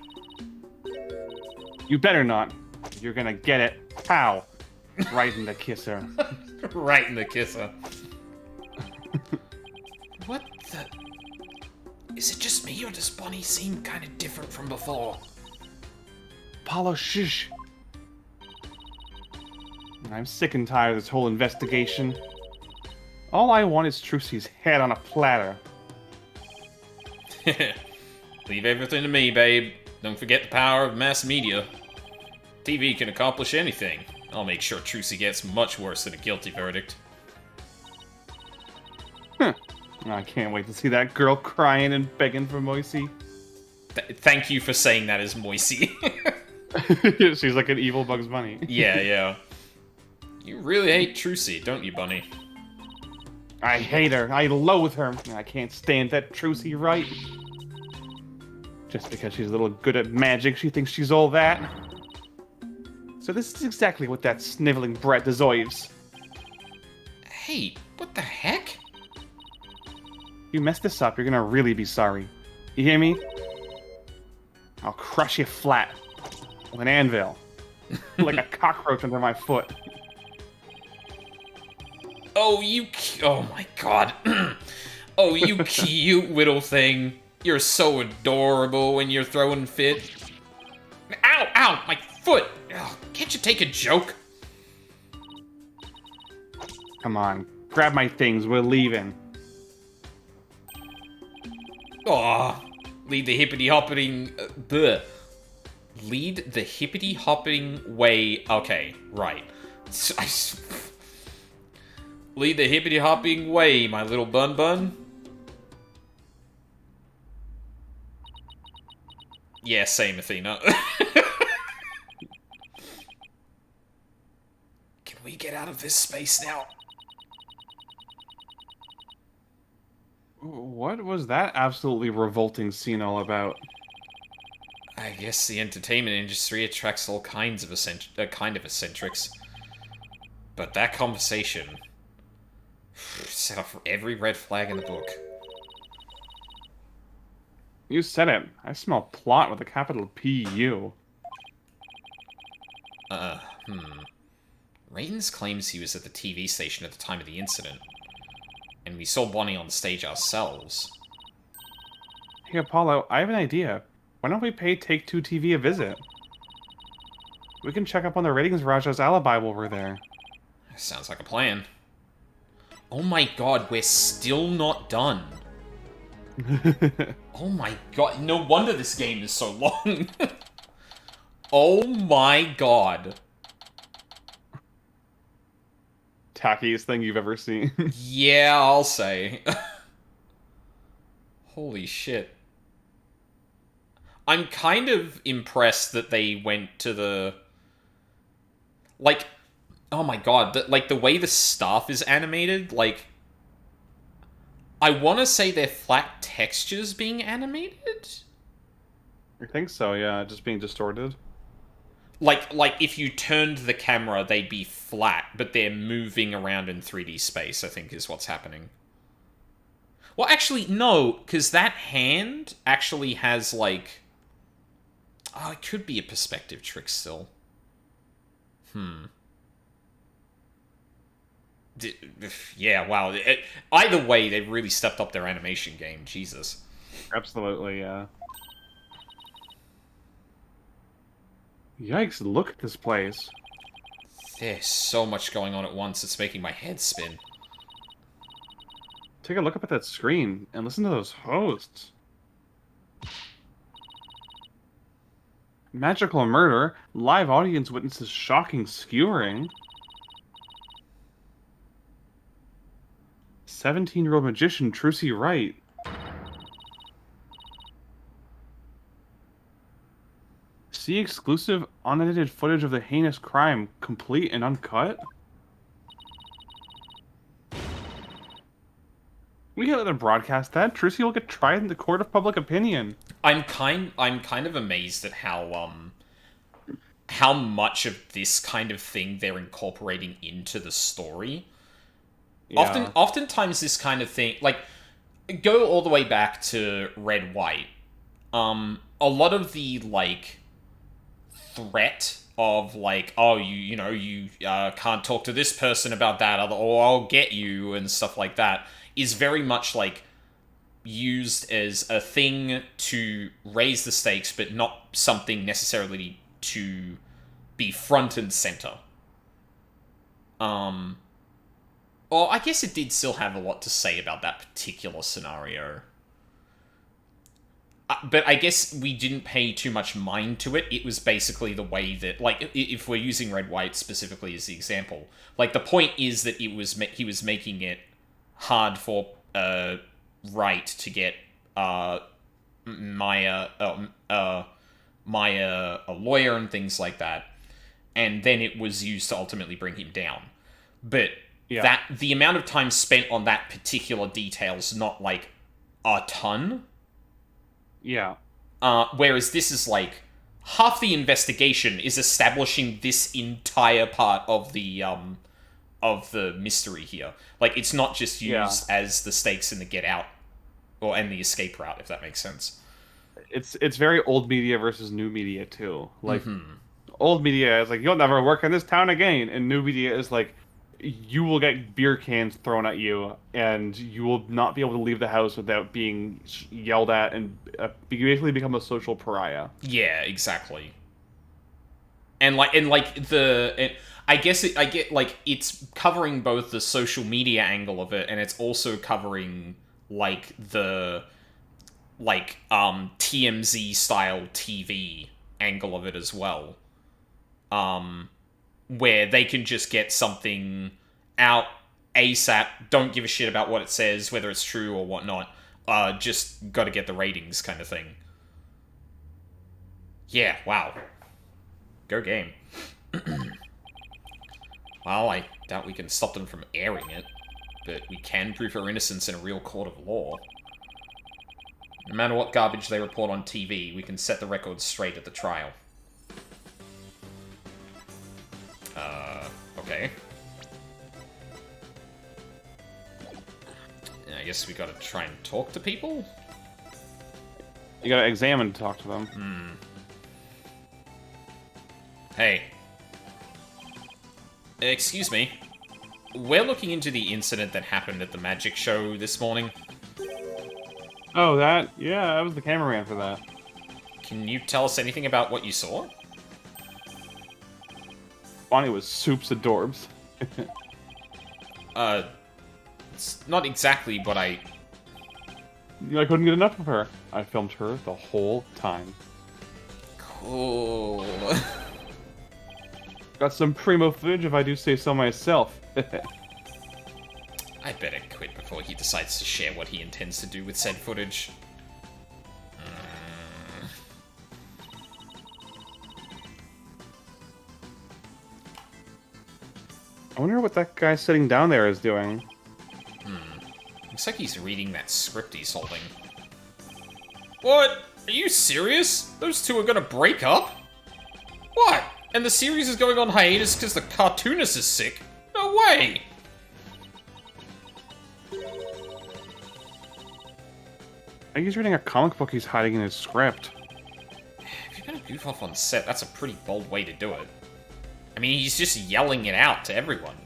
You better not. You're gonna get it. Pow! Right in the kisser. Right in the kisser. What the? Is it just me, or does Bonnie seem kind of different from before? Apollo, shush. I'm sick and tired of this whole investigation. All I want is Trucy's head on a platter. Leave everything to me, babe. Don't forget the power of mass media. TV can accomplish anything. I'll make sure Trucy gets much worse than a guilty verdict. I can't wait to see that girl crying and begging for Moisey. Thank you for saying that as Moisey. She's like an evil Bugs Bunny. Yeah. You really hate Trucy, don't you, Bunny? I hate her. I loathe her. I can't stand that Trucy, right? Just because she's a little good at magic, she thinks she's all that. So this is exactly what that sniveling brat deserves. Hey, what the heck? If you mess this up, you're gonna really be sorry. You hear me? I'll crush you flat with an anvil. Like a cockroach under my foot. Oh, oh my god. Oh, you cute little thing. You're so adorable when you're throwing fit. Ow, my foot. Oh, can't you take a joke? Come on, grab my things, we're leaving. Aw, lead the hippity-hopping... Lead the hippity-hopping way... Okay, right. Lead the hippity-hopping way, my little bun-bun. Yeah, same, Athena. Can we get out of this space now? What was that absolutely revolting scene all about? I guess the entertainment industry attracts all kinds of eccentrics. But that conversation set off every red flag in the book. You said it. I smell plot with a capital P-U. Raidens claims he was at the TV station at the time of the incident. And we saw Bonnie on stage ourselves. Hey, Apollo, I have an idea. Why don't we pay Take-Two TV a visit? We can check up on the ratings Raja's alibi while we're there. Sounds like a plan. Oh my god, we're still not done. Oh my god, no wonder this game is so long. Oh my god. Tackiest thing you've ever seen. Yeah, I'll say. Holy shit. I'm kind of impressed that they went to the... Like, oh my god, the way the staff is animated, like... I want to say they're flat textures being animated? I think so, yeah, just being distorted. Like if you turned the camera, they'd be flat, but they're moving around in 3D space, I think is what's happening. Well, actually, no, because that hand actually has, like... Oh, it could be a perspective trick still. Yeah, wow. Either way, they've really stepped up their animation game. Jesus. Absolutely, yeah. Yikes, look at this place. There's so much going on at once, it's making my head spin. Take a look up at that screen and listen to those hosts. Magical murder, live audience witnesses shocking skewering. 17-year-old magician Trucy Wright. See exclusive unedited footage of the heinous crime, complete and uncut? We can't let them broadcast that. Trucy will get tried in the court of public opinion. I'm kind of amazed at how much of this kind of thing they're incorporating into the story. Yeah. Oftentimes this kind of thing, like, go all the way back to Red White. A lot of the, like, threat of, like, oh, you can't talk to this person about that, or I'll get you, and stuff like that, is very much, like, used as a thing to raise the stakes, but not something necessarily to be front and center. Well, I guess it did still have a lot to say about that particular scenario. But I guess we didn't pay too much mind to it. It was basically the way that, like, if we're using Red White specifically as the example, like, the point is that he was making it hard for Wright to get Maya a lawyer and things like that, and then it was used to ultimately bring him down. But that the amount of time spent on that particular detail's not, like, a ton. Yeah. Whereas this is, like, half the investigation is establishing this entire part of the mystery here. Like, it's not just used as the stakes in the get out and the escape route, if that makes sense. It's very old media versus new media too. Like, old media is like, you'll never work in this town again, and new media is like, you will get beer cans thrown at you, and you will not be able to leave the house without being yelled at, and basically become a social pariah. Yeah, exactly. I get, like, it's covering both the social media angle of it, and it's also covering, like, the, like, TMZ style TV angle of it as well. Where they can just get something out ASAP, don't give a shit about what it says, whether it's true or whatnot, just gotta get the ratings kind of thing. Yeah, wow. Go game. Well, I doubt we can stop them from airing it, but we can prove her innocence in a real court of law. No matter what garbage they report on TV, we can set the record straight at the trial. Okay. I guess we gotta try and talk to people? You gotta examine to talk to them. Hey. Excuse me. We're looking into the incident that happened at the magic show this morning. Oh, that? Yeah, I was the cameraman for that. Can you tell us anything about what you saw? Bonnie was soups adorbs. It's not exactly what I couldn't get enough of her. I filmed her the whole time. Cool. Got some primo footage if I do say so myself. I better quit before he decides to share what he intends to do with said footage. I wonder what that guy sitting down there is doing. Looks like he's reading that script he's holding. What? Are you serious? Those two are gonna break up? What? And the series is going on hiatus because the cartoonist is sick? No way! I think he's reading a comic book he's hiding in his script. If you're gonna goof off on set, that's a pretty bold way to do it. I mean, he's just yelling it out to everyone.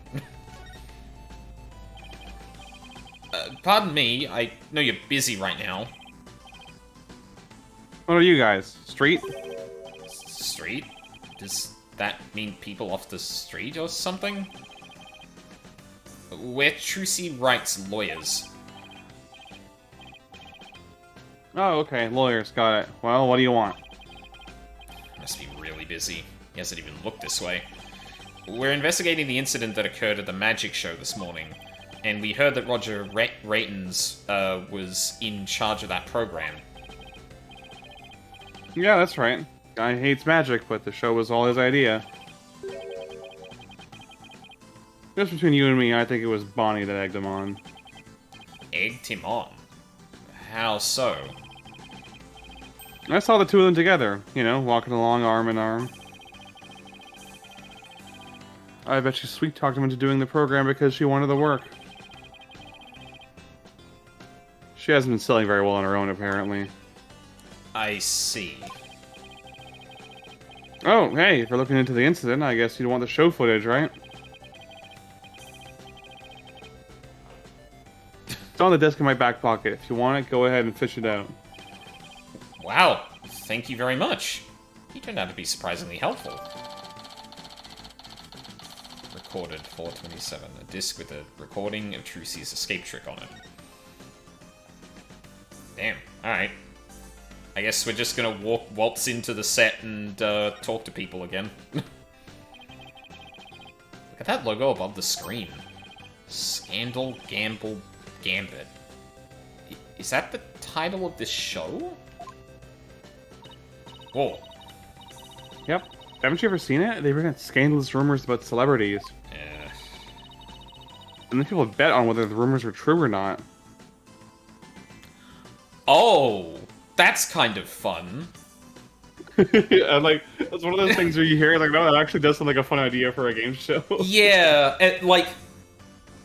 Pardon me, I know you're busy right now. What are you guys? Street? Street? Does that mean people off the street or something? We're Trucy Wright's lawyers. Oh, okay. Lawyers, got it. Well, what do you want? Must be really busy. He hasn't even looked this way. We're investigating the incident that occurred at the magic show this morning, and we heard that Roger Raytons was in charge of that program. Yeah, that's right. Guy hates magic, but the show was all his idea. Just between you and me, I think it was Bonnie that egged him on. Egged him on? How so? I saw the two of them together, you know, walking along arm in arm. I bet she sweet-talked him into doing the program because she wanted the work. She hasn't been selling very well on her own, apparently. I see. Oh, hey, if you're looking into the incident, I guess you'd want the show footage, right? It's on the desk in my back pocket. If you want it, go ahead and fish it out. Wow, thank you very much. You turned out to be surprisingly helpful. Recorded 427. A disc with a recording of Trucy's escape trick on it. Damn, alright. I guess we're just gonna waltz into the set and talk to people again. Look at that logo above the screen. Scandal, Gamble, Gambit. Is that the title of this show? Whoa. Yep. Haven't you ever seen it? They bring out scandalous rumors about celebrities. And then people bet on whether the rumors are true or not. Oh, that's kind of fun. Yeah, like, it's one of those things where you hear, like, no, that actually does sound like a fun idea for a game show. Yeah, like...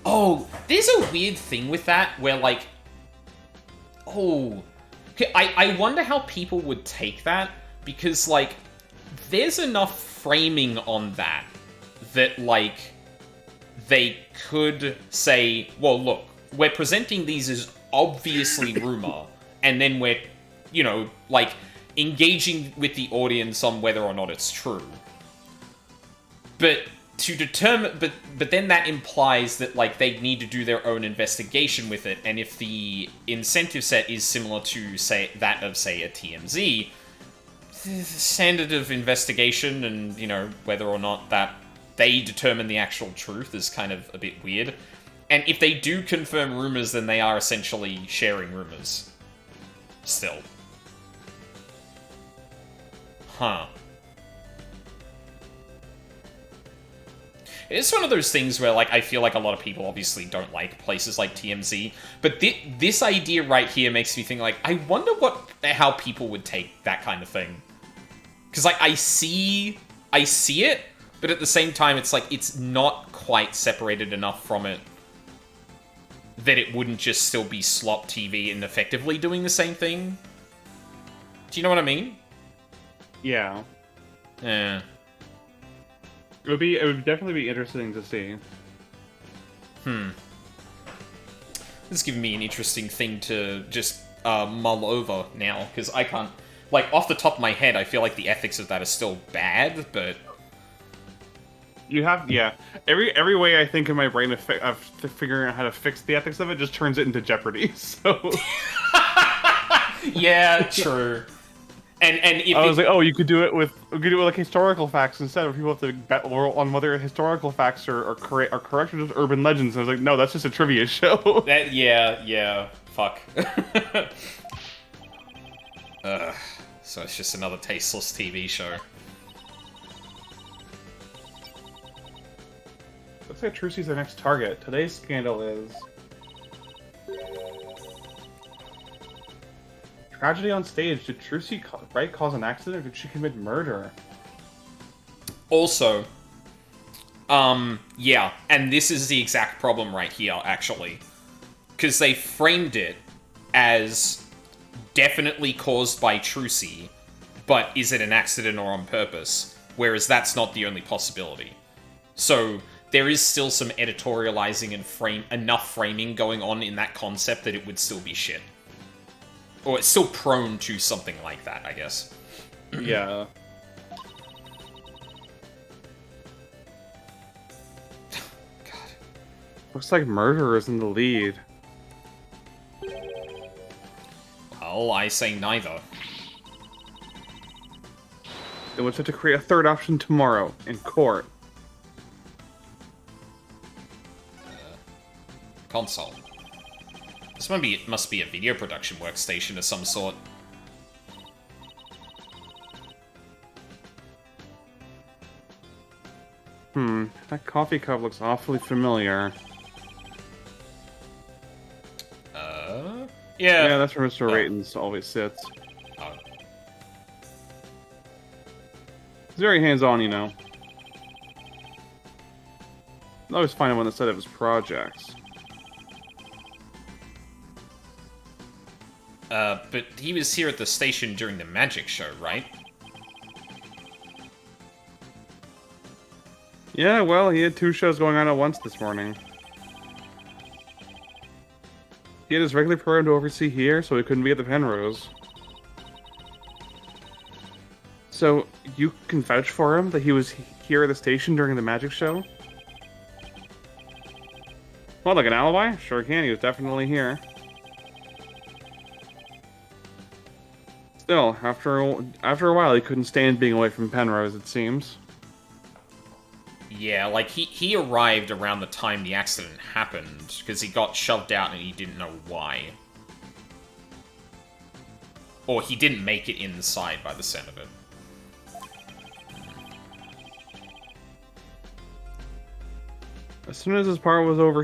Oh, there's a weird thing with that, where, like... Oh... I wonder how people would take that, because, like, there's enough framing on that, like, they could say, well, look, we're presenting these as obviously rumor, and then we're, you know, like, engaging with the audience on whether or not it's true. But to determine, but then that implies that, like, they need to do their own investigation with it, and if the incentive set is similar to, say, that of, say, a TMZ, the standard of investigation and, you know, whether or not that they determine the actual truth is kind of a bit weird. And if they do confirm rumors, then they are essentially sharing rumors. Still. Huh. It's one of those things where, like, I feel like a lot of people obviously don't like places like TMZ, but this idea right here makes me think, like, I wonder how people would take that kind of thing. Because, like, I see it, but at the same time, it's like, it's not quite separated enough from it that it wouldn't just still be slop TV and effectively doing the same thing. Do you know what I mean? Yeah. Yeah. It would definitely be interesting to see. This is giving me an interesting thing to just mull over now, because I can't... Like, off the top of my head, I feel like the ethics of that is still bad, but... You have, yeah. Every way I think in my brain of figuring out how to fix the ethics of it just turns it into Jeopardy, so... Yeah, true. And if I was like, oh, we could do it with like historical facts instead, where people have to bet on whether historical facts are correct or just urban legends. And I was like, no, that's just a trivia show. yeah, fuck. So it's just another tasteless TV show. Looks like Trucy's the next target. Today's scandal is... Tragedy on stage. Did Trucy cause an accident, or did she commit murder? Also, yeah, and this is the exact problem right here, actually. Because they framed it as definitely caused by Trucy, but is it an accident or on purpose? Whereas that's not the only possibility. So there is still some editorializing and enough framing going on in that concept that it would still be shit. Or it's still prone to something like that, I guess. Yeah. God. Looks like murder is in the lead. Well, I say neither. Then we'll have to create a third option tomorrow in court. Console. This must be a video production workstation of some sort. That coffee cup looks awfully familiar. Yeah. Yeah, that's where Mr. Oh. Raytons always sits. Oh. He's very hands-on, you know. I always find him on the set of his projects. But he was here at the station during the magic show, right? Yeah, well, he had 2 shows going on at once this morning. He had his regular program to oversee here, so he couldn't be at the Penrose. So, you can vouch for him that he was here at the station during the magic show? Well, like an alibi? Sure can, he was definitely here. Still, after a while, he couldn't stand being away from Penrose, it seems. Yeah, like, he arrived around the time the accident happened, because he got shoved out and he didn't know why. Or he didn't make it inside by the sound of it. As soon as his part was over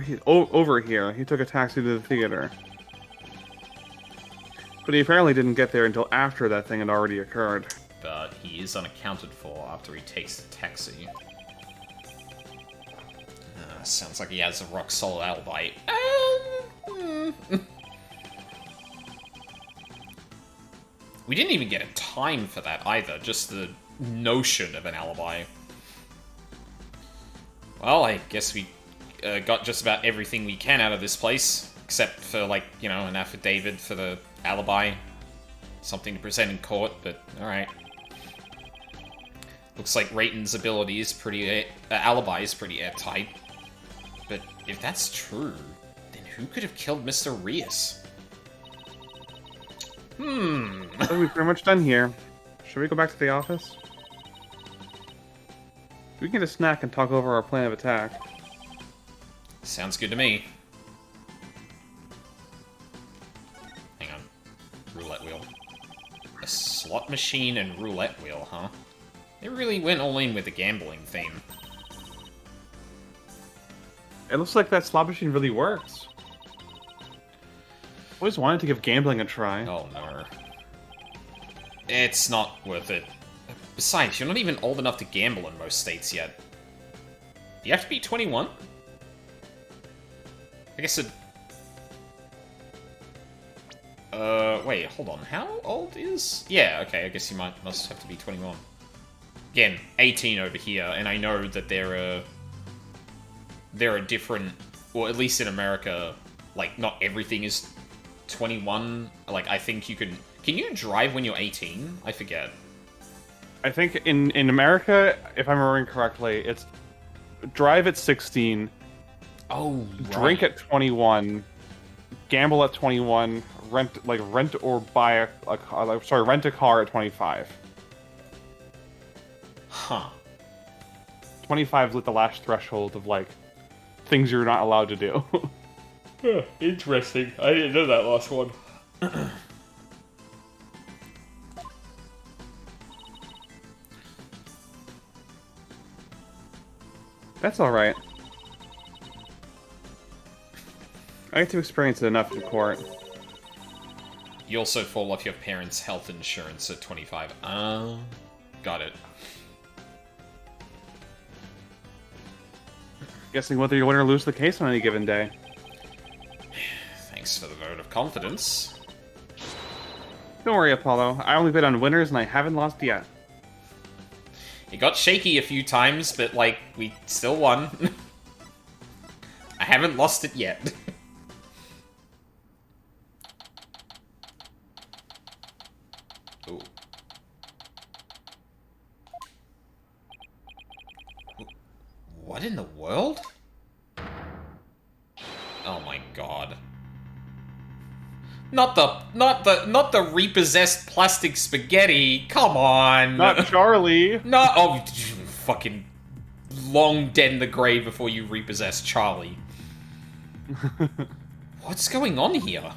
here, he took a taxi to the theater. But he apparently didn't get there until after that thing had already occurred. But he is unaccounted for after he takes the taxi. Sounds like he has a rock-solid alibi. We didn't even get a time for that either, just the notion of an alibi. Well, I guess we got just about everything we can out of this place, except for, like, you know, an affidavit for the alibi. Something to present in court, but alright. Looks like Rayton's ability is pretty... alibi is pretty airtight. But if that's true, then who could have killed Mr. Rios? So we're pretty much done here. Should we go back to the office? We can get a snack and talk over our plan of attack. Sounds good to me. Hang on. Roulette wheel. A slot machine and roulette wheel, huh? They really went all in with the gambling theme. It looks like that slot machine really works. Always wanted to give gambling a try. Oh no. It's not worth it. Besides, you're not even old enough to gamble in most states yet. You have to be 21? I guess it... wait, hold on. How old is... Yeah, okay, I guess you must have to be 21. Again, 18 over here, and I know that there are different... Well, at least in America, like, not everything is 21. Like, I think you can... Can you drive when you're 18? I forget. I think in America, if I'm remembering correctly, it's drive at 16, Oh, drink at 21, gamble at 21, rent or buy a car, rent a car at 25. Huh. 25 is like the last threshold of like things you're not allowed to do. Yeah, interesting. I didn't know that last one. That's alright. I get to experience it enough in court. You also fall off your parents' health insurance at 25. Got it. Guessing whether you win or lose the case on any given day. Thanks for the vote of confidence. Don't worry, Apollo. I only bet on winners and I haven't lost yet. It got shaky a few times, but, like, we still won. I haven't lost it yet. Ooh. What in the world? Oh my god. Not the repossessed plastic spaghetti. Come on. Not Charlie! No, oh, fucking long dead in the grave before you repossess Charlie. What's going on here?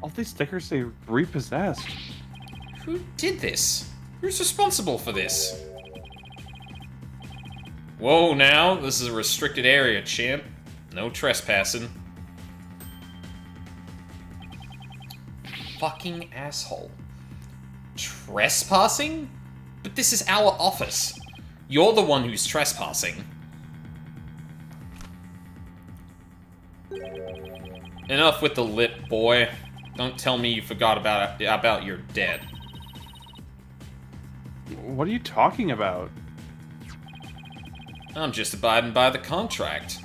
All these stickers say repossessed. Who did this? Who's responsible for this? Whoa, now, this is a restricted area, champ. No trespassing. Fucking asshole. Trespassing? But this is our office. You're the one who's trespassing. Enough with the lip, boy. Don't tell me you forgot about your debt. What are you talking about? I'm just abiding by the contract.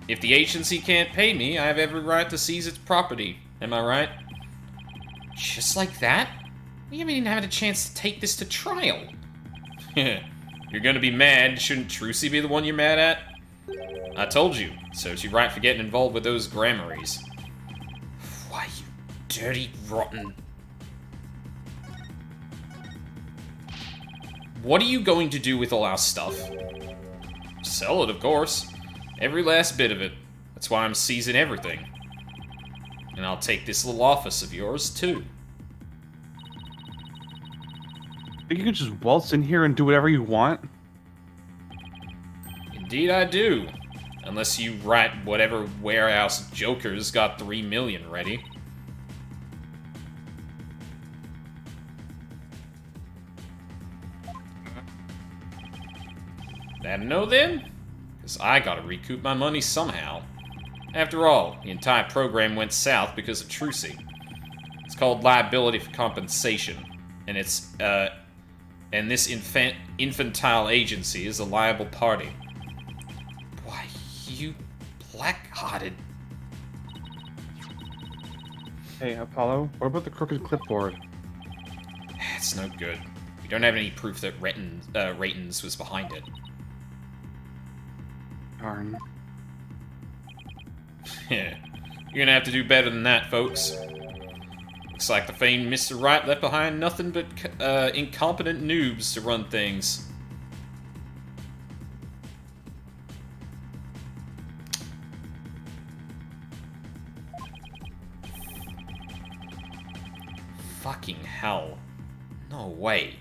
If the agency can't pay me, I have every right to seize its property. Am I right? Just like that? We haven't even had a chance to take this to trial. You're gonna be mad. Shouldn't Trucy be the one you're mad at? I told you. Serves you right for getting involved with those Grammarys. Why, you dirty, rotten... What are you going to do with all our stuff? Sell it, of course. Every last bit of it. That's why I'm seizing everything. And I'll take this little office of yours, too. Think you could just waltz in here and do whatever you want? Indeed I do. Unless you write whatever warehouse joker's got 3 million ready. That a no then? Because I gotta recoup my money somehow. After all, the entire program went south because of Trucy. It's called liability for compensation, and and this infantile agency is a liable party. Why, you black-hearted... Hey, Apollo, what about the crooked clipboard? It's no good. We don't have any proof that Raytons was behind it. Darn. Yeah, you're gonna have to do better than that, folks. Looks like the famed Mr. Wright left behind nothing but incompetent noobs to run things. Fucking hell. No way.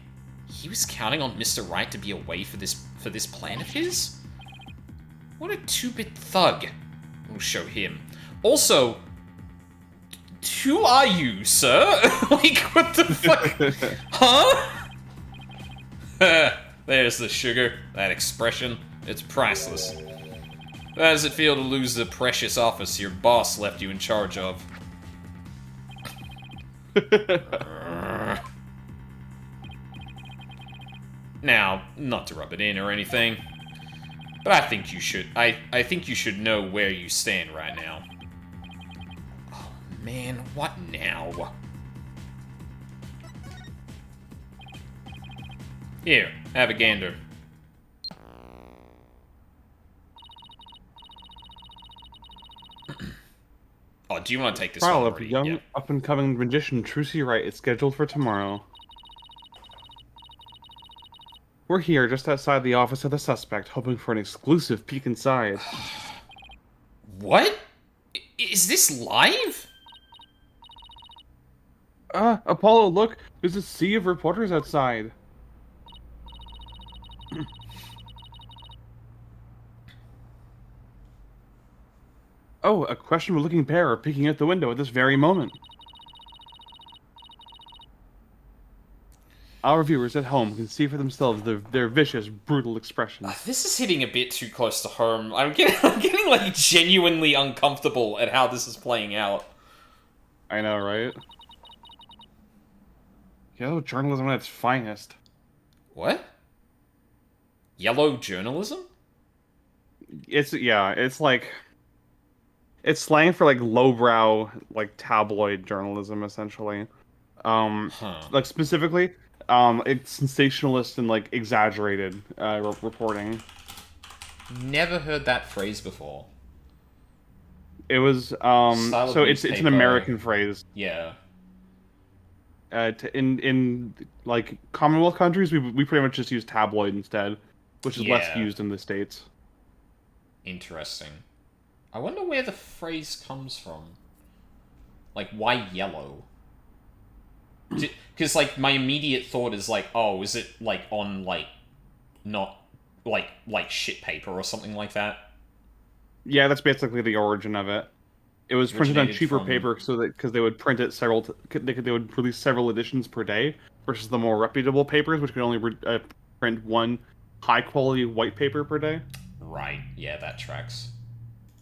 He was counting on Mr. Wright to be away for this plan of his? What a two-bit thug. We'll show him. Also, who are you, sir? Like, what the fuck? Huh? There's the sugar. That expression. It's priceless. How does it feel to lose the precious office your boss left you in charge of? Now, not to rub it in or anything, but I think you should. I think you should know where you stand right now. Oh man, what now? Here, have a gander. Oh, do you want to take this Trial one? of young, up-and-coming magician Trucy Wright is scheduled for tomorrow. We're here just outside the office of the suspect, hoping for an exclusive peek inside. What? Is this live? Apollo, look! There's a sea of reporters outside. Oh, a questionable-looking pair are peeking out the window at this very moment. Our viewers at home can see for themselves their vicious, brutal expressions. This is hitting a bit too close to home. I'm getting like genuinely uncomfortable at how this is playing out. I know, right? Yellow journalism at its finest. What? Yellow journalism? It's like it's slang for like lowbrow, like tabloid journalism, essentially. Like specifically, it's sensationalist and like exaggerated reporting. Never heard that phrase before. It was so it's an American phrase. Yeah. In like Commonwealth countries, we pretty much just use tabloid instead, which is less used in the States. Interesting. I wonder where the phrase comes from. Like, why yellow? Because, like, my immediate thought is, like, oh, is it, like, on, like, not like shit paper or something like that. Yeah, that's basically the origin of it. It was printed on Originated cheaper from- paper so that because they would print it they would release several editions per day versus the more reputable papers, which could only print one high quality white paper per day. Right, yeah, that tracks.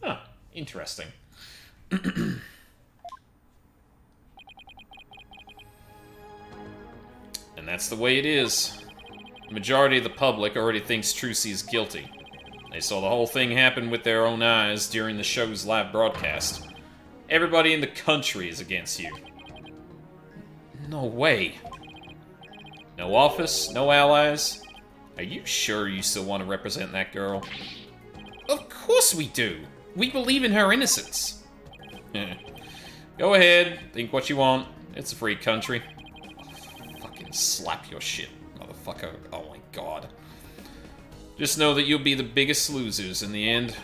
Huh, interesting. And that's the way it is. The majority of the public already thinks Trucy is guilty. They saw the whole thing happen with their own eyes during the show's live broadcast. Everybody in the country is against you. No way. No office, no allies. Are you sure you still want to represent that girl? Of course we do. We believe in her innocence. Go ahead, think what you want. It's a free country. Fucking slap your shit, motherfucker. Oh my god. Just know that you'll be the biggest losers in the end.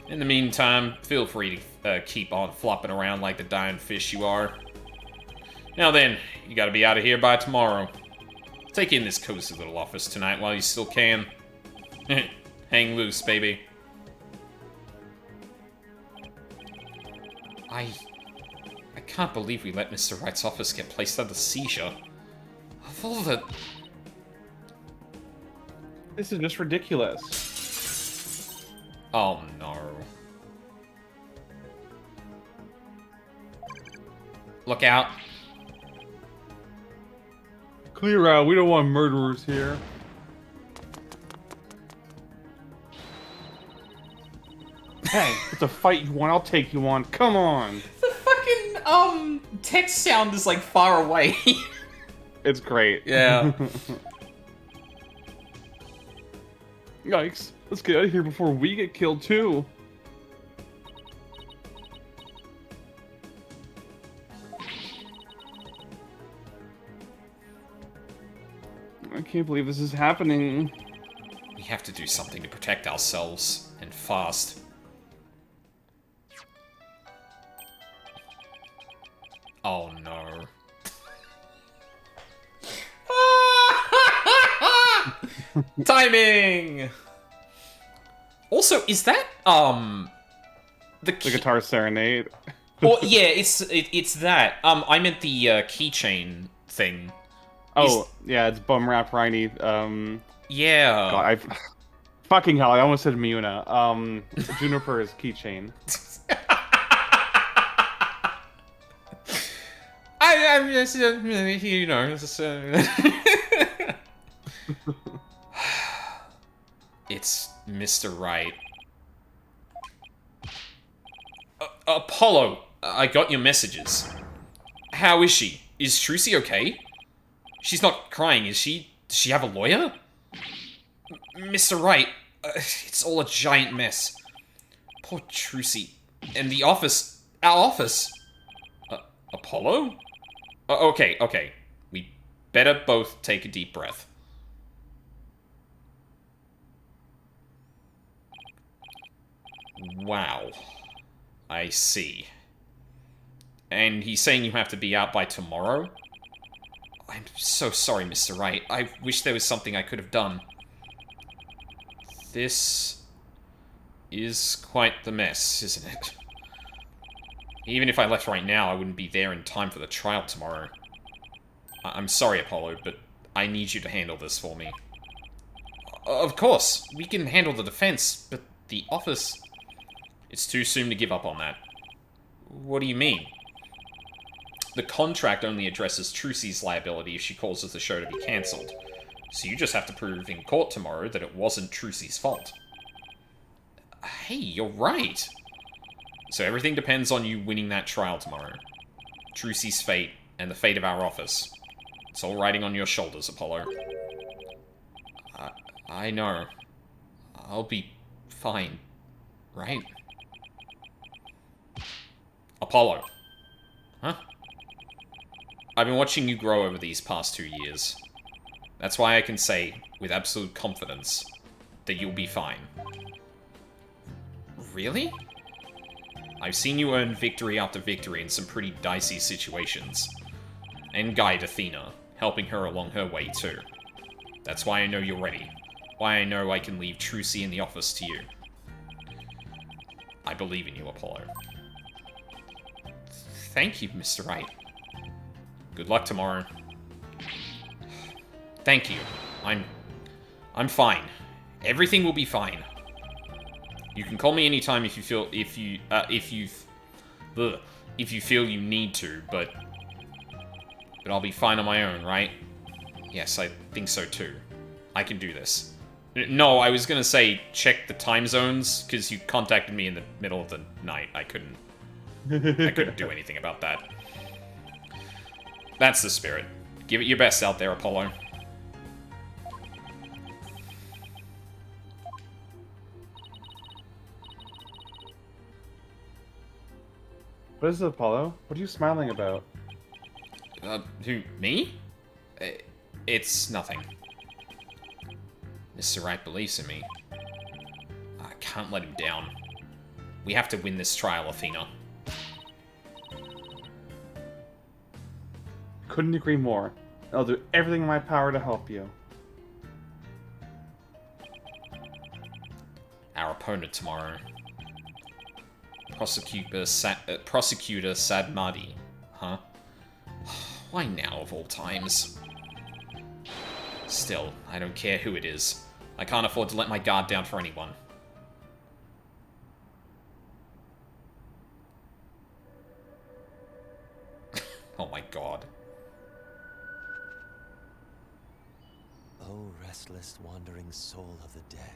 In the meantime, feel free to keep on flopping around like the dying fish you are. Now then, you gotta be out of here by tomorrow. Take in this cozy little office tonight while you still can. Hang loose, baby. I can't believe we let Mr. Wright's office get placed under seizure. Of all the... This is just ridiculous. Oh no. Look out. Clear out. We don't want murderers here. Hey, it's a fight you want. I'll take you on. Come on. The fucking, text sound is like far away. It's great. Yeah. Yikes. Let's get out of here before we get killed too. I can't believe this is happening. We have to do something to protect ourselves, and fast. Oh no. Timing! Also, is that, The guitar serenade. Well, yeah, it's that. I meant the, keychain thing. Oh, yeah, it's Bum Rap Riney. Yeah. God, fucking hell, I almost said Miuna. Juniper's keychain. I'm just, you know, just, It's Mr. Wright. Apollo, I got your messages. How is she? Is Trucy okay? She's not crying, is she? Does she have a lawyer? Mr. Wright, it's all a giant mess. Poor Trucy. And the office... Our office... Apollo? Okay. We better both take a deep breath. Wow. I see. And he's saying you have to be out by tomorrow? I'm so sorry, Mr. Wright. I wish there was something I could have done. This is quite the mess, isn't it? Even if I left right now, I wouldn't be there in time for the trial tomorrow. I'm sorry, Apollo, but I need you to handle this for me. Of course, we can handle the defense, but the office... It's too soon to give up on that. What do you mean? The contract only addresses Trucy's liability if she causes the show to be cancelled. So you just have to prove in court tomorrow that it wasn't Trucy's fault. Hey, you're right. So everything depends on you winning that trial tomorrow. Trucy's fate, and the fate of our office. It's all riding on your shoulders, Apollo. I know. I'll be fine, right? Apollo. Huh? I've been watching you grow over these past 2 years. That's why I can say, with absolute confidence, that you'll be fine. Really? I've seen you earn victory after victory in some pretty dicey situations. And guide Athena, helping her along her way too. That's why I know you're ready. why I know I can leave Trucy in the office to you. I believe in you, Apollo. Thank you, Mr. Wright. Good luck tomorrow. Thank you. I'm fine. Everything will be fine. You can call me anytime if you feel if you feel you need to, but I'll be fine on my own, right? Yes, I think so too. I can do this. No, I was gonna say check the time zones because you contacted me in the middle of the night. I couldn't do anything about that. That's the spirit. Give it your best out there, Apollo. What is it, Apollo? What are you smiling about? Who, me? It's nothing. Mr. Wright believes in me. I can't let him down. We have to win this trial, Athena. Couldn't agree more. I'll do everything in my power to help you. Our opponent tomorrow. Prosecutor Sadmadi. Huh? Why now, of all times? Still, I don't care who it is. I can't afford to let my guard down for anyone. Oh my god. O restless, wandering soul of the dead.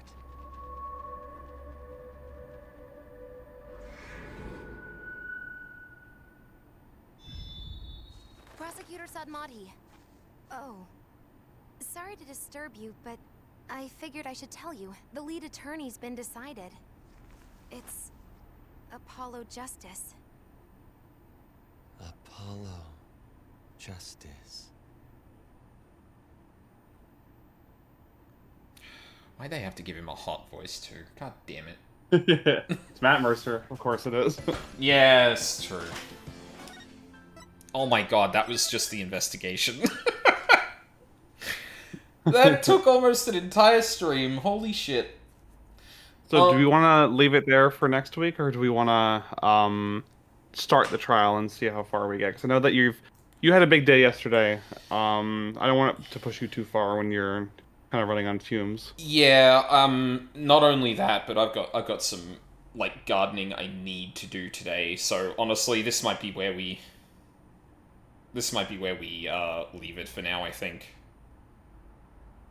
Prosecutor Sadmati. Oh. Sorry to disturb you, but I figured I should tell you. The lead attorney's been decided. It's Apollo Justice. Apollo Justice. Why'd they have to give him a hot voice, too? God damn it. It's Matt Mercer, of course it is. Yes, true. Oh my god, that was just the investigation. That took almost an entire stream. Holy shit. So do we want to leave it there for next week, or do we want to start the trial and see how far we get? Because I know that you had a big day yesterday. I don't want it to push you too far when you're kind of running on fumes. Yeah, not only that, but I've got some like gardening I need to do today. So honestly, this might be where we leave it for now, I think.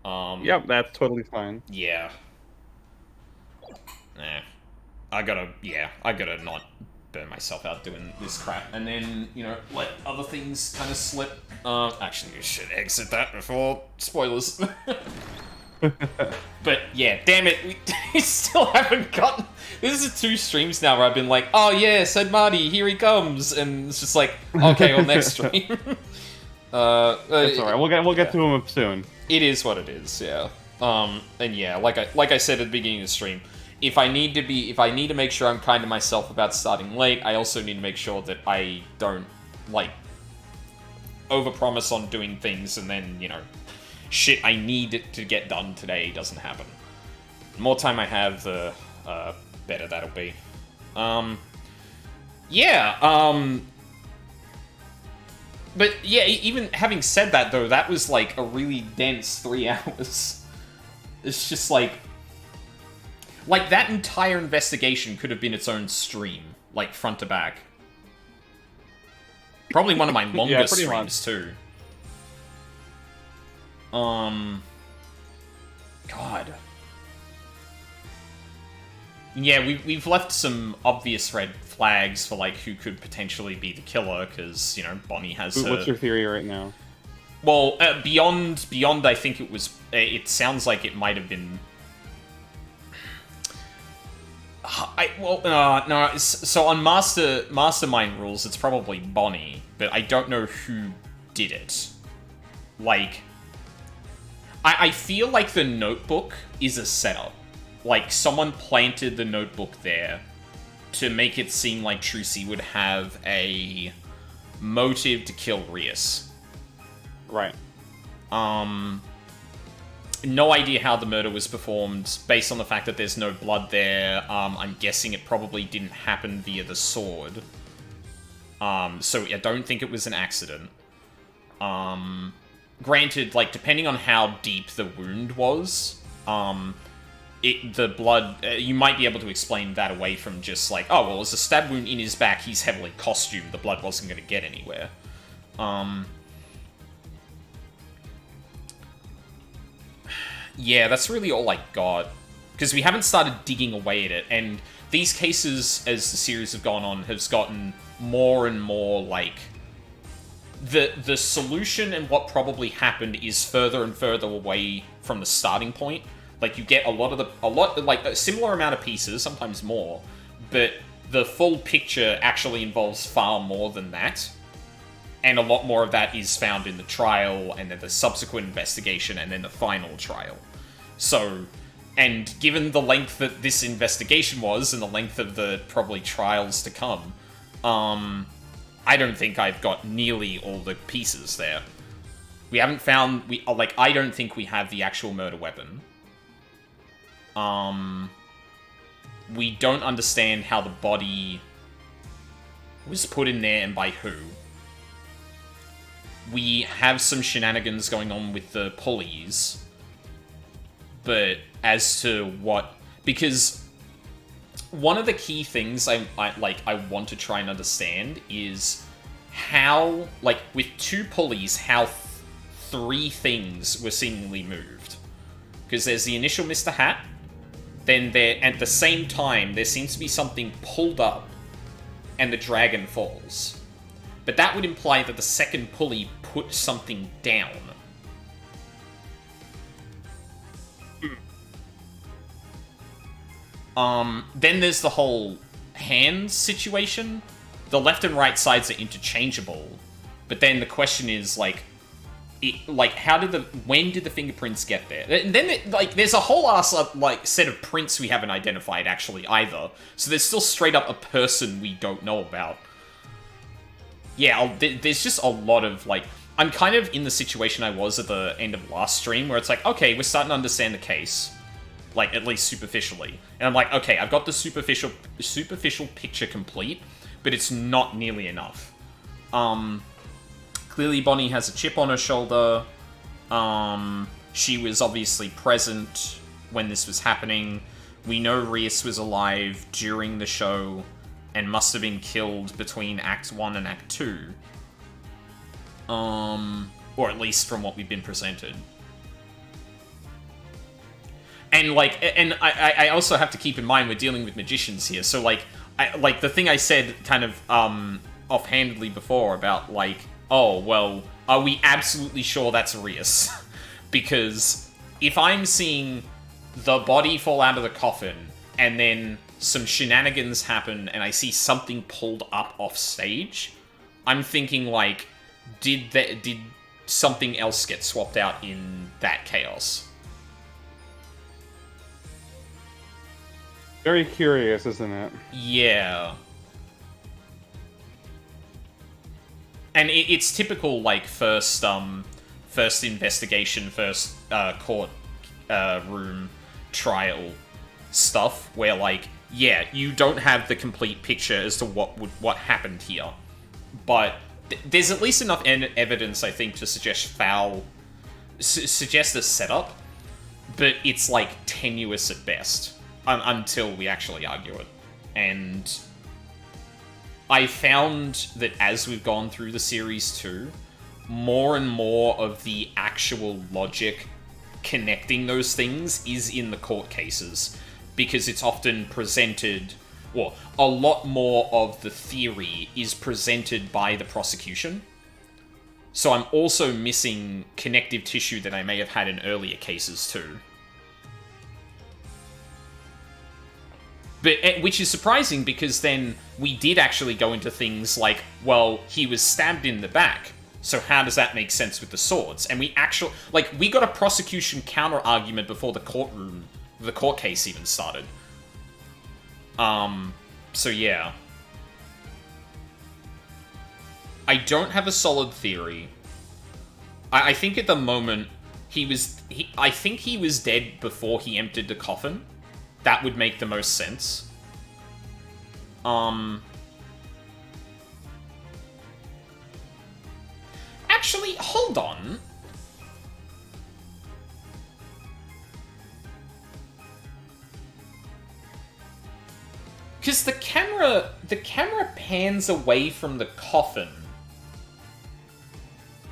Yep, that's totally fine. Yeah. Nah. I gotta not burn myself out doing this crap, and then, let other things kind of slip. Actually, you should exit that before spoilers. But yeah, damn it, we still haven't gotten... This is 2 streams now where I've been like, oh yeah, Sadmati, here he comes, and it's just like, okay, on next stream. It's alright, we'll get to him soon. It is what it is, yeah. And yeah, like I said at the beginning of the stream, if I need to make sure I'm kind to myself about starting late, I also need to make sure that I don't, overpromise on doing things and then, shit I need to get done today doesn't happen. The more time I have, the better that'll be. But yeah, even having said that, though, that was, a really dense 3 hours. It's just, that entire investigation could have been its own stream, front to back. Probably one of my longest streams, too. God. Yeah, we've left some obvious red flags for, who could potentially be the killer, because, Bonnie has her... What's your theory right now? Well, beyond, I think it sounds like it might have been... no, so on Mastermind Rules, it's probably Bonnie, but I don't know who did it. I feel like the notebook is a setup. Someone planted the notebook there to make it seem like Trucy would have a motive to kill Rias. Right. no idea how the murder was performed. Based on the fact that there's no blood there, I'm guessing it probably didn't happen via the sword. So I don't think it was an accident. Granted, like, depending on how deep the wound was, the blood, you might be able to explain that away from just like, oh, well, it's a stab wound in his back, he's heavily costumed, the blood wasn't going to get anywhere. Yeah, that's really all I got. Because we haven't started digging away at it, and these cases, as the series have gone on, has gotten more and more, like... The solution and what probably happened is further and further away from the starting point. Like, you get like, a similar amount of pieces, sometimes more, but the full picture actually involves far more than that. And a lot more of that is found in the trial, and then the subsequent investigation, and then the final trial. So, and given the length that this investigation was, and the length of the probably trials to come, I don't think I've got nearly all the pieces there. We haven't found, I don't think we have the actual murder weapon. We don't understand how the body was put in there and by who. We have some shenanigans going on with the pulleys, but as to what... Because one of the key things I want to try and understand is how, like, with 2 pulleys, how 3 things were seemingly moved. Because there's the initial Mr. Hat, then there, at the same time, there seems to be something pulled up, and the dragon falls. But that would imply that the second pulley put something down. Then there's the whole hands situation. The left and right sides are interchangeable, but then the question is, like, when did the fingerprints get there? And then, there's a whole ass, set of prints we haven't identified, actually, either. So there's still straight up a person we don't know about. Yeah, there's just a lot of, I'm kind of in the situation I was at the end of last stream, where it's like, okay, we're starting to understand the case. At least superficially. And I'm like, okay, I've got the superficial picture complete, but it's not nearly enough. Clearly Bonnie has a chip on her shoulder. She was obviously present when this was happening. We know Rias was alive during the show and must have been killed between Act 1 and Act 2. Or at least from what we've been presented. And, I also have to keep in mind we're dealing with magicians here, so, the thing I said kind of, offhandedly before about, oh, well, are we absolutely sure that's Rias? Because if I'm seeing the body fall out of the coffin, and then some shenanigans happen, and I see something pulled up off stage, I'm thinking, did something else get swapped out in that chaos? Very curious, isn't it? Yeah. And it's typical, first investigation, first court room trial stuff, where, yeah, you don't have the complete picture as to what happened here. But there's at least enough evidence, I think, to suggest suggest a setup, but it's, tenuous at best. Until we actually argue it. And I found that as we've gone through the series too, more and more of the actual logic connecting those things is in the court cases. Because it's often presented, well, a lot more of the theory is presented by the prosecution. So I'm also missing connective tissue that I may have had in earlier cases too. But, which is surprising, because then we did actually go into things like, well, he was stabbed in the back, so how does that make sense with the swords? And we actually, we got a prosecution counter-argument before the court case even started. So yeah. I don't have a solid theory. I think at the moment, I think he was dead before he emptied the coffin. That would make the most sense. Actually, hold on. Because the camera pans away from the coffin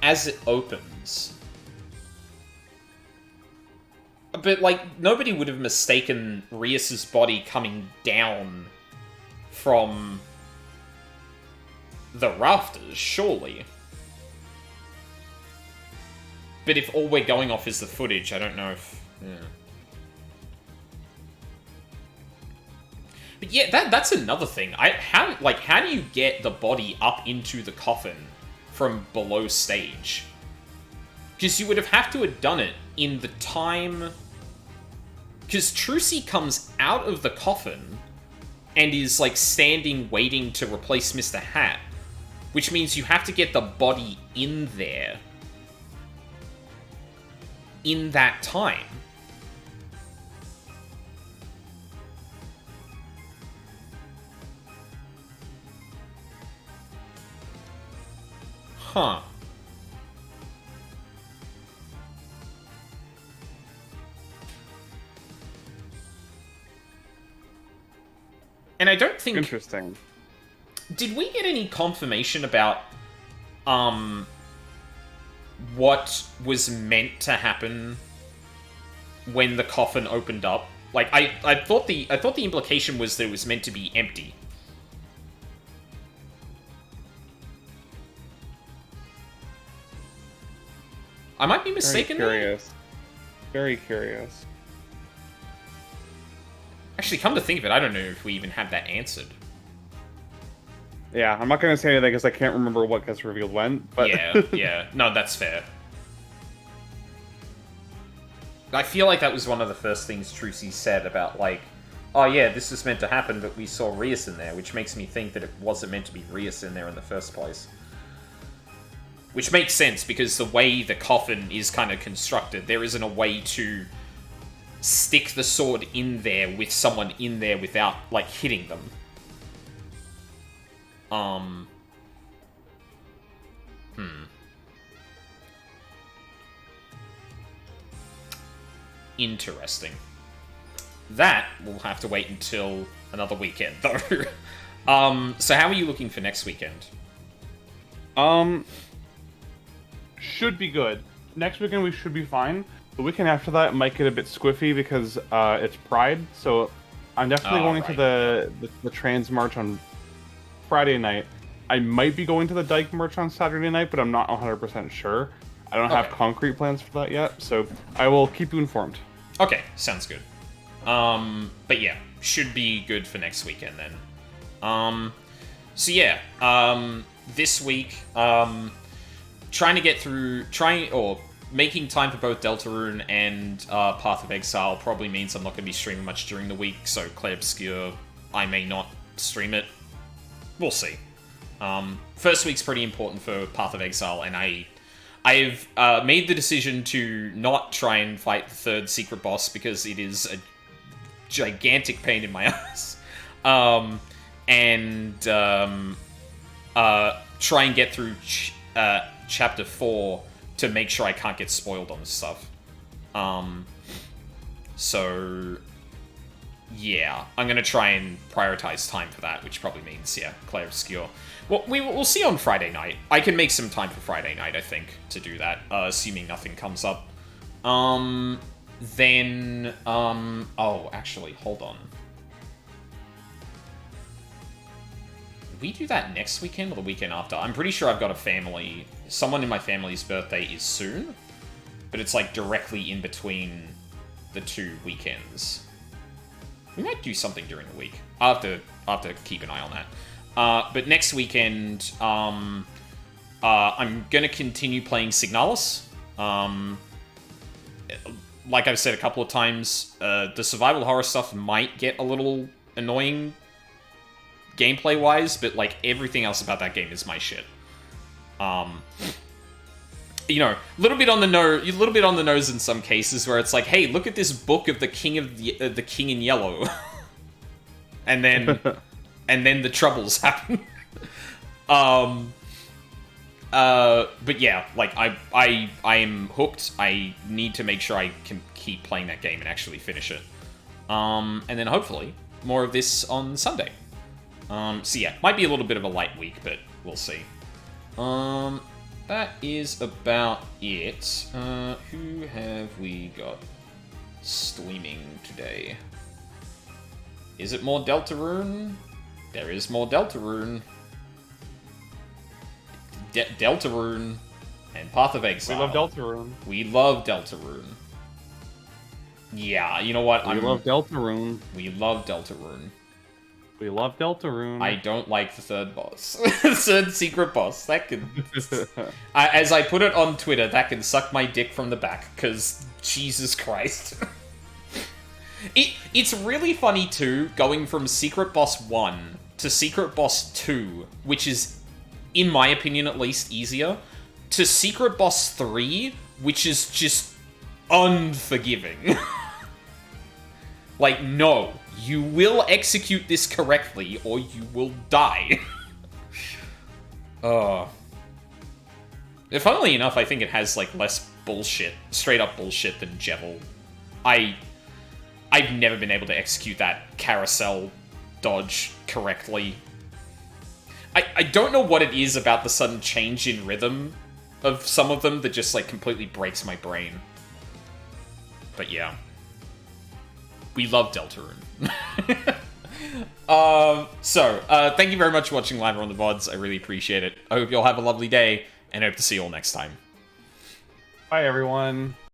as it opens. But, like, nobody would have mistaken Rias's body coming down from the rafters, surely. But if all we're going off is the footage, I don't know if... Yeah. But yeah, that's another thing. How do you get the body up into the coffin from below stage? Because you would have to have done it in the time... Because Trucy comes out of the coffin and is, like, standing waiting to replace Mr. Hat. Which means you have to get the body in there in that time. Huh. And I don't think... Interesting. Did we get any confirmation about, what was meant to happen when the coffin opened up? Like, I thought the implication was that it was meant to be empty. I might be mistaken. Very curious. Very curious. Actually, come to think of it, I don't know if we even had that answered. Yeah, I'm not going to say anything because I can't remember what gets revealed when, but... Yeah. No, that's fair. I feel like that was one of the first things Trucy said about, like, oh yeah, this was meant to happen, but we saw Rias in there, which makes me think that it wasn't meant to be Rias in there in the first place. Which makes sense, because the way the coffin is kind of constructed, there isn't a way to stick the sword in there with someone in there without, like, hitting them. Interesting. That will have to wait until another weekend, though. So how are you looking for next weekend? Should be good. Next weekend we should be fine. The weekend after that might get a bit squiffy because it's Pride, so I'm definitely going to the Trans March on Friday night. I might be going to the Dyke March on Saturday night, but I'm not 100% sure. I don't have concrete plans for that yet, so I will keep you informed. Okay, sounds good. But yeah, should be good for next weekend then. So yeah, this week, trying to get through, making time for both Deltarune and Path of Exile probably means I'm not going to be streaming much during the week, so Clay Obscure, I may not stream it. We'll see. First week's pretty important for Path of Exile, and I've made the decision to not try and fight the third secret boss because it is a gigantic pain in my ass. Try and get through Chapter 4 to make sure I can't get spoiled on this stuff. So, yeah, I'm going to try and prioritize time for that, which probably means, yeah, Clay Obscure. Well, we'll see on Friday night. I can make some time for Friday night, I think, to do that, assuming nothing comes up. Oh, actually, hold on. Did we do that next weekend or the weekend after? I'm pretty sure I've got a family... Someone in my family's birthday is soon, but it's, like, directly in between the two weekends. We might do something during the week. I'll have to keep an eye on that. But next weekend, I'm going to continue playing Signalis. Like I've said a couple of times, the survival horror stuff might get a little annoying gameplay-wise, but like everything else about that game is my shit. you know, a little bit on the nose in some cases, where it's like, hey, look at this book of the King in Yellow, and then the troubles happen. But yeah, like I am hooked. I need to make sure I can keep playing that game and actually finish it. And then hopefully more of this on Sunday. So yeah, might be a little bit of a light week, but we'll see. That is about it. Who have we got streaming today? Is it more Deltarune? There is more Deltarune. Deltarune and Path of Exile. We love Deltarune. We love Deltarune. Yeah, you know what? We love Deltarune. We love Deltarune. We love Deltarune. I don't like the third boss. The third secret boss. That can... as I put it on Twitter, that can suck my dick from the back, because Jesus Christ. It's really funny, too, going from Secret Boss 1 to Secret Boss 2, which is, in my opinion at least, easier, to Secret Boss 3, which is just unforgiving. Like, no. You will execute this correctly, or you will die. Funnily enough, I think it has, like, less bullshit, straight-up bullshit than Jevil. I've never been able to execute that carousel dodge correctly. I don't know what it is about the sudden change in rhythm of some of them that just, like, completely breaks my brain. But yeah. We love Deltarune. Thank you very much for watching live or on the VODs. I really appreciate it. I hope you all have a lovely day, and I hope to see you all next time. Bye, everyone.